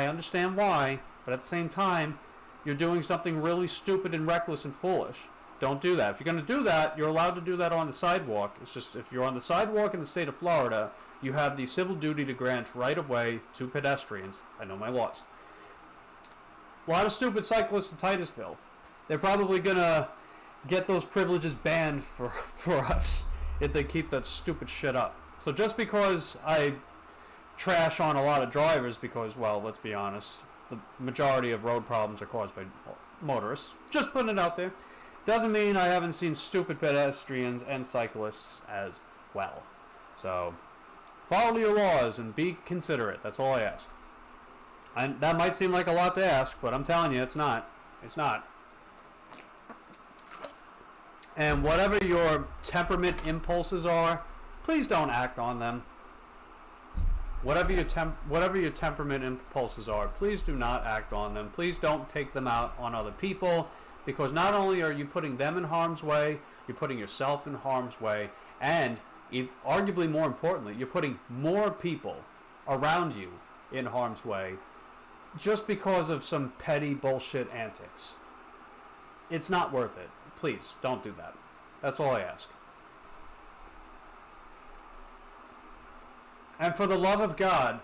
understand why, but at the same time, you're doing something really stupid and reckless and foolish. Don't do that. If you're going to do that, you're allowed to do that on the sidewalk. It's just if you're on the sidewalk in the state of Florida, you have the civil duty to grant right of way to pedestrians. I know my laws. A lot of stupid cyclists in Titusville. They're probably going to get those privileges banned for us if they keep that stupid shit up. So just because I trash on a lot of drivers because, well, let's be honest, the majority of road problems are caused by motorists. Just putting it out there. Doesn't mean I haven't seen stupid pedestrians and cyclists as well. So, follow your laws and be considerate. That's all I ask. And that might seem like a lot to ask, but I'm telling you, it's not. It's not. And whatever your temperament impulses are, please don't act on them. Whatever your temperament impulses are, please do not act on them. Please don't take them out on other people, because not only are you putting them in harm's way, you're putting yourself in harm's way, and arguably more importantly, you're putting more people around you in harm's way just because of some petty bullshit antics. It's not worth it. Please, don't do that. That's all I ask. And for the love of God,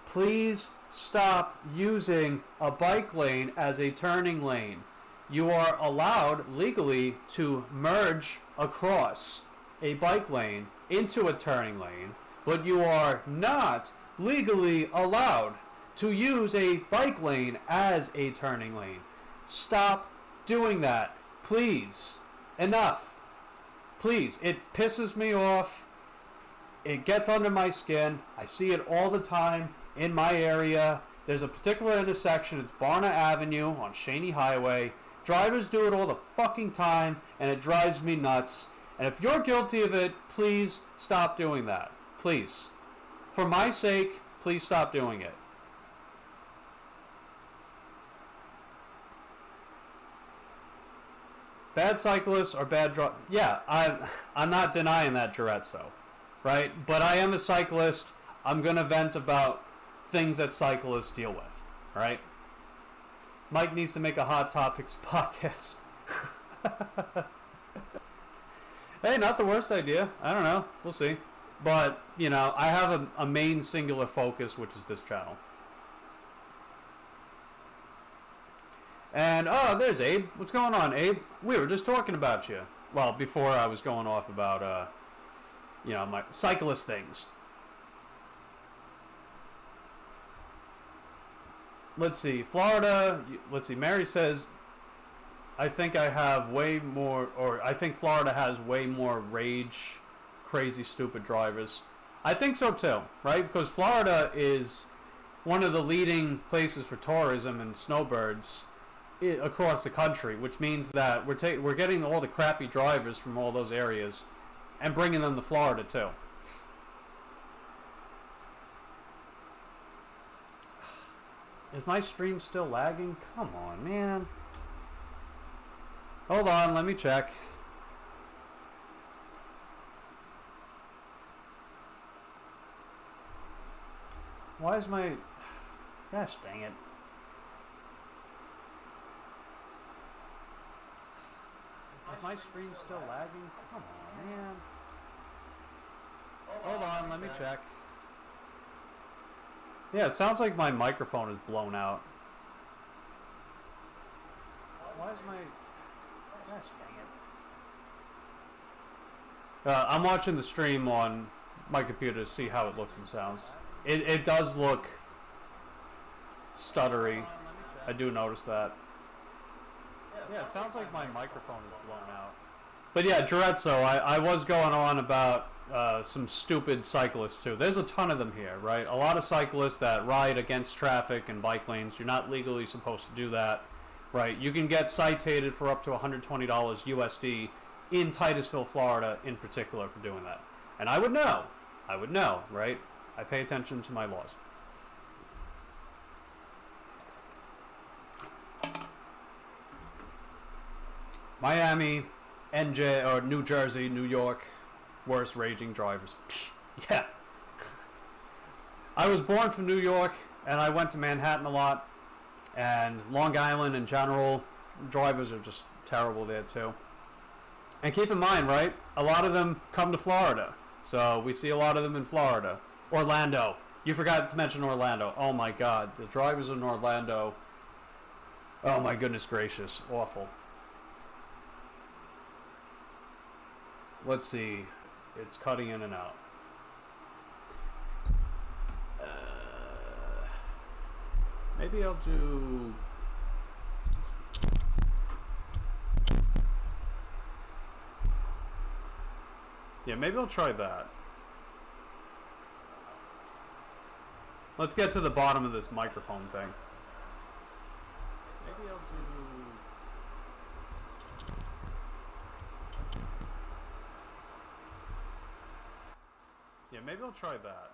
please stop using a bike lane as a turning lane. You are allowed legally to merge across a bike lane into a turning lane, but you are not legally allowed to use a bike lane as a turning lane. Stop doing that. Please. Enough. Please. It pisses me off. It gets under my skin. I see it all the time in my area. There's a particular intersection. It's Barna Avenue on Shaney Highway. Drivers do it all the fucking time, and it drives me nuts. And if you're guilty of it, please stop doing that. Please. For my sake, please stop doing it. Bad cyclists are bad drivers. Yeah, I'm not denying that, Duretso. Right? But I am a cyclist. I'm going to vent about things that cyclists deal with. Right? Mike needs to make a Hot Topics podcast. Hey, not the worst idea. I don't know. We'll see. But, you know, I have a main singular focus, which is this channel. And, oh, there's Abe. What's going on, Abe? We were just talking about you. Well, before I was going off about, you know, my cyclist things. Let's see. Florida. Let's see. Mary says, I think I have way more, or I think Florida has way more rage, crazy, stupid drivers. I think so too, right? Because Florida is one of the leading places for tourism and snowbirds across the country, which means that we're getting all the crappy drivers from all those areas and bringing them to Florida too. Is my stream still lagging? Come on, man. Hold on, let me check. Why is my... Gosh dang it. Is my stream still lagging? Come on, man. Hold on, let me check. Yeah, it sounds like my microphone is blown out. Why is my... Gosh dang it. I'm watching the stream on my computer to see how it looks and sounds. It does look stuttery. I do notice that. Yeah, it sounds like my microphone is blown out. But yeah, Jarezzo, I was going on about some stupid cyclists too. There's a ton of them here, right? A lot of cyclists that ride against traffic and bike lanes. You're not legally supposed to do that, right? You can get cited for up to $120 USD in Titusville, Florida in particular for doing that. And I would know, right? I pay attention to my laws. Miami, NJ, or New Jersey, New York, worst raging drivers. Yeah. I was born from New York, and I went to Manhattan a lot, and Long Island in general, drivers are just terrible there too. And keep in mind, right, a lot of them come to Florida, so we see a lot of them in Florida. Orlando. You forgot to mention Orlando. Oh my God, the drivers in Orlando. Oh my goodness gracious, awful. Let's see. It's cutting in and out. Maybe I'll do... Yeah, maybe I'll try that. Let's get to the bottom of this microphone thing. Maybe I'll do... Yeah, maybe I'll try that.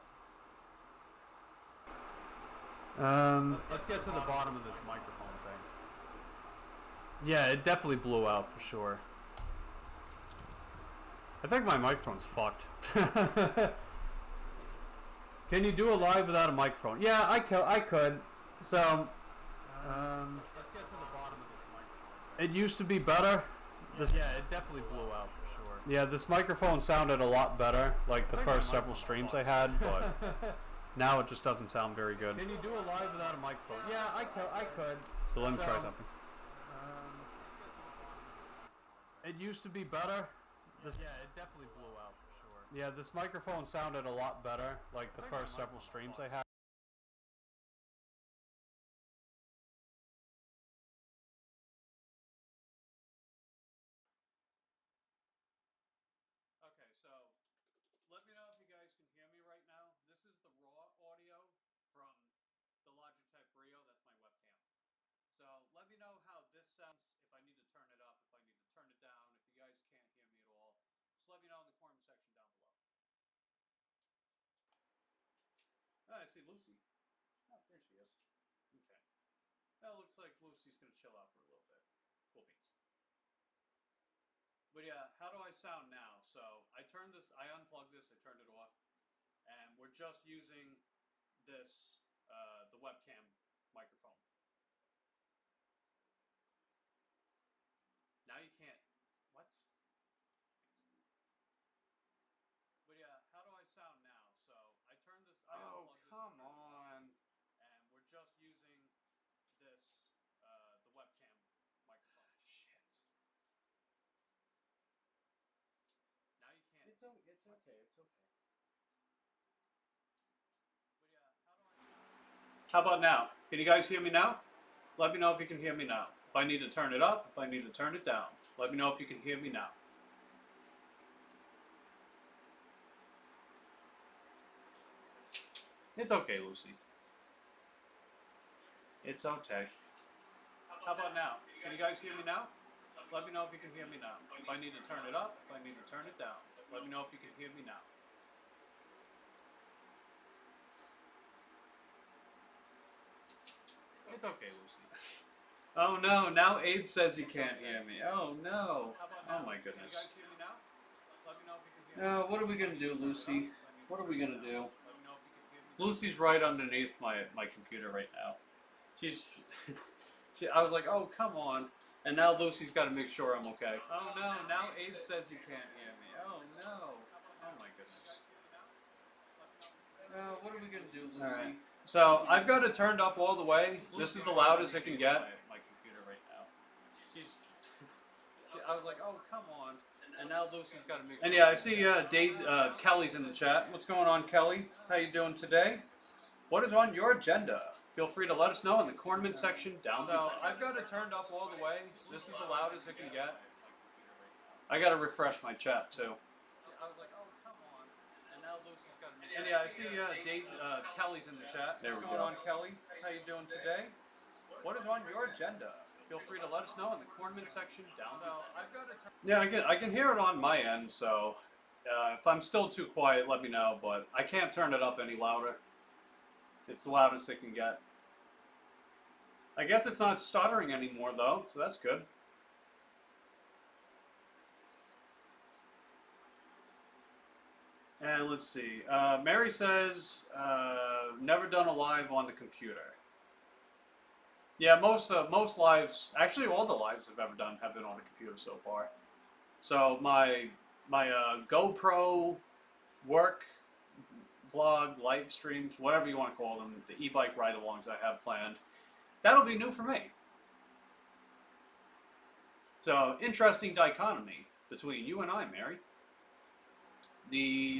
Let's get to the bottom of this microphone thing. Yeah, it definitely blew out for sure. I think my microphone's fucked. Can you do a live without a microphone? Yeah, I could. So, let's get to the bottom of this microphone. It used to be better. Yeah, it definitely blew out for sure. Yeah, this microphone sounded a lot better, like the first several streams I had, but now it just doesn't sound very good. Can you do a live without a microphone? Yeah, I could. So let me try something. It used to be better. Yeah, it definitely blew out for sure. Yeah, this microphone sounded a lot better, like the first several streams I had. Okay, so let me know if you guys can hear me right now. This is the raw audio from the Logitech Brio. That's my webcam. So let me know how this sounds, if I need to turn it up, if I need to turn it down, if you guys can't hear me at all. Just let me know in the comment section down below. Oh, I see Lucy. Oh, there she is. Okay. Well, it looks like Lucy's going to chill out for a little bit. Cool beans. But yeah, how do I sound now? So I unplugged this, I turned it off, and we're just using this, the webcam microphone. Now you can't, what? But yeah, how do I sound now? So I turned this, oh, come on. And we're just using this, the webcam microphone. Shit. Now you can't. It's okay, it's okay. But yeah, how do I sound? How about now? Can you guys hear me now? Let me know if you can hear me now. If I need to turn it up, if I need to turn it down. Let me know if you can hear me now. It's okay, Lucy. It's okay. How about now? Can you guys hear me now? Let me know if you can hear me now. If I need to turn it up, if I need to turn it down. Let me know if you can hear me now. It's okay, Lucy. Oh no, now Abe says he can't hear me. Oh no. Oh my goodness. No, what are we gonna do, Lucy? What are we gonna do? Lucy's right underneath my computer right now. I was like, oh come on. And now Lucy's got to make sure I'm okay. Oh no, now Abe says he can't hear me. Oh no. Oh my goodness. What are we gonna do, Lucy? All right. So I've got it turned up all the way. This is the loudest it can get. My computer right now. I was like, oh come on. And now Lucy's got to make. And yeah, I see Kelly's in the chat. What's going on, Kelly? How you doing today? What is on your agenda? Feel free to let us know in the comment section down below. So I've got it turned up all the way. This is the loudest it can get. I got to refresh my chat too. I was like, oh come on. And now Lucy's got to make. And yeah, I see Kelly's in the chat. What's going on, Kelly? How you doing today? What is on your agenda? Feel free to let us know in the comment section down below. I've got it. Yeah, I can hear it on my end. So if I'm still too quiet, let me know. But I can't turn it up any louder. It's the loudest it can get. I guess it's not stuttering anymore though, so that's good. And let's see. Mary says, never done a live on the computer. Yeah, most lives, actually all the lives I've ever done have been on the computer so far. So my GoPro work vlog, live streams, whatever you want to call them, the e-bike ride-alongs I have planned, that'll be new for me. So, interesting dichotomy between you and I, Mary.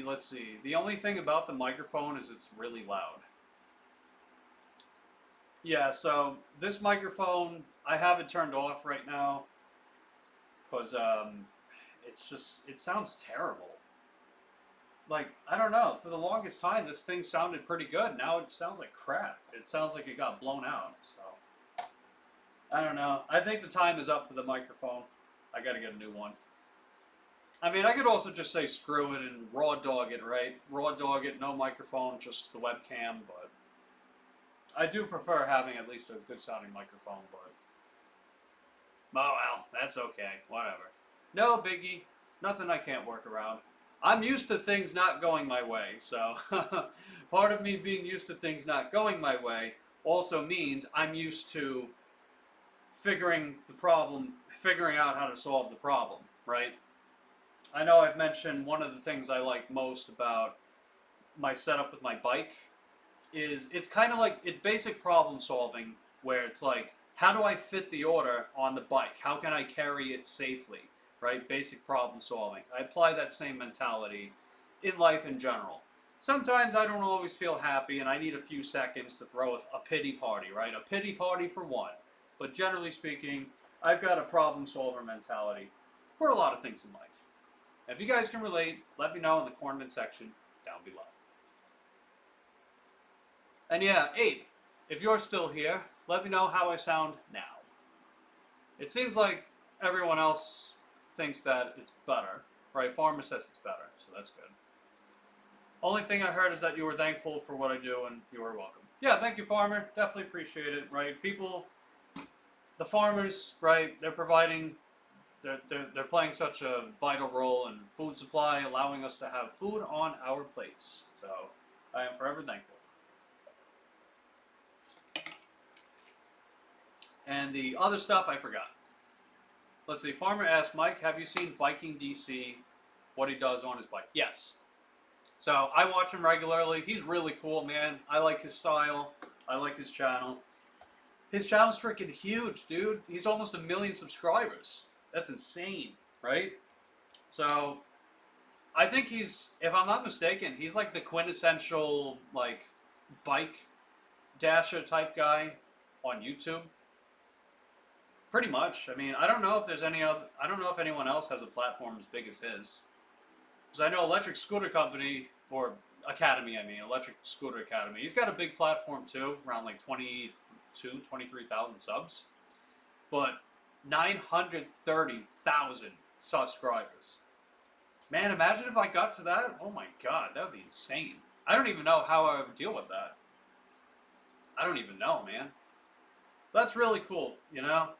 Let's see, the only thing about the microphone is it's really loud. Yeah, so this microphone, I have it turned off right now because it sounds terrible. Like, I don't know, for the longest time this thing sounded pretty good. Now it sounds like crap. It sounds like it got blown out, so I don't know. I think the time is up for the microphone. I gotta get a new one. I mean, I could also just say screw it and raw dog it, right? Raw dog it, no microphone, just the webcam, but I do prefer having at least a good sounding microphone, but oh well, that's okay, whatever. No biggie, nothing I can't work around. I'm used to things not going my way, so part of me being used to things not going my way also means I'm used to figuring out how to solve the problem, right? I know I've mentioned one of the things I like most about my setup with my bike is it's kind of like, it's basic problem solving where it's like, how do I fit the order on the bike? How can I carry it safely? Right? Basic problem solving. I apply that same mentality in life in general. Sometimes I don't always feel happy and I need a few seconds to throw a pity party, right? A pity party for one. But generally speaking, I've got a problem solver mentality for a lot of things in life. If you guys can relate, let me know in the comment section down below. And yeah, Abe, if you're still here, let me know how I sound now. It seems like everyone else thinks that it's better, right? Farmer says it's better, so that's good. Only thing I heard is that you were thankful for what I do, and you are welcome. Yeah, thank you, Farmer. Definitely appreciate it, right? People, the farmers, right? They're providing, they're playing such a vital role in food supply, allowing us to have food on our plates. So I am forever thankful. And the other stuff I forgot. Let's see, Farmer asked, Mike, have you seen Biking DC, what he does on his bike? Yes. So I watch him regularly. He's really cool, man. I like his style. I like his channel. His channel's freaking huge, dude. He's almost 1 million subscribers. That's insane, right? So I think he's, if I'm not mistaken, he's like the quintessential like bike dasher type guy on YouTube. Pretty much. I mean, I don't know if there's any other, I don't know if anyone else has a platform as big as his. Because I know Electric Scooter Company, or Academy, I mean, Electric Scooter Academy, he's got a big platform too, around like 22, 23,000 subs. but 930,000 subscribers. Man, imagine if I got to that. Oh my god, that would be insane. I don't even know how I would deal with that. I don't even know, man. That's really cool, you know?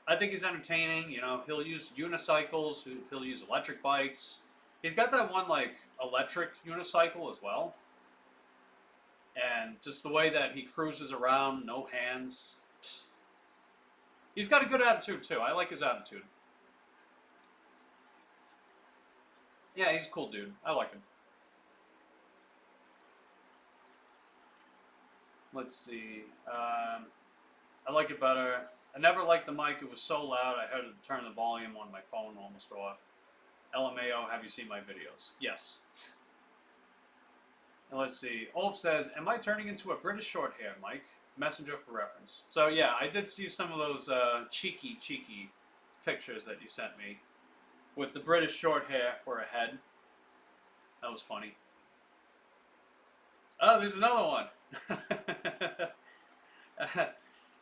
I think he's entertaining, you know? He'll use unicycles, he'll use electric bikes. He's got that one, like, electric unicycle as well. And just the way that he cruises around, no hands. He's got a good attitude, too. I like his attitude. Yeah, he's a cool dude. I like him. Let's see. I like it better. I never liked the mic. It was so loud I had to turn the volume on my phone almost off. LMAO, have you seen my videos? Yes. And let's see. Ulf says, am I turning into a British short hair, Mike? Messenger for reference. So yeah, I did see some of those cheeky pictures that you sent me with the British short hair for a head. That was funny. Oh, there's another one.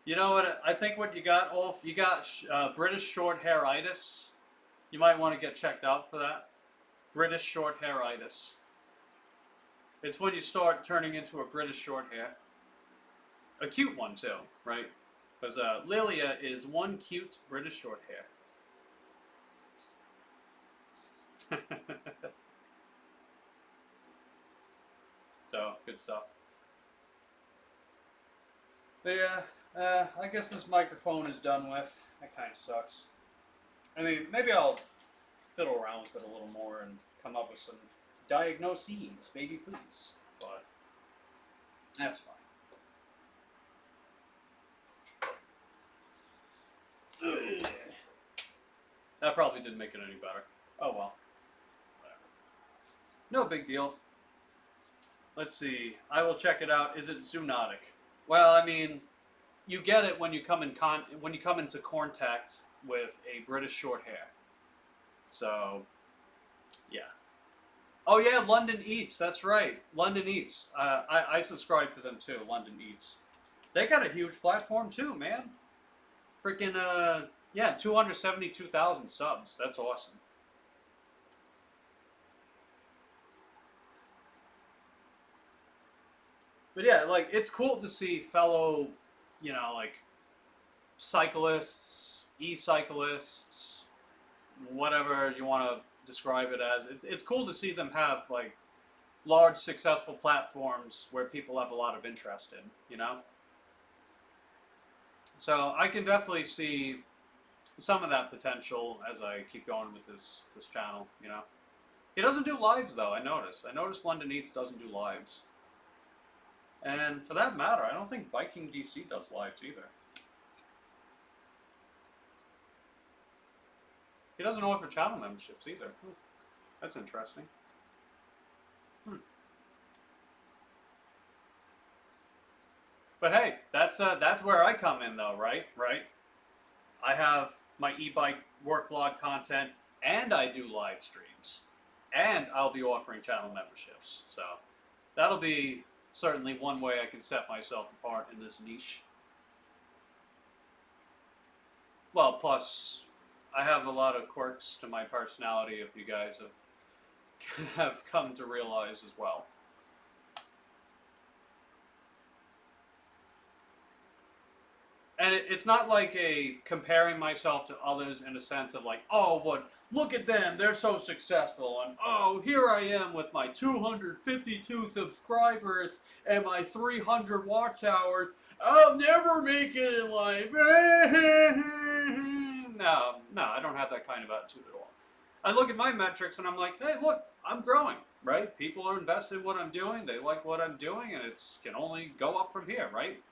You know what? I think what you got, Ulf, you got British short hairitis. You might want to get checked out for that. British short hairitis. It's when you start turning into a British short hair. A cute one, too, right? Because Lilia is one cute British short hair. So, good stuff. But yeah, I guess this microphone is done with. That kind of sucks. I mean, maybe I'll fiddle around with it a little more and come up with some diagnoses, baby please. But that's fine. That probably didn't make it any better. Oh well. Whatever. No big deal. Let's see. I will check it out. Is it zoonotic? Well, I mean, you get it when you come into contact with a British short hair. So, yeah. Oh yeah, London Eats. That's right, London Eats. I subscribe to them too. London Eats. They got a huge platform too, man. Freaking yeah, 272,000 subs. That's awesome. But yeah, like, it's cool to see fellow, you know, like, cyclists, e-cyclists, whatever you want to describe it as. It's cool to see them have, like, large, successful platforms where people have a lot of interest in, you know? So I can definitely see some of that potential as I keep going with this channel, you know? He doesn't do lives, though, I noticed. I noticed London Eats doesn't do lives. And for that matter, I don't think Biking DC does lives either. He doesn't offer channel memberships either. That's interesting. But hey, that's where I come in though, right? Right? I have my e-bike work vlog content, and I do live streams. And I'll be offering channel memberships. So that'll be certainly one way I can set myself apart in this niche. Well, plus, I have a lot of quirks to my personality, if you guys have come to realize as well. And it's not like a comparing myself to others in a sense of like, oh, what, look at them, they're so successful, and oh, here I am with my 252 subscribers and my 300 watch hours. I'll never make it in life. No, I don't have that kind of attitude at all. I look at my metrics and I'm like, hey, look, I'm growing, right? People are invested in what I'm doing, they like what I'm doing, and it can only go up from here, right?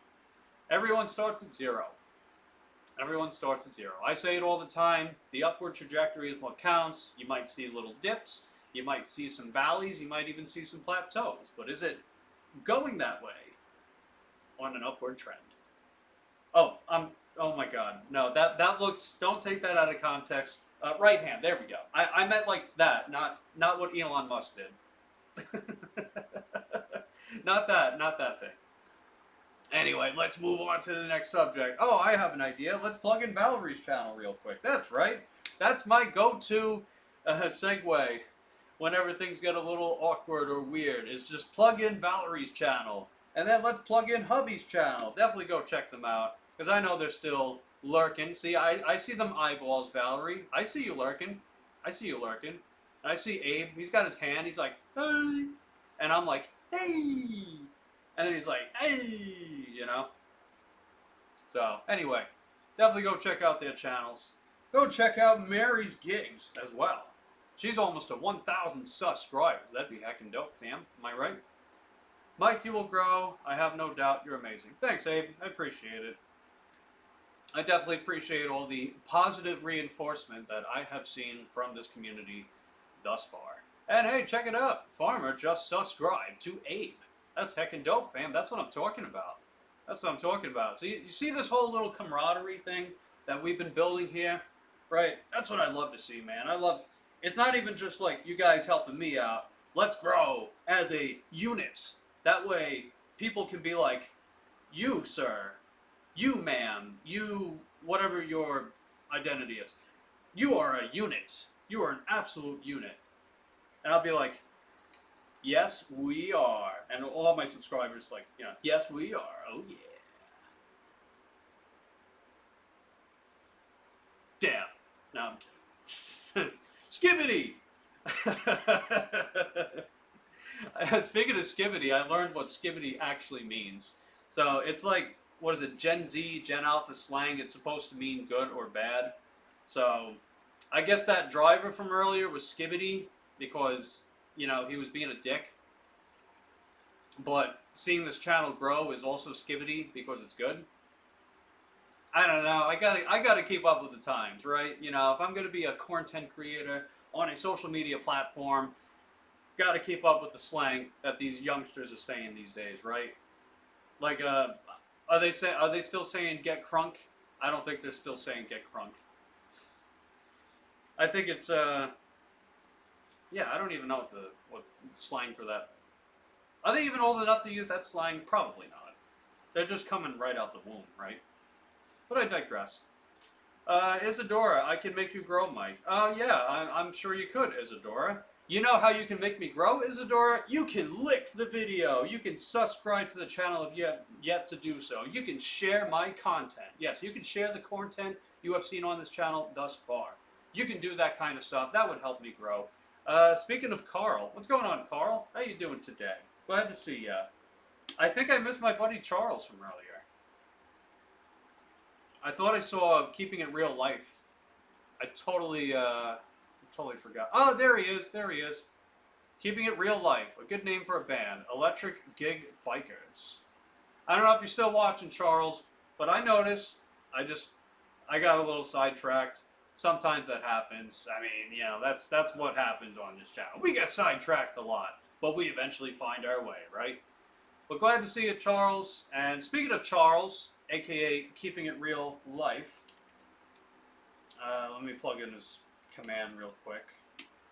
Everyone starts at zero. Everyone starts at zero. I say it all the time. The upward trajectory is what counts. You might see little dips. You might see some valleys. You might even see some plateaus. But is it going that way on an upward trend? Oh, oh my God. No, that looked, don't take that out of context. Right hand, there we go. I meant like that, not what Elon Musk did. Not that thing. Anyway, let's move on to the next subject. Oh, I have an idea. Let's plug in Valerie's channel real quick. That's right. That's my go-to segue whenever things get a little awkward or weird. Is just plug in Valerie's channel. And then let's plug in Hubby's channel. Definitely go check them out. Because I know they're still lurking. See, I see them eyeballs, Valerie. I see you lurking. I see you lurking. And I see Abe. He's got his hand. He's like, hey. And I'm like, hey. And then he's like, hey, you know. So, anyway, definitely go check out their channels. Go check out Mary's gigs as well. She's almost to 1,000 subscribers. That'd be heckin' dope, fam. Am I right? Mike, you will grow. I have no doubt you're amazing. Thanks, Abe. I appreciate it. I definitely appreciate all the positive reinforcement that I have seen from this community thus far. And hey, check it out. Farmer just subscribed to Abe. That's heckin' dope, fam. That's what I'm talking about. That's what I'm talking about. So you see this whole little camaraderie thing that we've been building here? Right? That's what I love to see, man. I love... It's not even just like you guys helping me out. Let's grow as a unit. That way, people can be like, you, sir. You, ma'am. You, whatever your identity is. You are a unit. You are an absolute unit. And I'll be like, yes, we are. And all my subscribers like, you know, yes, we are. Oh, yeah. Damn. No, I'm kidding. Skibbity! Speaking of skibbity, I learned what skibbity actually means. So it's like, what is it, Gen Z, Gen Alpha slang? It's supposed to mean good or bad. So I guess that driver from earlier was skibbity because, you know, he was being a dick. But seeing this channel grow is also skibbity because it's good. I don't know. I gotta keep up with the times, right? You know, if I'm gonna be a content creator on a social media platform, gotta keep up with the slang that these youngsters are saying these days, right? Like, are they still saying get crunk? I don't think they're still saying get crunk. I think it's yeah, I don't even know what slang for that. Are they even old enough to use that slang? Probably not. They're just coming right out the womb, right? But I digress. Isadora, I can make you grow, Mike. Yeah, I'm sure you could, Isadora. You know how you can make me grow, Isadora? You can lick the video. You can subscribe to the channel if you have yet to do so. You can share my content. Yes, you can share the content you have seen on this channel thus far. You can do that kind of stuff. That would help me grow. Speaking of Carl, what's going on, Carl? How you doing today? Glad to see ya. I think I missed my buddy Charles from earlier. I thought I saw Keeping It Real Life. I totally forgot. Oh, there he is. There he is. Keeping It Real Life. A good name for a band. Electric Gig Bikers. I don't know if you're still watching, Charles, but I noticed. I got a little sidetracked. Sometimes that happens. I mean, you know, that's what happens on this channel. We get sidetracked a lot, but we eventually find our way, right? But glad to see you, Charles. And speaking of Charles, aka Keeping It Real Life, let me plug in his command real quick.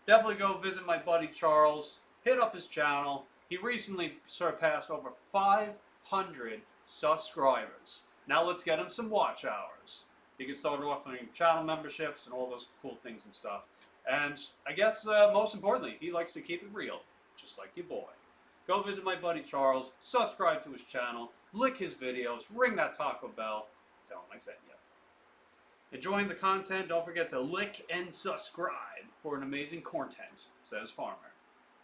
Definitely go visit my buddy Charles. Hit up his channel. He recently surpassed over 500 subscribers. Now let's get him some watch hours. He can start offering channel memberships and all those cool things and stuff. And I guess most importantly, he likes to keep it real, just like your boy. Go visit my buddy Charles, subscribe to his channel, lick his videos, ring that Taco Bell, tell him I sent you. Enjoying the content, don't forget to lick and subscribe for an amazing content, says Farmer.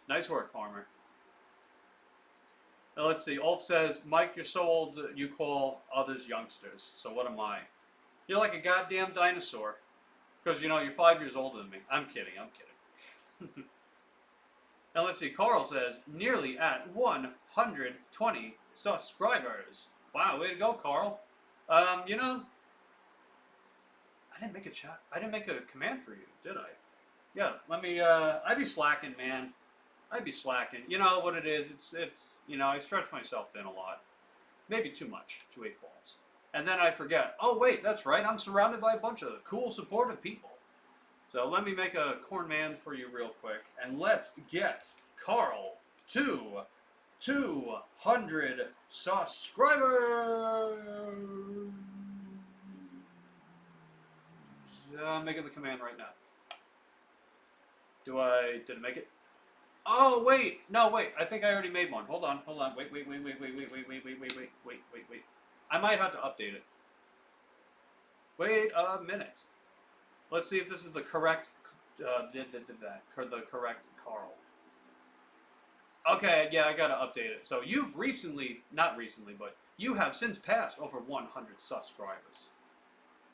Nice work, Farmer. Now let's see, Ulf says, Mike, you're so old you call others youngsters, so what am I? You're like a goddamn dinosaur. Because, you know, you're 5 years older than me. I'm kidding, I'm kidding. Now let's see, Carl says, nearly at 120 subscribers. Wow, way to go, Carl. You know, I didn't make a command for you, did I? Yeah, let me, I'd be slacking, man. I'd be slacking. You know what it is, it's, you know, I stretch myself thin a lot. Maybe too much, to a fault. And then I forget, oh wait, that's right, I'm surrounded by a bunch of cool, supportive people. So let me make a corn man for you real quick, and let's get Carl to 200 subscribers. I'm making the command right now. Did it make it? Oh, wait. No, wait. I think I already made one. Hold on. Wait. I might have to update it. Wait a minute. Let's see if this is the correct, the correct Carl. Okay, yeah, I gotta update it. So you've not recently, but you have since passed over 100 subscribers.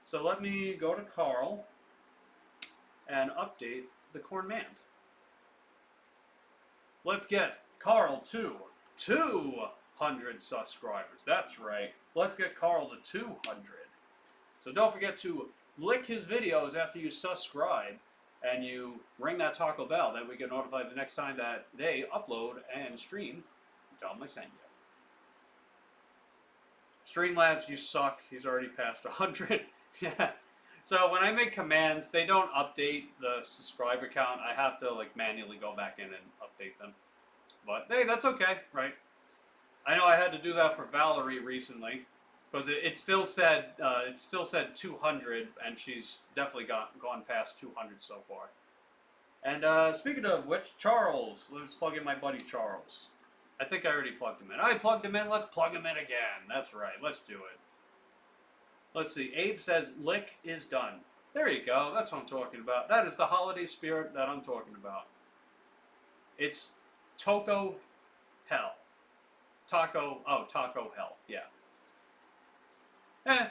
So let me go to Carl and update the Corn Man. Let's get Carl to 200 subscribers. That's right. Let's get Carl to 200. So don't forget to lick his videos after you subscribe and you ring that Taco Bell. Then we get notified the next time that they upload and stream. Tell them I sent you. Streamlabs, you suck. He's already passed 100. Yeah. So when I make commands, they don't update the subscriber count. I have to like manually go back in and update them. But hey, that's okay, right? I know I had to do that for Valerie recently because it still said 200, and she's definitely gone past 200 so far. And speaking of which, Charles, let's plug in my buddy Charles. I think I already plugged him in. I plugged him in. Let's plug him in again. That's right. Let's do it. Let's see. Abe says, lick is done. There you go. That's what I'm talking about. That is the holiday spirit that I'm talking about. It's Taco Hell. Taco Hell. Yeah.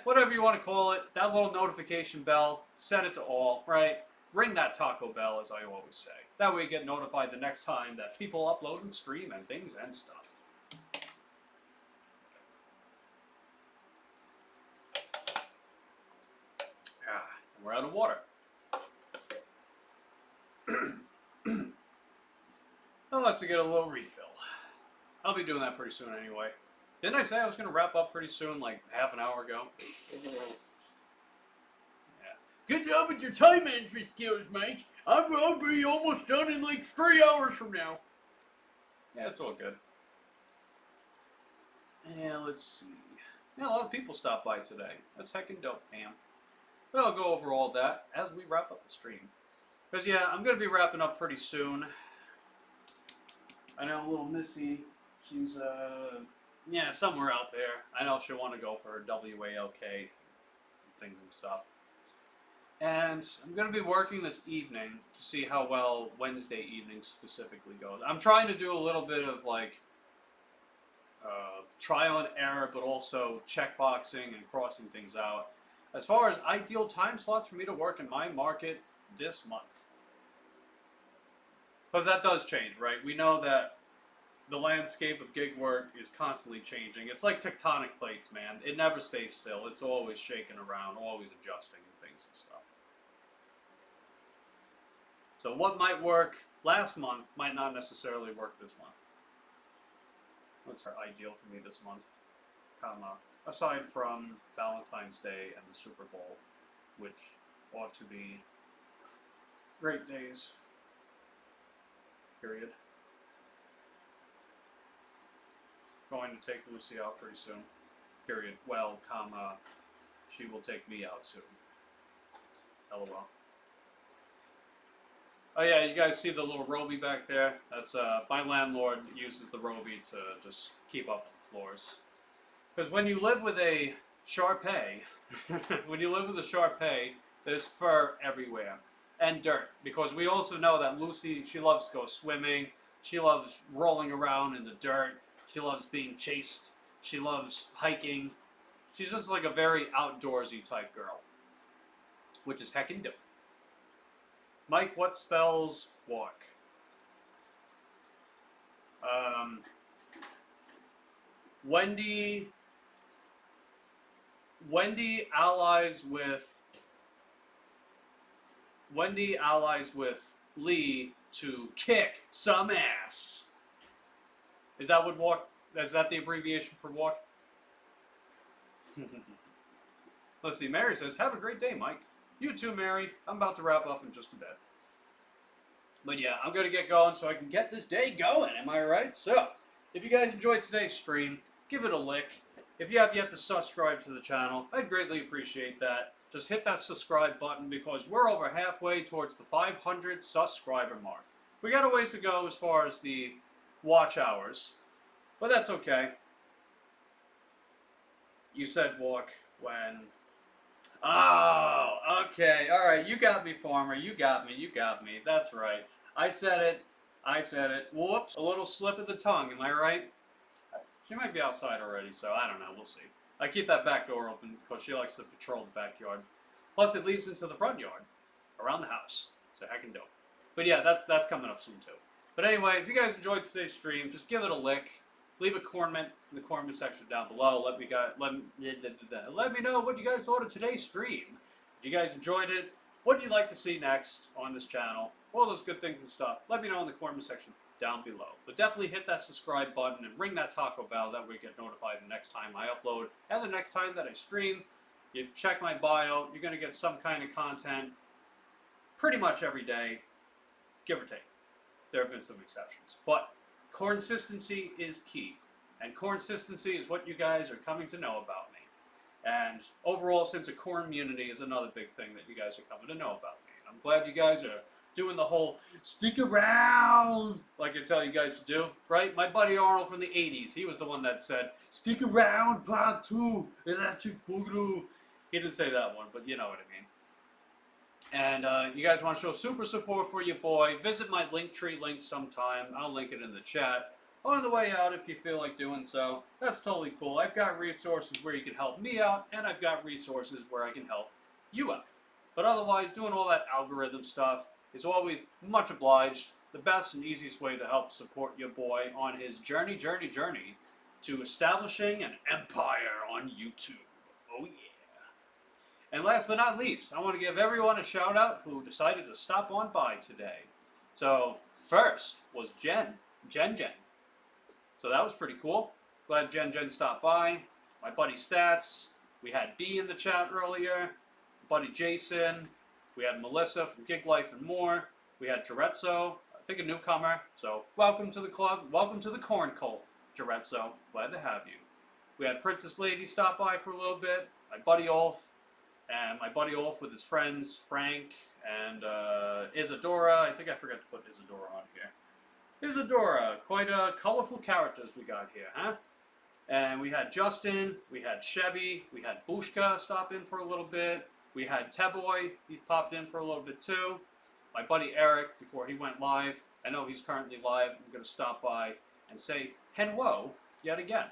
Whatever you want to call it. That little notification bell. Set it to all, right? Ring that Taco Bell, as I always say. That way you get notified the next time that people upload and stream and things and stuff. We're out of water. I'll have to get a little refill. I'll be doing that pretty soon anyway. Didn't I say I was going to wrap up pretty soon, like half an hour ago? Yeah. Good job with your time management skills, Mike. I'll be almost done in like 3 hours from now. Yeah, it's all good. Yeah, let's see. Yeah, a lot of people stopped by today. That's heckin' dope, fam. But I'll go over all that as we wrap up the stream. Because, yeah, I'm going to be wrapping up pretty soon. I know little Missy, she's, yeah, somewhere out there. I know she'll want to go for her WALK things and stuff. And I'm going to be working this evening to see how well Wednesday evening specifically goes. I'm trying to do a little bit of, like, trial and error, but also checkboxing and crossing things out. As far as ideal time slots for me to work in my market this month. Because that does change, right? We know that the landscape of gig work is constantly changing. It's like tectonic plates, man. It never stays still. It's always shaking around, always adjusting and things and stuff. So what might work last month might not necessarily work this month. What's ideal for me this month? Aside from Valentine's Day and the Super Bowl, which ought to be great days. Period. Going to take Lucy out pretty soon. Period. Well, she will take me out soon. LOL. Oh yeah, you guys see the little Roby back there? That's my landlord uses the Roby to just keep up with the floors. Because when you live with a Shar-Pei, there's fur everywhere. And dirt. Because we also know that Lucy, she loves to go swimming. She loves rolling around in the dirt. She loves being chased. She loves hiking. She's just like a very outdoorsy type girl. Which is heckin' dope. Mike, what spells walk? Wendy allies with Lee to kick some ass. Is that what walk? Is that the abbreviation for walk? Let's see. Mary says, "Have a great day, Mike." You too, Mary. I'm about to wrap up in just a bit. But yeah, I'm gonna get going so I can get this day going. Am I right? So, if you guys enjoyed today's stream, give it a lick. If you have yet to subscribe to the channel, I'd greatly appreciate that. Just hit that subscribe button because we're over halfway towards the 500 subscriber mark. We got a ways to go as far as the watch hours, but that's okay. You said walk when... Oh, okay. All right. You got me, Farmer. You got me. You got me. That's right. I said it. I said it. Whoops. A little slip of the tongue. Am I right? She might be outside already, so I don't know. We'll see. I keep that back door open because she likes to patrol the backyard. Plus, it leads into the front yard, around the house. So heck and dope. But yeah, that's coming up soon too. But anyway, if you guys enjoyed today's stream, just give it a lick. Leave a comment in the comment section down below. Let me know what you guys thought of today's stream. If you guys enjoyed it, what do you like to see next on this channel? All those good things and stuff. Let me know in the comment section down below. But definitely hit that subscribe button and ring that taco bell. That way you get notified the next time I upload and the next time that I stream. You check my bio, you're going to get some kind of content pretty much every day, give or take. There have been some exceptions. But consistency is key. And consistency is what you guys are coming to know about me. And overall, sense of corn immunity is another big thing that you guys are coming to know about me. And I'm glad you guys are doing the whole stick around like I tell you guys to do, right? My buddy Arnold from the 80s, he was the one that said, stick around, part 2, electric boogaloo. He didn't say that one, but you know what I mean. And you guys want to show super support for your boy, visit my Linktree link sometime. I'll link it in the chat. On the way out, if you feel like doing so, that's totally cool. I've got resources where you can help me out, and I've got resources where I can help you out. But otherwise, doing all that algorithm stuff is always much obliged. The best and easiest way to help support your boy on his journey to establishing an empire on YouTube. Oh yeah. And last but not least, I want to give everyone a shout out who decided to stop on by today. So first was Jen. So that was pretty cool. Glad Jen stopped by. My buddy Stats. We had B in the chat earlier. Buddy Jason. We had Melissa from Gig Life and More. We had Jarezzo, I think a newcomer. So welcome to the club. Welcome to the Corn Cult, Jarezzo. Glad to have you. We had Princess Lady stop by for a little bit. My buddy Ulf. And my buddy Ulf with his friends, Frank and Isadora. I think I forgot to put Isadora on here. Isadora, quite colorful characters we got here, huh? And we had Justin, we had Chevy, we had Bushka stop in for a little bit. We had Teboy, he popped in for a little bit too. My buddy Eric, before he went live, I know he's currently live, I'm going to stop by and say hello yet again.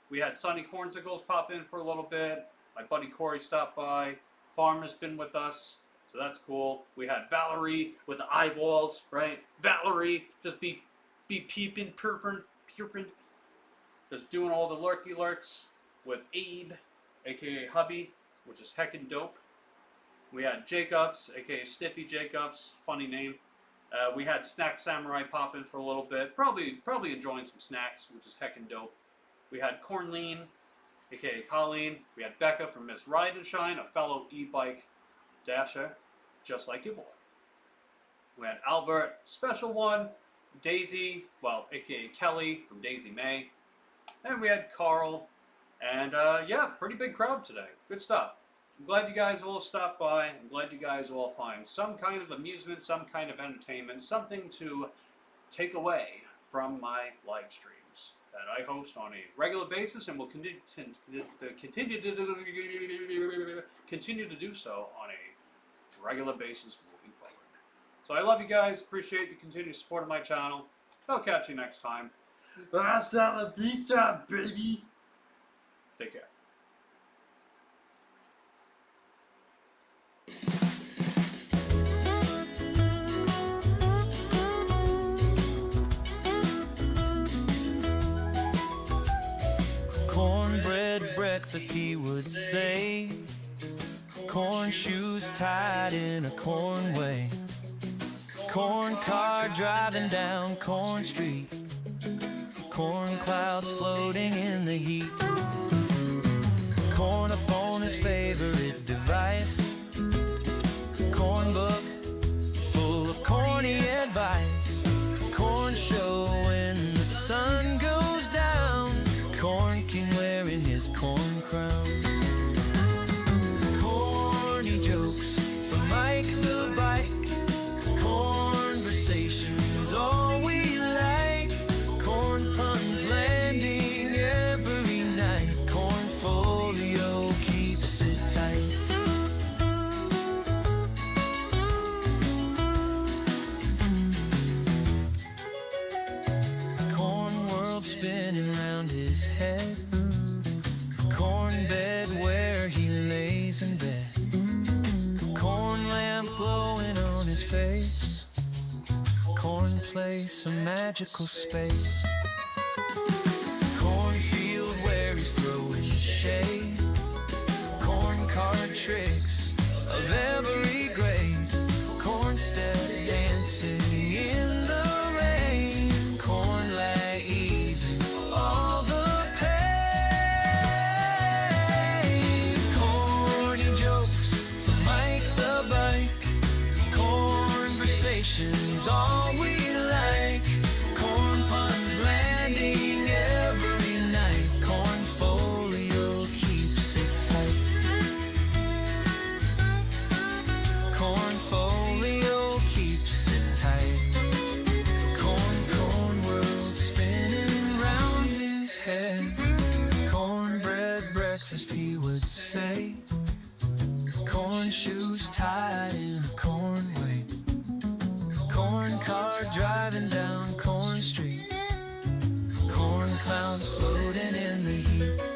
We had Sonny Cornsicles pop in for a little bit. My buddy Corey stopped by. Farmer's been with us, so that's cool. We had Valerie with the eyeballs, right? Valerie, just be peeping, purping, just doing all the lurky lurks with Abe, aka Hubby, which is heckin' dope. We had Jacobs, aka Stiffy Jacobs, funny name. We had Snack Samurai pop in for a little bit, probably enjoying some snacks, which is heckin' dope. We had Cornlean, aka Colleen. We had Becca from Miss Ride and Shine, a fellow e-bike dasher, just like your boy. We had Albert, special one, Daisy, well, aka Kelly from Daisy May. And we had Carl, and yeah, pretty big crowd today. Good stuff. I'm glad you guys all stopped by. I'm glad you guys all find some kind of amusement, some kind of entertainment, something to take away from my live streams that I host on a regular basis and will continue to do so on a regular basis moving forward. So I love you guys. Appreciate the continued support of my channel. I'll catch you next time. Hasta la vista, baby. Take care. Cornbread breakfast, he would say. Corn shoes tied in a corn way. Corn car driving down Corn Street. Corn clouds floating in the heat. Cornophone his favorite device. Corn book full of corny advice. Corn show when the sun goes head. Corn bed where he lays in bed. Corn lamp glowing on his face. Corn place, a magical space. Cornfield where he's throwing shade. Corn card tricks of every grade. Corn step dancing in the rain. Corn lag easing all the pain. Corny jokes from Mike the Bike. Conversations all we like. Corn puns landing every night. Corn folio keeps it tight. Corn folio keeps it tight. Corn world spinning round his head. Cornbread breakfast he would say. Corn shoes tied in a corn weight. Corn car driving down Corn Street. Corn clouds floating in the heat.